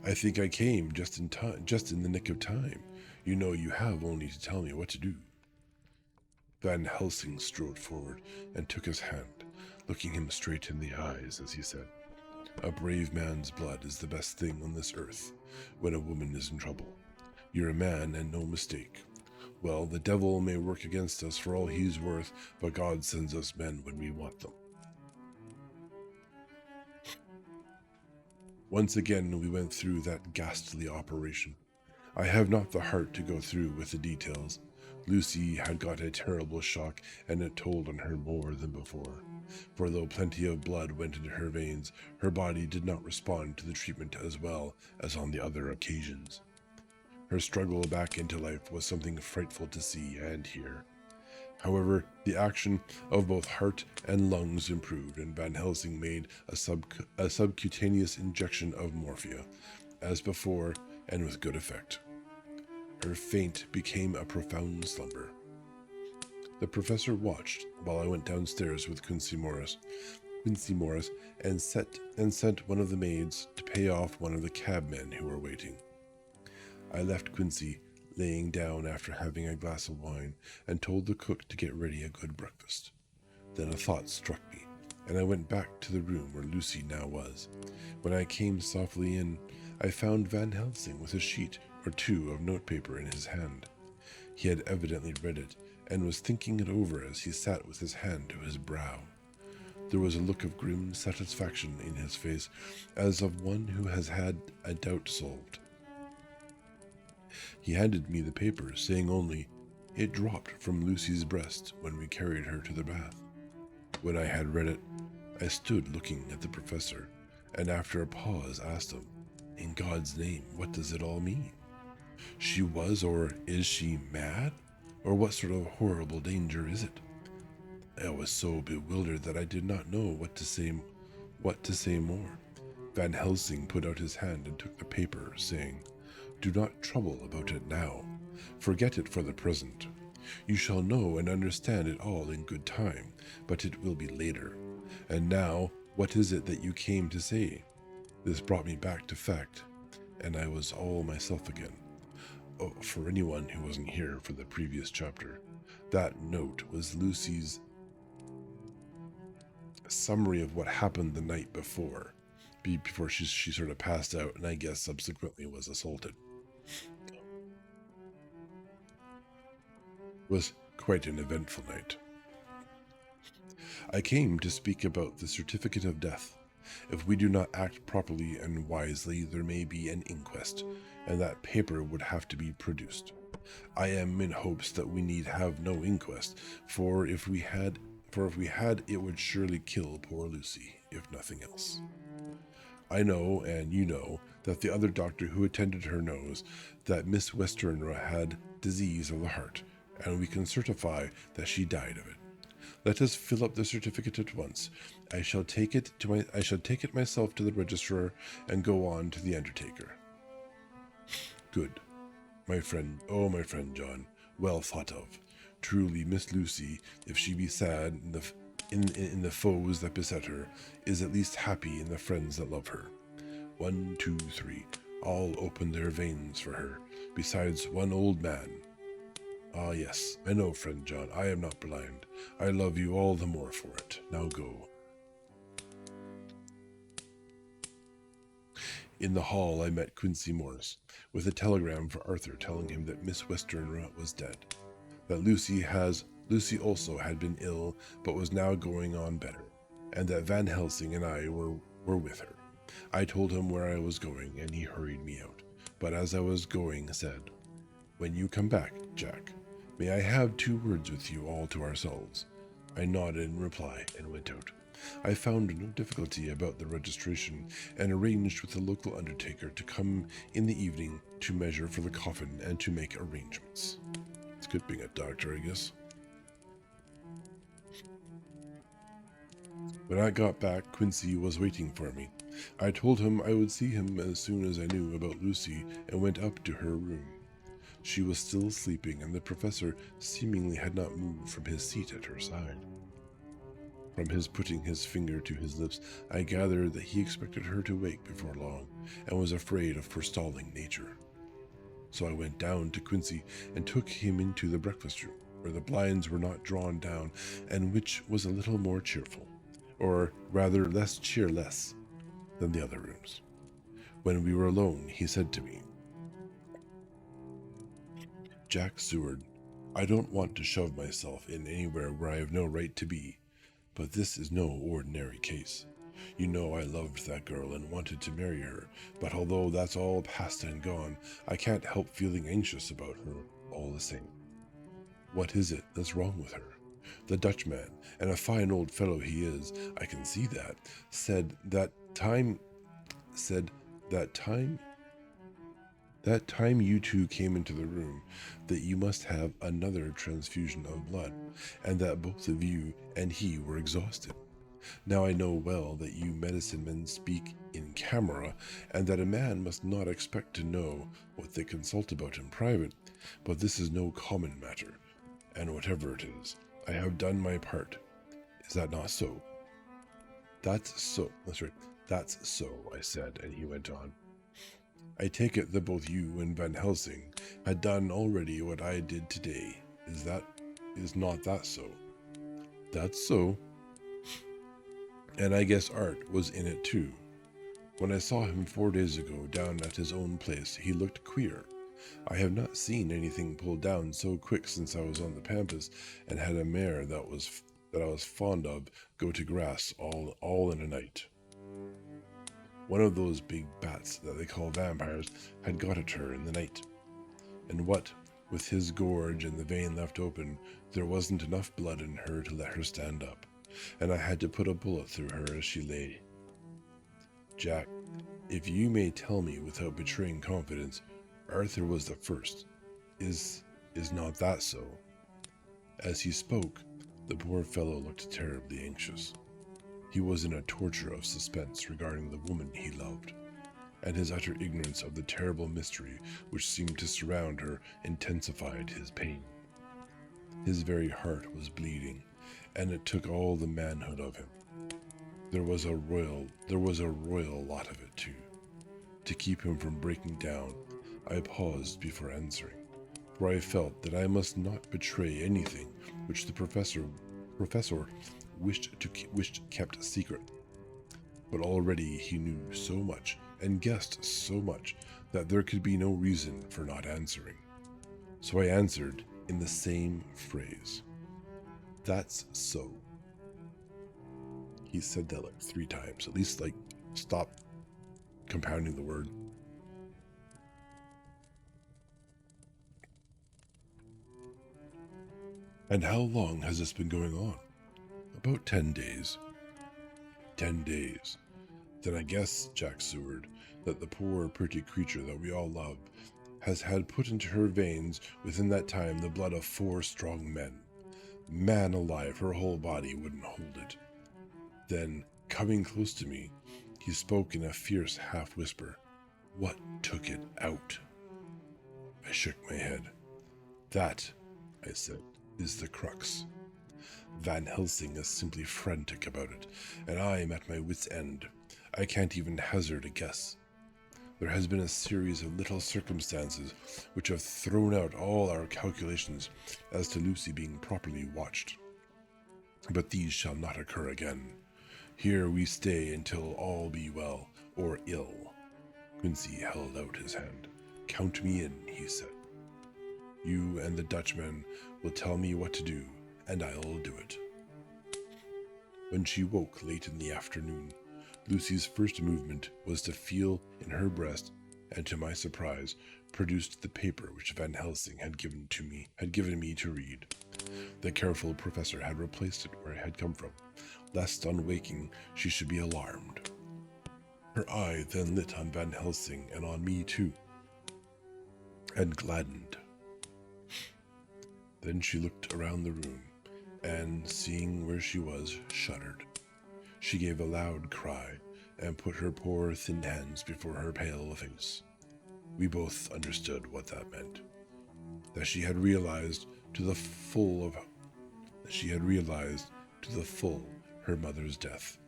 I think I came just in time, just in the nick of time. You know you have only to tell me what to do. Van Helsing strode forward and took his hand, looking him straight in the eyes as he said, "A brave man's blood is the best thing on this earth when a woman is in trouble. You're a man and no mistake. Well, the devil may work against us for all he's worth, but God sends us men when we want them." Once again we went through that ghastly operation. I have not the heart to go through with the details. Lucy had got a terrible shock, and it told on her more than before. For though plenty of blood went into her veins, her body did not respond to the treatment as well as on the other occasions. Her struggle back into life was something frightful to see and hear. However, the action of both heart and lungs improved, and Van Helsing made a subcutaneous injection of morphia, as before, and with good effect. Her faint became a profound slumber. The professor watched while I went downstairs with Quincy Morris, and sent one of the maids to pay off one of the cabmen who were waiting. I left Quincy laying down after having a glass of wine, and told the cook to get ready a good breakfast. Then a thought struck me, and I went back to the room where Lucy now was. When I came softly in, I found Van Helsing with a sheet or two of notepaper in his hand. He had evidently read it, and was thinking it over as he sat with his hand to his brow. There was a look of grim satisfaction in his face, as of one who has had a doubt solved. He handed me the paper, saying only, "It dropped from Lucy's breast when we carried her to the bath." When I had read it, I stood looking at the professor, and after a pause asked him, "In God's name, what does it all mean? She was, or is she, mad? Or what sort of horrible danger is it?" I was so bewildered that I did not know what to say more. Van Helsing put out his hand and took the paper, saying, "Do not trouble about it now. Forget it for the present. You shall know and understand it all in good time, but it will be later. And now, what is it that you came to say?" This brought me back to fact, and I was all myself again. Oh, for anyone who wasn't here for the previous chapter, that note was Lucy's summary of what happened the night before she sort of passed out, and I guess subsequently was assaulted. It was quite an eventful night. I came to speak about the certificate of death. If we do not act properly and wisely, there may be an inquest, and that paper would have to be produced. I am in hopes that we need have no inquest, for if we had, it would surely kill poor Lucy, if nothing else. I know, and you know, that the other doctor who attended her knows that Miss Westenra had disease of the heart, and we can certify that she died of it. Let us fill up the certificate at once. I shall take it myself to the registrar and go on to the undertaker. Good. My friend John, well thought of. Truly, Miss Lucy, if she be sad in the foes that beset her, is at least happy in the friends that love her. 1, 2, 3, all open their veins for her, besides one old man. Ah, yes, I know, friend John, I am not blind. I love you all the more for it. Now go. In the hall, I met Quincy Morris, with a telegram for Arthur telling him that Miss Westenra was dead, that Lucy also had been ill, but was now going on better, and that Van Helsing and I were with her. I told him where I was going, and he hurried me out, but as I was going, said, "When you come back, Jack, may I have 2 words with you all to ourselves?" I nodded in reply and went out. I found no difficulty about the registration, and arranged with the local undertaker to come in the evening to measure for the coffin and to make arrangements. It's good being a doctor, I guess. When I got back, Quincy was waiting for me. I told him I would see him as soon as I knew about Lucy, and went up to her room. She was still sleeping, and the professor seemingly had not moved from his seat at her side. From his putting his finger to his lips, I gathered that he expected her to wake before long, and was afraid of forestalling nature. So I went down to Quincy and took him into the breakfast room, where the blinds were not drawn down, and which was a little more cheerful, or rather less cheerless, than the other rooms. When we were alone, he said to me, "Jack Seward, I don't want to shove myself in anywhere where I have no right to be, but this is no ordinary case. You know I loved that girl and wanted to marry her, but although that's all past and gone, I can't help feeling anxious about her all the same. What is it that's wrong with her? The Dutchman, and a fine old fellow he is, I can see that, said that time you two came into the room, that you must have another transfusion of blood, and that both of you and he were exhausted. Now I know well that you medicine men speak in camera, and that a man must not expect to know what they consult about in private, but this is no common matter, and whatever it is, I have done my part. Is that not so?" "That's so, that's right, that's so," I said, and he went on. "I take it that both you and Van Helsing had done already what I did today. Is not that so?" "That's so. And I guess Art was in it too. When I saw him 4 days ago down at his own place, he looked queer. I have not seen anything pulled down so quick since I was on the pampas and had a mare that I was fond of go to grass all in a night. One of those big bats that they call vampires had got at her in the night. And what with his gorge and the vein left open, there wasn't enough blood in her to let her stand up, and I had to put a bullet through her as she lay. Jack, if you may tell me without betraying confidence, Arthur was the first. Is not that so?" As he spoke, the poor fellow looked terribly anxious. He was in a torture of suspense regarding the woman he loved, and his utter ignorance of the terrible mystery which seemed to surround her intensified his pain. His very heart was bleeding, and it took all the manhood of him. There was a royal lot of it too. To keep him from breaking down, I paused before answering, for I felt that I must not betray anything which the professor wished kept secret. But already he knew so much and guessed so much that there could be no reason for not answering. So I answered in the same phrase. "That's so." He said that like 3 times. At least stop compounding the word. "And how long has this been going on?" "About 10 days. 10 days. Then I guess, Jack Seward, that the poor pretty creature that we all love has had put into her veins within that time the blood of 4 strong men. Man alive, her whole body wouldn't hold it." Then, coming close to me, he spoke in a fierce half-whisper. "What took it out?" I shook my head. "That," I said, "is the crux. Van Helsing is simply frantic about it, and I am at my wit's end. I can't even hazard a guess. There has been a series of little circumstances which have thrown out all our calculations as to Lucy being properly watched. But these shall not occur again. Here we stay until all be well, or ill." Quincy held out his hand. "Count me in," he said. "You and the Dutchman will tell me what to do, and I'll do it." When she woke late in the afternoon, Lucy's first movement was to feel in her breast, and to my surprise, produced the paper which Van Helsing had given me to read. The careful professor had replaced it where it had come from, lest on waking she should be alarmed. Her eye then lit on Van Helsing and on me too, and gladdened. Then she looked around the room, and, seeing where she was, shuddered. She gave a loud cry, and put her poor thin hands before her pale face. We both understood what that meant. That she had realized to the full her mother's death,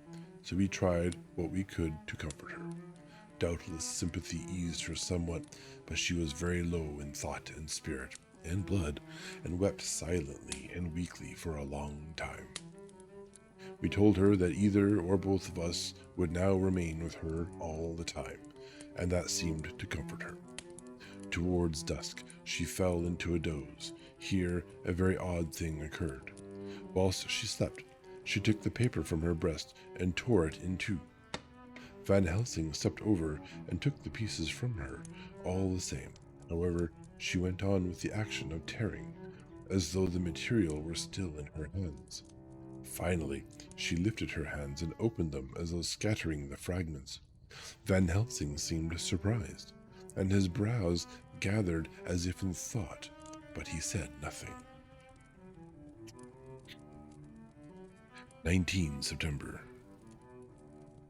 so we tried what we could to comfort her. Doubtless sympathy eased her somewhat, but she was very low in thought and spirit and blood, and wept silently and weakly for a long time. We told her that either or both of us would now remain with her all the time, and that seemed to comfort her. Towards dusk, she fell into a doze. Here, a very odd thing occurred. Whilst she slept, she took the paper from her breast and tore it in two. Van Helsing stepped over and took the pieces from her, all the same. However, she went on with the action of tearing, as though the material were still in her hands. Finally, she lifted her hands and opened them as though scattering the fragments. Van Helsing seemed surprised, and his brows gathered as if in thought, but he said nothing. 19 September.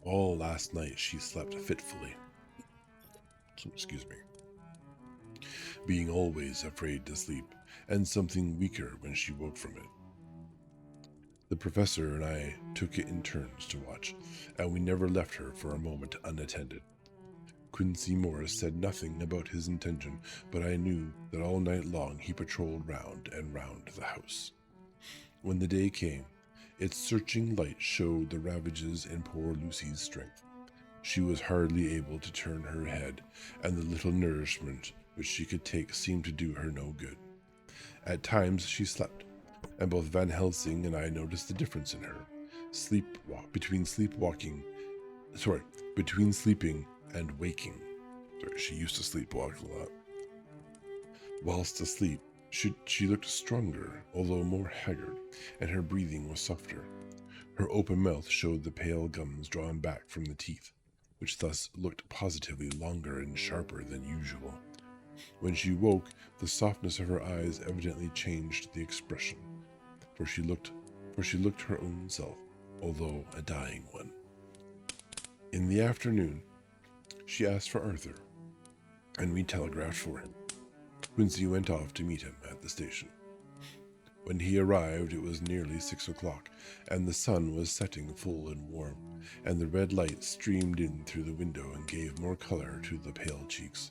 All last night she slept fitfully. Excuse me. Being always afraid to sleep, and something weaker when she woke from it. The professor and I took it in turns to watch, and we never left her for a moment unattended. Quincy Morris said nothing about his intention, but I knew that all night long he patrolled round and round the house. When the day came, its searching light showed the ravages in poor Lucy's strength. She was hardly able to turn her head, and the little nourishment which she could take seemed to do her no good. At times she slept, and both Van Helsing and I noticed the difference in her. Between sleeping and waking. She used to sleepwalk a lot. Whilst asleep, she looked stronger, although more haggard, and her breathing was softer. Her open mouth showed the pale gums drawn back from the teeth, which thus looked positively longer and sharper than usual. When she woke, the softness of her eyes evidently changed the expression, for she looked her own self, although a dying one. In the afternoon, she asked for Arthur, and we telegraphed for him. Quincy went off to meet him at the station. When he arrived, it was nearly 6 o'clock, and the sun was setting full and warm, and the red light streamed in through the window and gave more color to the pale cheeks.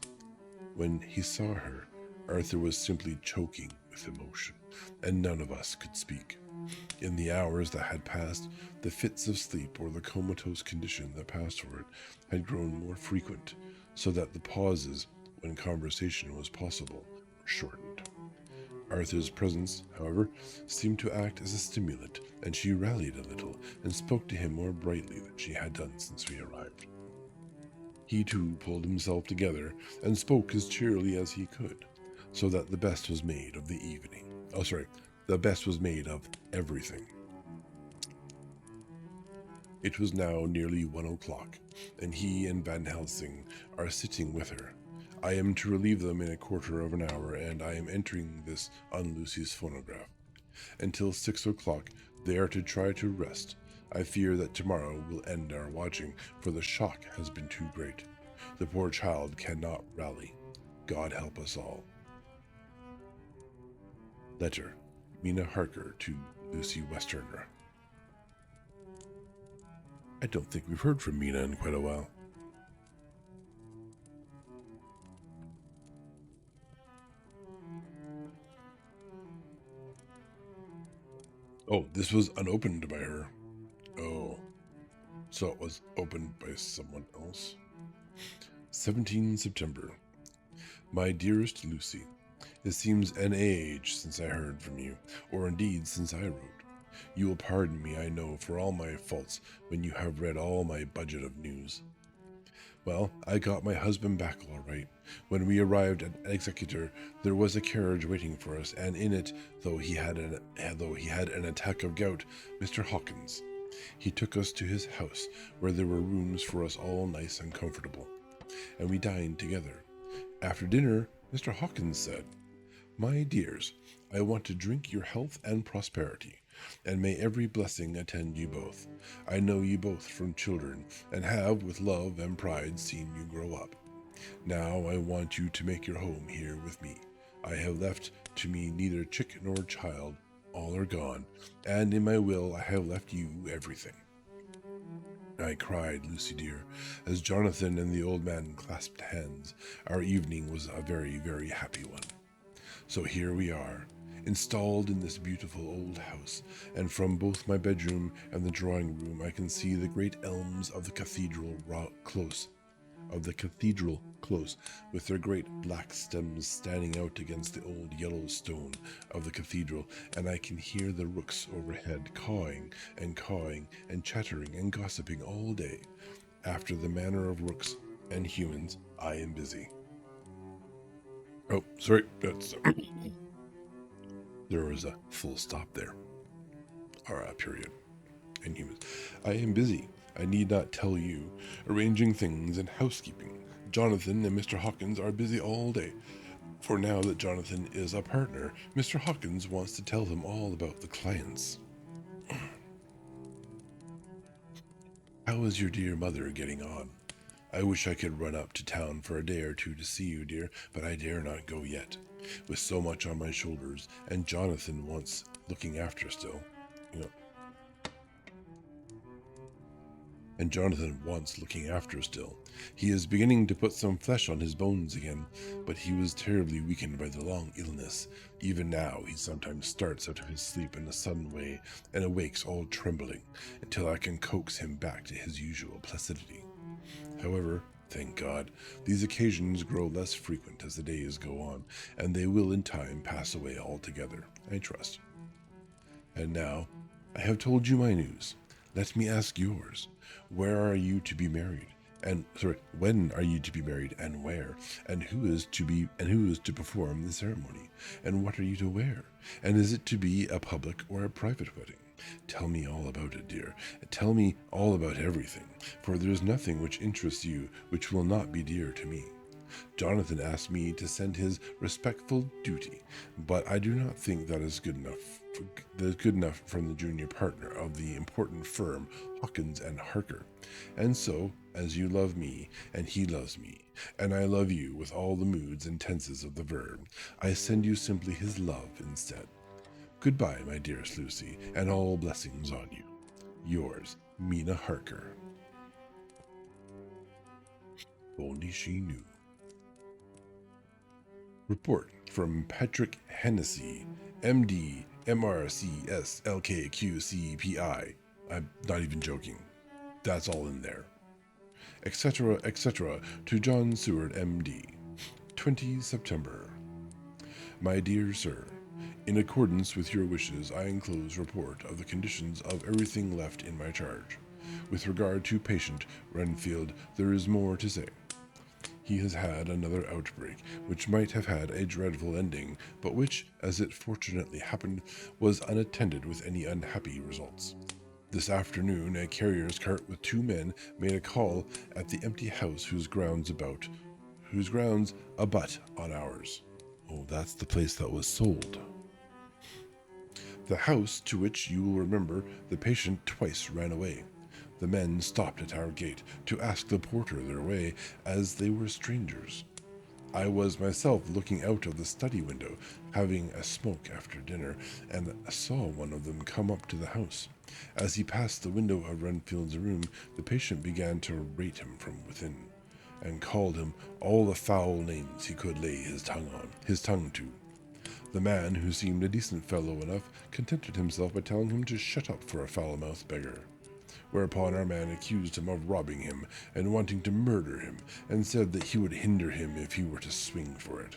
When he saw her, Arthur was simply choking with emotion, and none of us could speak. In the hours that had passed, the fits of sleep or the comatose condition that passed for it had grown more frequent, so that the pauses when conversation was possible were shortened. Arthur's presence, however, seemed to act as a stimulant, and she rallied a little and spoke to him more brightly than she had done since we arrived. He too pulled himself together and spoke as cheerily as he could, so that the best was made of the evening. The best was made of everything. It was now nearly 1 o'clock, and he and Van Helsing are sitting with her. I am to relieve them in a quarter of an hour, and I am entering this on Lucy's phonograph. Until 6 o'clock, they are to try to rest. I fear that tomorrow will end our watching, for the shock has been too great. The poor child cannot rally. God help us all. Letter, Mina Harker to Lucy Westerner. I don't think we've heard from Mina in quite a while. Oh, this was unopened by her. Oh, so it was opened by someone else. 17 September. My dearest Lucy, it seems an age since I heard from you, or indeed since I wrote. You will pardon me, I know, for all my faults when you have read all my budget of news. Well, I got my husband back all right. When we arrived at Executor, there was a carriage waiting for us, and in it, though he had an attack of gout, Mr. Hawkins. He took us to his house, where there were rooms for us all nice and comfortable, and we dined together. After dinner, Mr. Hawkins said, "My dears, I want to drink your health and prosperity, and may every blessing attend you both. I know you both from children, and have, with love and pride, seen you grow up. Now I want you to make your home here with me. I have left to me neither chick nor child, all are gone, and in my will I have left you everything. I cried, Lucy dear, as Jonathan and the old man clasped hands. Our evening was a very, very happy one. So here we are, installed in this beautiful old house, and from both my bedroom and the drawing room I can see the great elms of the cathedral close, with their great black stems standing out against the old yellow stone of the cathedral, and I can hear the rooks overhead cawing and chattering and gossiping all day. After the manner of rooks and humans, I am busy. Oh, sorry, that's there was a full stop there, or a period. And humans, I am busy. I need not tell you, arranging things and housekeeping. Jonathan and Mr. Hawkins are busy all day. For now that Jonathan is a partner, Mr. Hawkins wants to tell him all about the clients. How is your dear mother getting on? I wish I could run up to town for a day or two to see you, dear, but I dare not go yet. With so much on my shoulders, and Jonathan wants looking after still. And Jonathan wants looking after still. He is beginning to put some flesh on his bones again, but he was terribly weakened by the long illness. Even now he sometimes starts out of his sleep in a sudden way and awakes all trembling, until I can coax him back to his usual placidity. However, thank God, these occasions grow less frequent as the days go on, and they will in time pass away altogether, I trust. And now, I have told you my news. Let me ask yours. Where are you to be married? When are you to be married, and where? And who is to perform the ceremony? And what are you to wear? And is it to be a public or a private wedding? Tell me all about it, dear. Tell me all about everything, for there is nothing which interests you which will not be dear to me. Jonathan asked me to send his respectful duty, but I do not think that is good enough. From the junior partner of the important firm, Hawkins and Harker. And so, as you love me, and he loves me, and I love you with all the moods and tenses of the verb, I send you simply his love instead. Goodbye, my dearest Lucy, and all blessings on you. Yours, Mina Harker. Only she knew. Report from Patrick Hennessy, MD, MRCS, LKQCPI. I'm not even joking. That's all in there. Etc., etc., to John Seward, MD. 20 September. My dear sir, in accordance with your wishes, I enclose report of the conditions of everything left in my charge. With regard to patient Renfield, there is more to say. He has had another outbreak, which might have had a dreadful ending, but which, as it fortunately happened, was unattended with any unhappy results. This afternoon, a carrier's cart with 2 men made a call at the empty house whose grounds abut on ours. Oh, that's the place that was sold. The house to which, you will remember, the patient twice ran away. The men stopped at our gate to ask the porter their way, as they were strangers. I was myself looking out of the study window, having a smoke after dinner, and saw one of them come up to the house. As he passed the window of Renfield's room, the patient began to rate him from within, and called him all the foul names he could lay his tongue to. The man, who seemed a decent fellow enough, contented himself by telling him to shut up for a foul-mouthed beggar. Whereupon our man accused him of robbing him and wanting to murder him, and said that he would hinder him if he were to swing for it.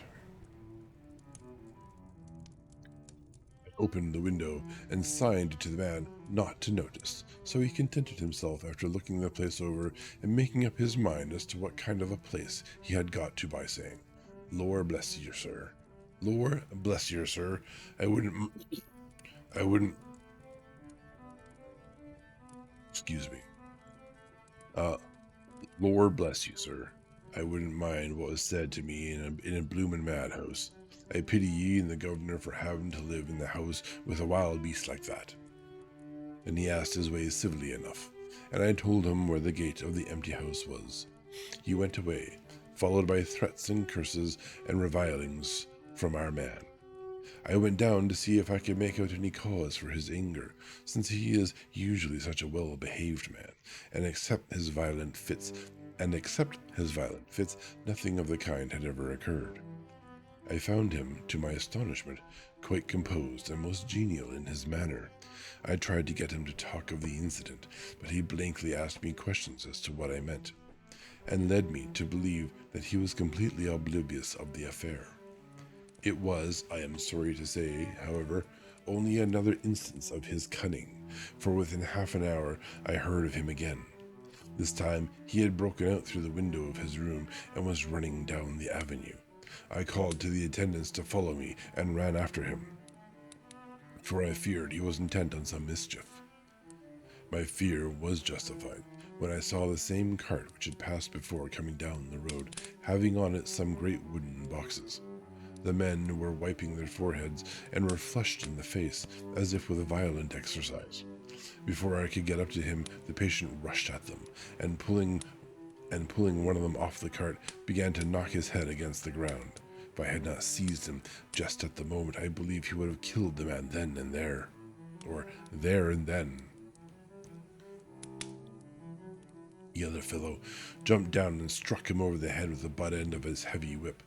I opened the window and signed to the man not to notice, so he contented himself after looking the place over and making up his mind as to what kind of a place he had got to by saying, "Lord bless you, sir. Lord bless you, sir. I wouldn't, excuse me. Lord bless you, sir. I wouldn't mind what was said to me in a bloomin' madhouse. I pity ye and the governor for having to live in the house with a wild beast like that." And he asked his way civilly enough, and I told him where the gate of the empty house was. He went away, followed by threats and curses and revilings from our man. I went down to see if I could make out any cause for his anger, since he is usually such a well-behaved man, and except his violent fits, nothing of the kind had ever occurred. I found him, to my astonishment, quite composed and most genial in his manner. I tried to get him to talk of the incident, but he blankly asked me questions as to what I meant, and led me to believe that he was completely oblivious of the affair. It was, I am sorry to say, however, only another instance of his cunning, for within half an hour I heard of him again. This time he had broken out through the window of his room and was running down the avenue. I called to the attendants to follow me and ran after him, for I feared he was intent on some mischief. My fear was justified when I saw the same cart which had passed before coming down the road, having on it some great wooden boxes. The men were wiping their foreheads and were flushed in the face, as if with a violent exercise. Before I could get up to him, the patient rushed at them, and pulling one of them off the cart, began to knock his head against the ground. If I had not seized him just at the moment, I believe he would have killed the man then and there. Or there and then. The other fellow jumped down and struck him over the head with the butt end of his heavy whip.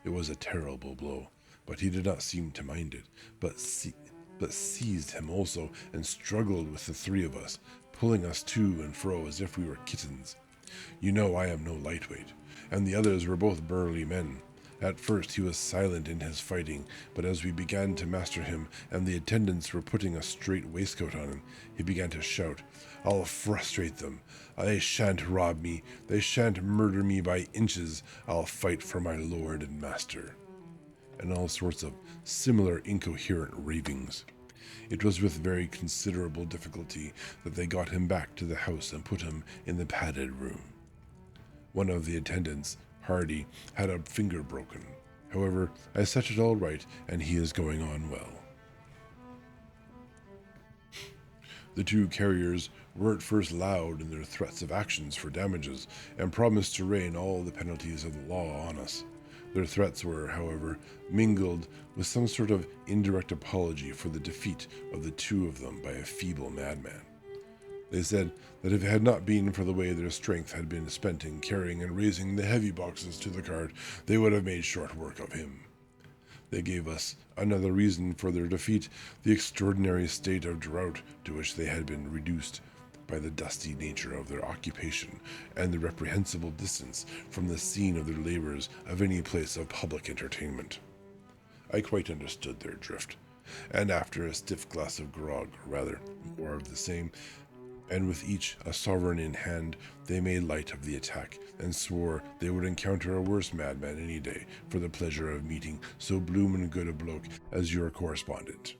It was a terrible blow, but he did not seem to mind it, but seized him also and struggled with the three of us, pulling us to and fro as if we were kittens. You know I am no lightweight, and the others were both burly men. At first he was silent in his fighting, but as we began to master him, and the attendants were putting a straight waistcoat on him, he began to shout, "I'll frustrate them. They shan't rob me. They shan't murder me by inches. I'll fight for my lord and master," and all sorts of similar incoherent ravings. It was with very considerable difficulty that they got him back to the house and put him in the padded room. One of the attendants, Hardy, had a finger broken. However, I set it all right, and he is going on well. The two carriers were at first loud in their threats of actions for damages, and promised to rain all the penalties of the law on us. Their threats were, however, mingled with some sort of indirect apology for the defeat of the two of them by a feeble madman. They said that if it had not been for the way their strength had been spent in carrying and raising the heavy boxes to the cart, they would have made short work of him. They gave us another reason for their defeat, the extraordinary state of drought to which they had been reduced by the dusty nature of their occupation and the reprehensible distance from the scene of their labors of any place of public entertainment. I quite understood their drift, and after a stiff glass of grog, or rather more of the same, and with each a sovereign in hand, they made light of the attack, and swore they would encounter a worse madman any day for the pleasure of meeting so bloomin' good a bloke as your correspondent.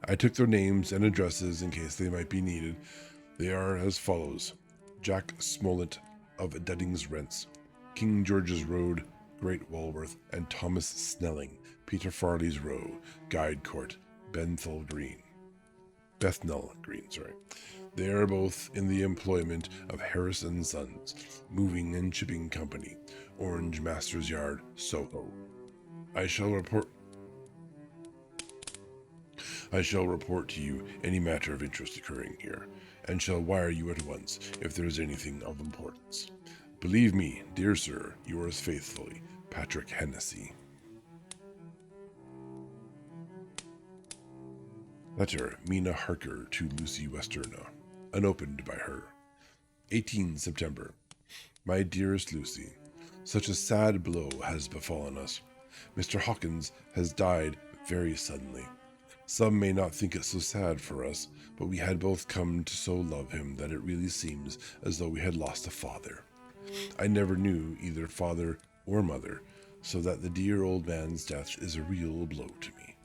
I took their names and addresses in case they might be needed. They are as follows: Jack Smollett of Dudding's Rents, King George's Road, Great Walworth, and Thomas Snelling, Peter Farley's Row, Guide Court, Bethnal Green. They are both in the employment of Harris and Sons, Moving and Shipping Company, Orange Masters Yard, Soho. I shall report to you any matter of interest occurring here, and shall wire you at once if there is anything of importance. Believe me, dear sir, yours faithfully, Patrick Hennessy. Letter Mina Harker to Lucy Westerna, unopened by her. 18 September. My dearest Lucy, such a sad blow has befallen us. Mr. Hawkins has died very suddenly. Some may not think it so sad for us, but we had both come to so love him that it really seems as though we had lost a father. I never knew either father or mother, so that the dear old man's death is a real blow to me.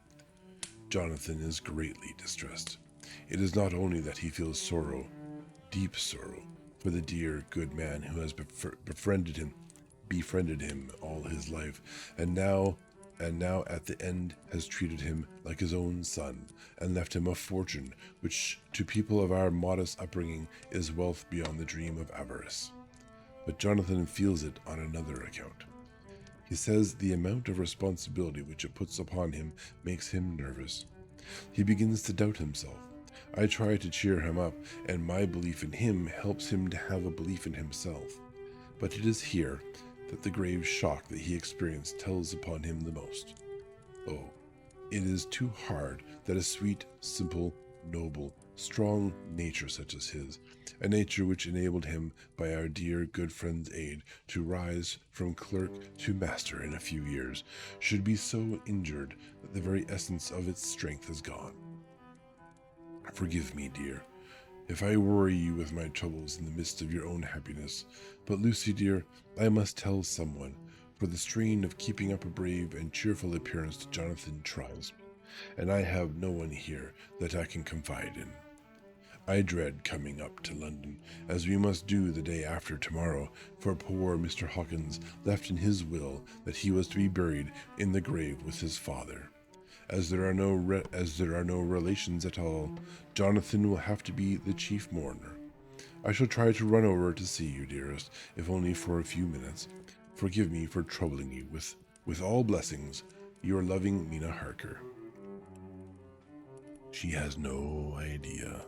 Jonathan is greatly distressed. It is not only that he feels sorrow, deep sorrow, for the dear, good man who has befriended him all his life, and now at the end has treated him like his own son, and left him a fortune which to people of our modest upbringing is wealth beyond the dream of avarice. But Jonathan feels it on another account. He says the amount of responsibility which it puts upon him makes him nervous. He begins to doubt himself. I try to cheer him up, and my belief in him helps him to have a belief in himself. But it is here that the grave shock that he experienced tells upon him the most. Oh, it is too hard that a sweet, simple, noble, strong nature such as his, a nature which enabled him, by our dear good friend's aid, to rise from clerk to master in a few years, should be so injured that the very essence of its strength is gone. Forgive me, dear, if I worry you with my troubles in the midst of your own happiness, but Lucy, dear, I must tell someone, for the strain of keeping up a brave and cheerful appearance to Jonathan tries me, and I have no one here that I can confide in. I dread coming up to London, as we must do the day after tomorrow, for poor Mr. Hawkins left in his will that he was to be buried in the grave with his father. As there are no relations at all, Jonathan will have to be the chief mourner. I shall try to run over to see you, dearest, if only for a few minutes. Forgive me for troubling you. With all blessings, your loving Mina Harker. She has no idea.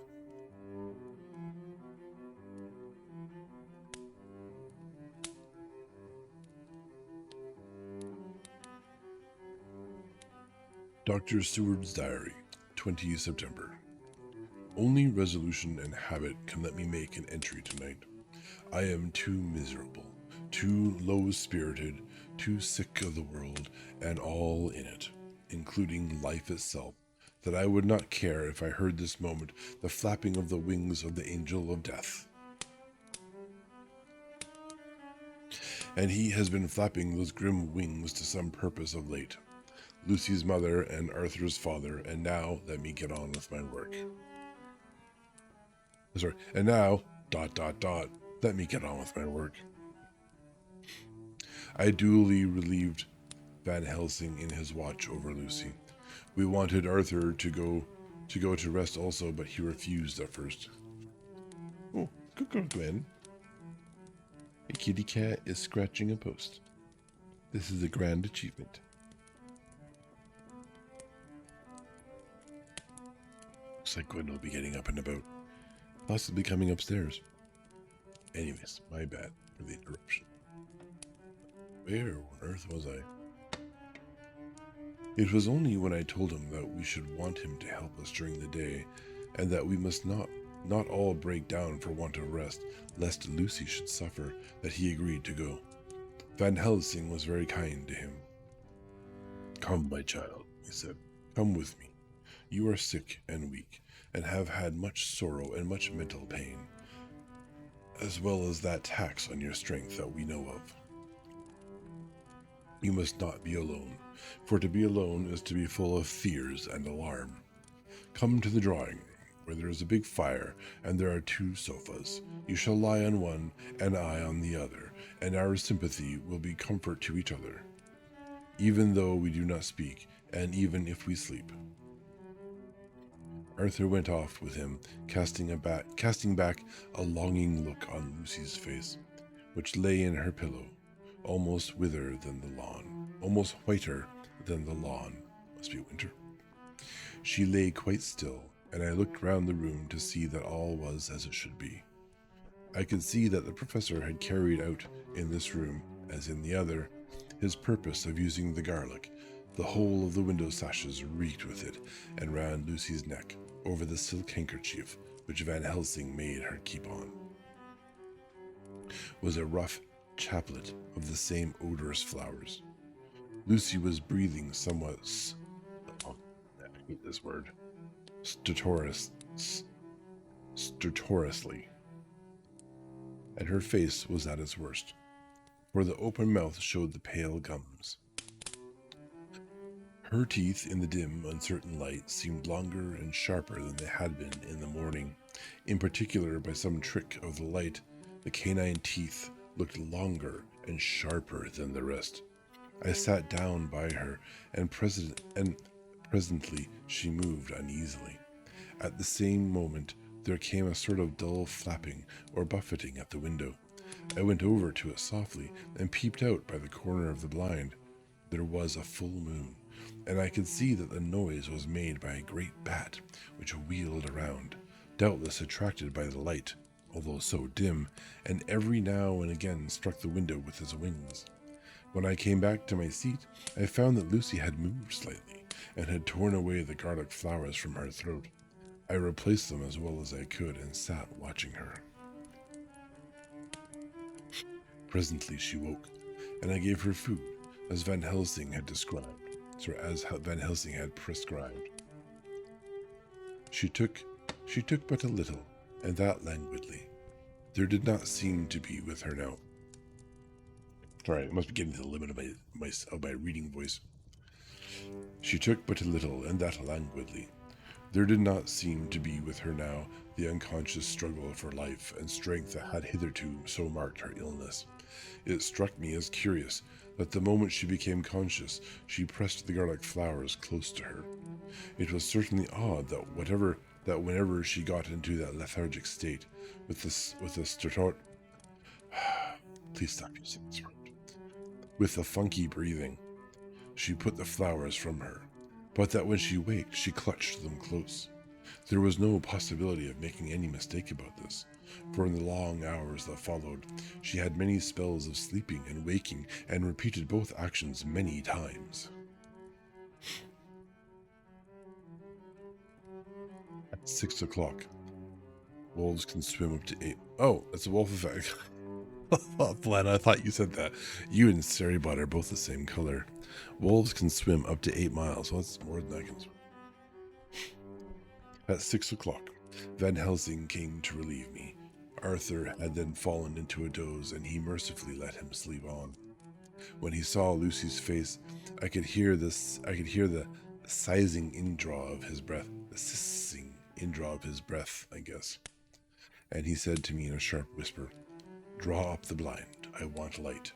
Dr. Seward's Diary, 20 September. Only resolution and habit can let me make an entry tonight. I am too miserable, too low-spirited, too sick of the world and all in it, including life itself, that I would not care if I heard this moment the flapping of the wings of the angel of death. And he has been flapping those grim wings to some purpose of late. Lucy's mother and Arthur's father, and now let me get on with my work. Sorry, and now, ... let me get on with my work. I duly relieved Van Helsing in his watch over Lucy. We wanted Arthur to go to rest also, but he refused at first. Oh, good girl, Gwen. A kitty cat is scratching a post. This is a grand achievement. Looks like Gwen will be getting up and about, possibly coming upstairs. Anyways, my bad for the interruption. Where on earth was I? It was only when I told him that we should want him to help us during the day, and that we must not all break down for want of rest, lest Lucy should suffer, that he agreed to go. Van Helsing was very kind to him. Come, my child, he said, come with me. You are sick and weak, and have had much sorrow and much mental pain, as well as that tax on your strength that we know of. You must not be alone, for to be alone is to be full of fears and alarm. Come to the drawing room, where there is a big fire, and there are 2 sofas. You shall lie on one, and I on the other, and our sympathy will be comfort to each other, even though we do not speak, and even if we sleep. Arthur went off with him, casting back a longing look on Lucy's face, which lay in her pillow, almost whiter than the lawn. Must be winter. She lay quite still, and I looked round the room to see that all was as it should be. I could see that the professor had carried out in this room, as in the other, his purpose of using the garlic. The whole of the window sashes reeked with it, and round Lucy's neck, over the silk handkerchief which Van Helsing made her keep on, was a rough chaplet of the same odorous flowers. Lucy was breathing somewhat I hate this word, stertorously, and her face was at its worst, for the open mouth showed the pale gums. Her teeth in the dim, uncertain light seemed longer and sharper than they had been in the morning. In particular, by some trick of the light, the canine teeth looked longer and sharper than the rest. I sat down by her, and presently she moved uneasily. At the same moment, there came a sort of dull flapping or buffeting at the window. I went over to it softly and peeped out by the corner of the blind. There was a full moon, and I could see that the noise was made by a great bat, which wheeled around, doubtless attracted by the light, although so dim, and every now and again struck the window with his wings. When I came back to my seat, I found that Lucy had moved slightly, and had torn away the garlic flowers from her throat. I replaced them as well as I could and sat watching her. Presently she woke, and I gave her food, as Van Helsing had prescribed. She took but a little, and that languidly. There did not seem to be with her now. Sorry, I must be getting to the limit of my reading voice. She took but a little, and that languidly. There did not seem to be with her now the unconscious struggle for life and strength that had hitherto so marked her illness. It struck me as curious that the moment she became conscious, she pressed the garlic flowers close to her. It was certainly odd that whenever she got into that lethargic state, with a stertor... Please stop using this word. With a funky breathing, she put the flowers from her, but that when she waked, she clutched them close. There was no possibility of making any mistake about this, for in the long hours that followed, she had many spells of sleeping and waking, and repeated both actions many times. At 6 o'clock, wolves can swim up to 8. Oh, that's a wolf effect. Oh, Glenn, I thought you said that. You and Ceribot are both the same color. Wolves can swim up to 8 miles. Well, that's more than I can swim. At 6 o'clock, Van Helsing came to relieve me. Arthur had then fallen into a doze, and he mercifully let him sleep on. When he saw Lucy's face, I could hear the sizing indraw of his breath. The sissing indraw of his breath, I guess. And he said to me in a sharp whisper, "Draw up the blind. I want light."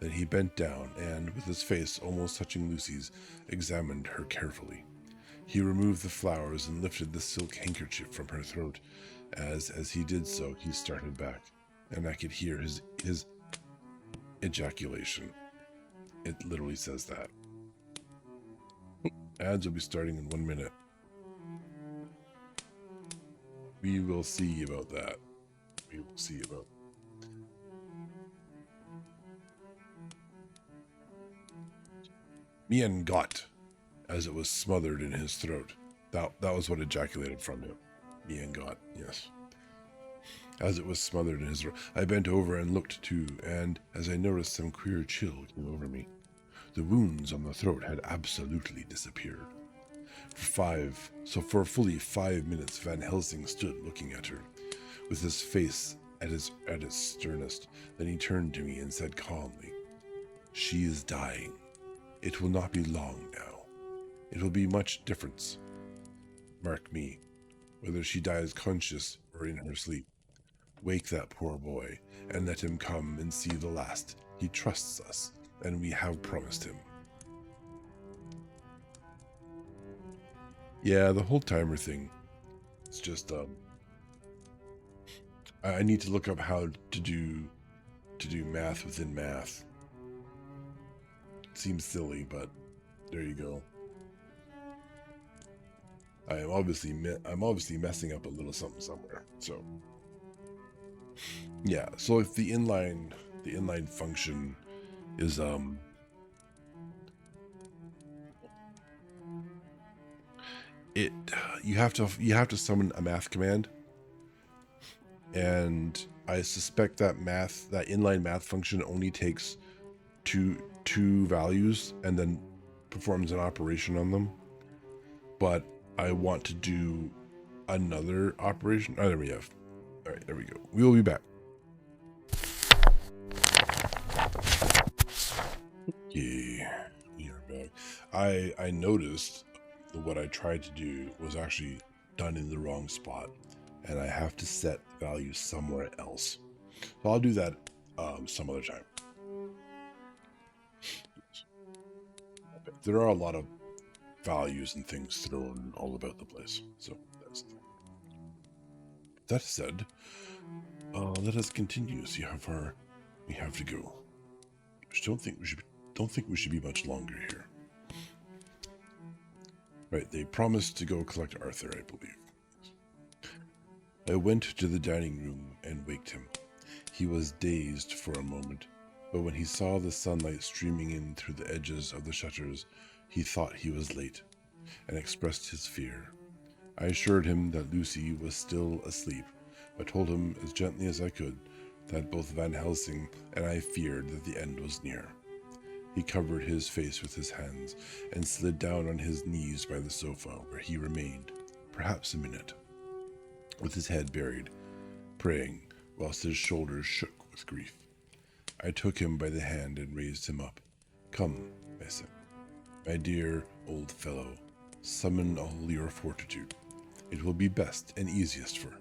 Then he bent down and, with his face almost touching Lucy's, examined her carefully. He removed the flowers and lifted the silk handkerchief from her throat. As he did so, he started back, and I could hear his ejaculation. It literally says that. Ads will be starting in 1 minute. We will see about that. We will see about Mien got, as it was smothered in his throat. That was what ejaculated from him. Mien got, yes. As it was smothered in his throat, I bent over and looked too, and as I noticed, some queer chill came over me. The wounds on the throat had absolutely disappeared. For fully 5 minutes, Van Helsing stood looking at her, with his face at its sternest. Then he turned to me and said calmly, "She is dying. It will not be long now. It will be much difference. Mark me, whether she dies conscious or in her sleep. Wake that poor boy, and let him come and see the last. He trusts us, and we have promised him." Yeah, the whole timer thing. It's just I need to look up how to do math within math. It seems silly, but there you go. I'm obviously messing up a little something somewhere. So yeah, so if the inline function is you have to summon a math command, and I suspect that inline math function only takes two values and then performs an operation on them. But I want to do another operation. Oh, there we have. All right, there we go. We will be back. Okay, we are back. I noticed that what I tried to do was actually done in the wrong spot, and I have to set the value somewhere else. So I'll do that some other time. There are a lot of values and things thrown all about the place. So that's the thing. That said, Let us continue, see how far we have to go. Don't think we should be much longer here. Right, they promised to go collect Arthur, I believe. I went to the dining room and waked him. He was dazed for a moment, but when he saw the sunlight streaming in through the edges of the shutters, he thought he was late, and expressed his fear. I assured him that Lucy was still asleep, but told him as gently as I could that both Van Helsing and I feared that the end was near. He covered his face with his hands and slid down on his knees by the sofa, where he remained, perhaps a minute, with his head buried, praying, whilst his shoulders shook with grief. I took him by the hand and raised him up. Come, I said, my dear old fellow, summon all your fortitude. It will be best and easiest for.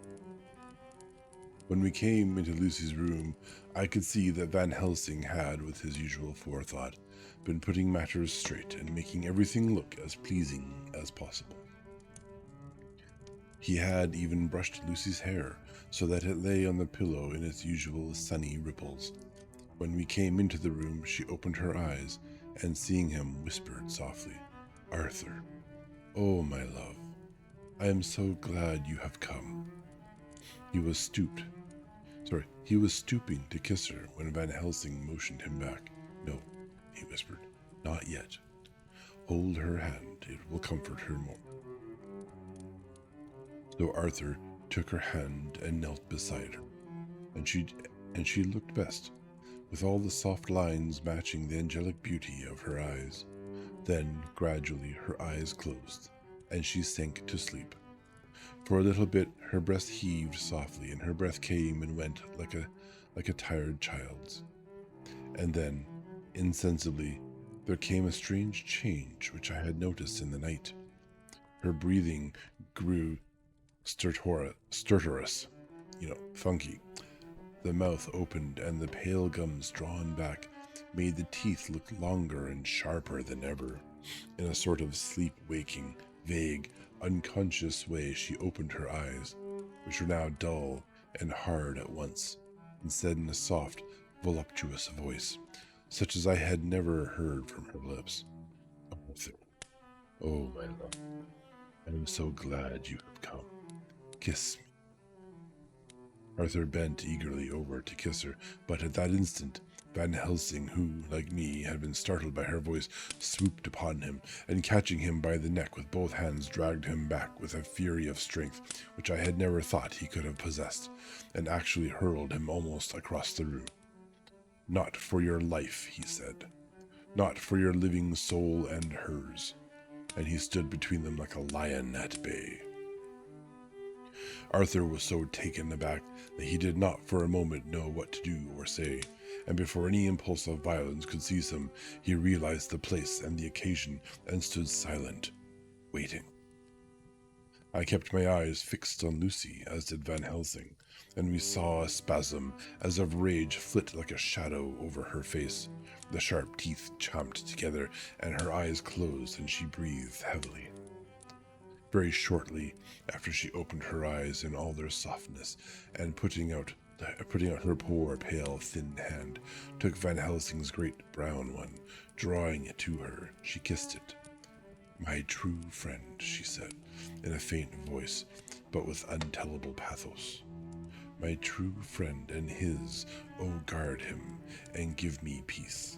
When we came into Lucy's room, I could see that Van Helsing had, with his usual forethought, been putting matters straight and making everything look as pleasing as possible. He had even brushed Lucy's hair so that it lay on the pillow in its usual sunny ripples. When we came into the room, she opened her eyes and, seeing him, whispered softly, Arthur, oh my love, I am so glad you have come. He was stooping to kiss her when Van Helsing motioned him back. No, he whispered, not yet. Hold her hand, it will comfort her more. So Arthur took her hand and knelt beside her, and she looked best, with all the soft lines matching the angelic beauty of her eyes. Then, gradually, her eyes closed, and she sank to sleep. For a little bit, her breast heaved softly, and her breath came and went like a tired child's. And then, insensibly, there came a strange change which I had noticed in the night. Her breathing grew stertorous, funky. The mouth opened, and the pale gums drawn back made the teeth look longer and sharper than ever. In a sort of sleep-waking, vague, unconscious way, she opened her eyes, which were now dull and hard at once, and said in a soft, voluptuous voice, such as I had never heard from her lips, Arthur, oh my love, I am so glad you have come. Kiss me. Arthur bent eagerly over to kiss her, but at that instant, Van Helsing, who, like me, had been startled by her voice, swooped upon him, and catching him by the neck with both hands, dragged him back with a fury of strength which I had never thought he could have possessed, and actually hurled him almost across the room. Not for your life, he said. Not for your living soul and hers. And he stood between them like a lion at bay. Arthur was so taken aback that he did not for a moment know what to do or say, and before any impulse of violence could seize him, he realized the place and the occasion, and stood silent, waiting. I kept my eyes fixed on Lucy, as did Van Helsing, and we saw a spasm as of rage flit like a shadow over her face. The sharp teeth champed together, and her eyes closed, and she breathed heavily. Very shortly after, she opened her eyes in all their softness, and putting out her poor, pale, thin hand, took Van Helsing's great brown one. Drawing it to her, she kissed it. My true friend, she said, in a faint voice, but with untellable pathos. My true friend and his, oh guard him, and give me peace.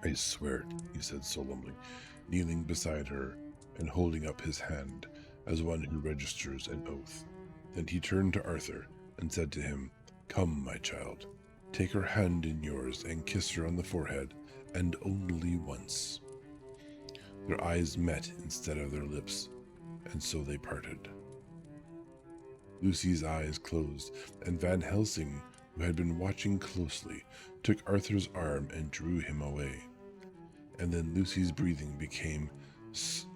I swear it, he said solemnly, kneeling beside her and holding up his hand as one who registers an oath. Then he turned to Arthur and said to him, Come, my child, take her hand in yours and kiss her on the forehead, and only once. Their eyes met instead of their lips, and so they parted. Lucy's eyes closed, and Van Helsing, who had been watching closely, took Arthur's arm and drew him away. And then Lucy's breathing became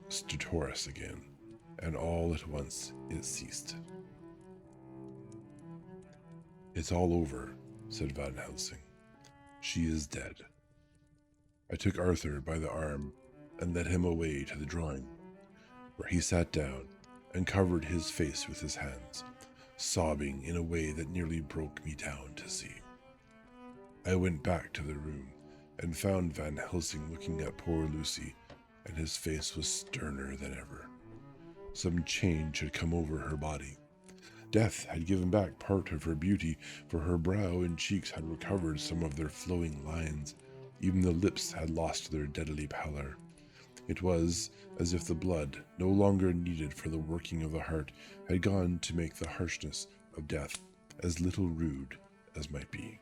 stertorous again, and all at once it ceased. It's all over, said Van Helsing. She is dead. I took Arthur by the arm and led him away to the drawing room, where he sat down and covered his face with his hands, sobbing in a way that nearly broke me down to see. I went back to the room and found Van Helsing looking at poor Lucy, and his face was sterner than ever. Some change had come over her body. Death had given back part of her beauty, for her brow and cheeks had recovered some of their flowing lines. Even the lips had lost their deadly pallor. It was as if the blood, no longer needed for the working of the heart, had gone to make the harshness of death as little rude as might be.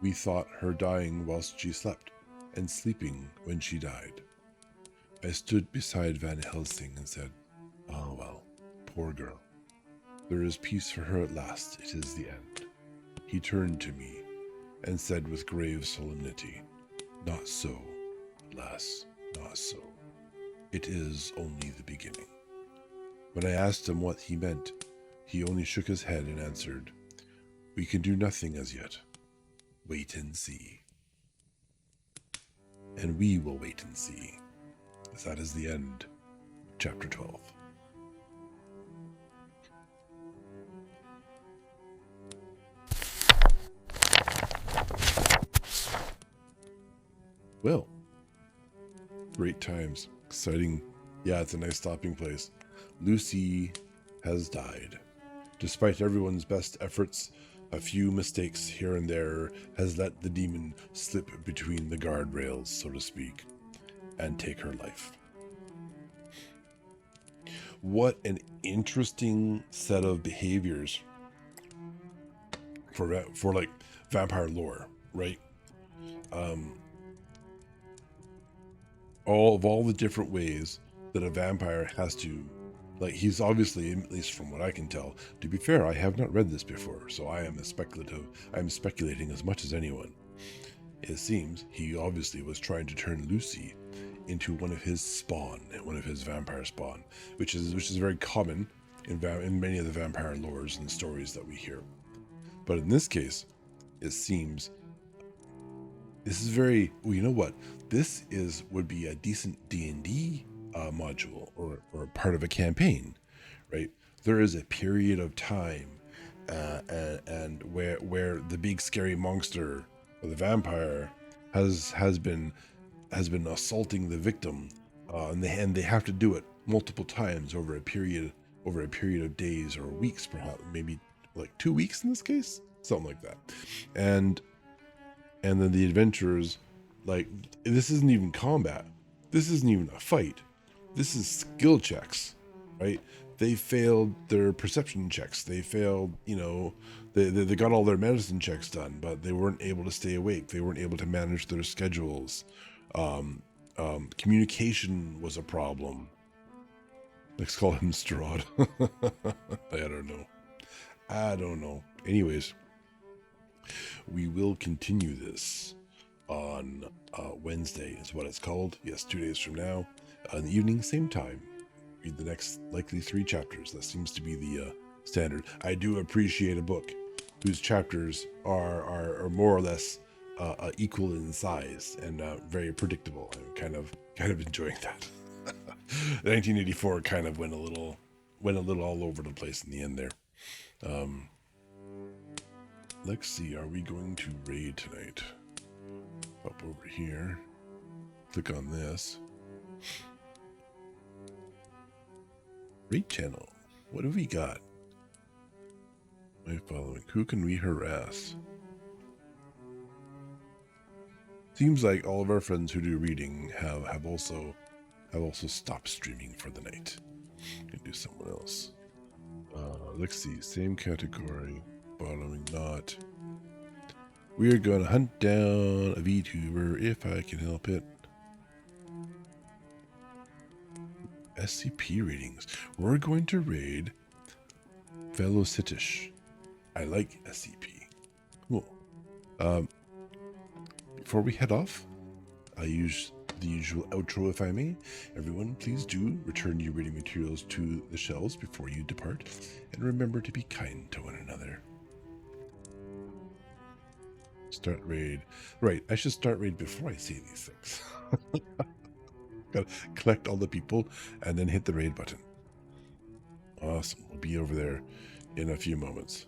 We thought her dying whilst she slept, and sleeping when she died. I stood beside Van Helsing and said, "Ah, well, poor girl. There is peace for her at last. It is the end." He turned to me and said with grave solemnity, "Not so, lass, not so. It is only the beginning." When I asked him what he meant, he only shook his head and answered, "We can do nothing as yet. Wait and see." And we will wait and see, as that is the end of chapter 12. Well, great times, exciting. Yeah, it's a nice stopping place. Lucy has died. Despite everyone's best efforts, a few mistakes here and there has let the demon slip between the guardrails, so to speak, and take her life. What an interesting set of behaviors for like vampire lore, right? All the different ways that a vampire has to, like, he's obviously, at least from what I can tell, to be fair, I have not read this before, so I'm speculating as much as anyone. It seems he obviously was trying to turn Lucy into one of his spawn, one of his vampire spawn, which is very common in many of the vampire lores and stories that we hear. But in this case, it seems this is very, well, you know what? This would be a decent D&D module or part of a campaign, right? There is a period of time and where the big scary monster or the vampire has been assaulting the victim, and they have to do it multiple times over a period of days or weeks, perhaps maybe like 2 weeks in this case, something like that, and then the adventurers, like, this isn't even combat, this isn't even a fight, this is skill checks, right? They failed their perception checks, they failed, they got all their medicine checks done, but they weren't able to stay awake, they weren't able to manage their schedules. Communication was a problem. Let's call him Strahd. I don't know. Anyways, we will continue this on Wednesday, is what it's called. Yes, 2 days from now, in the evening, same time. Read the next likely 3 chapters. That seems to be the standard. I do appreciate a book whose chapters are more or less equal in size and very predictable. I'm kind of enjoying that. 1984 kind of went a little all over the place in the end there. Let's see, are we going to raid tonight? Up over here. Click on this. Raid channel. What have we got? My following. Who can we harass? Seems like all of our friends who do reading have also stopped streaming for the night. Can do someone else. Let's see. Same category. Following not. We're gonna hunt down a VTuber if I can help it. SCP readings. We're going to raid Velocitish. I like SCP. Cool. Before we head off, I use the usual outro, if I may. Everyone, please do return your reading materials to the shelves before you depart, and remember to be kind to one another. Start raid. Right, I should start raid before I say these things. Gotta collect all the people and then hit the raid button. Awesome. We'll be over there in a few moments.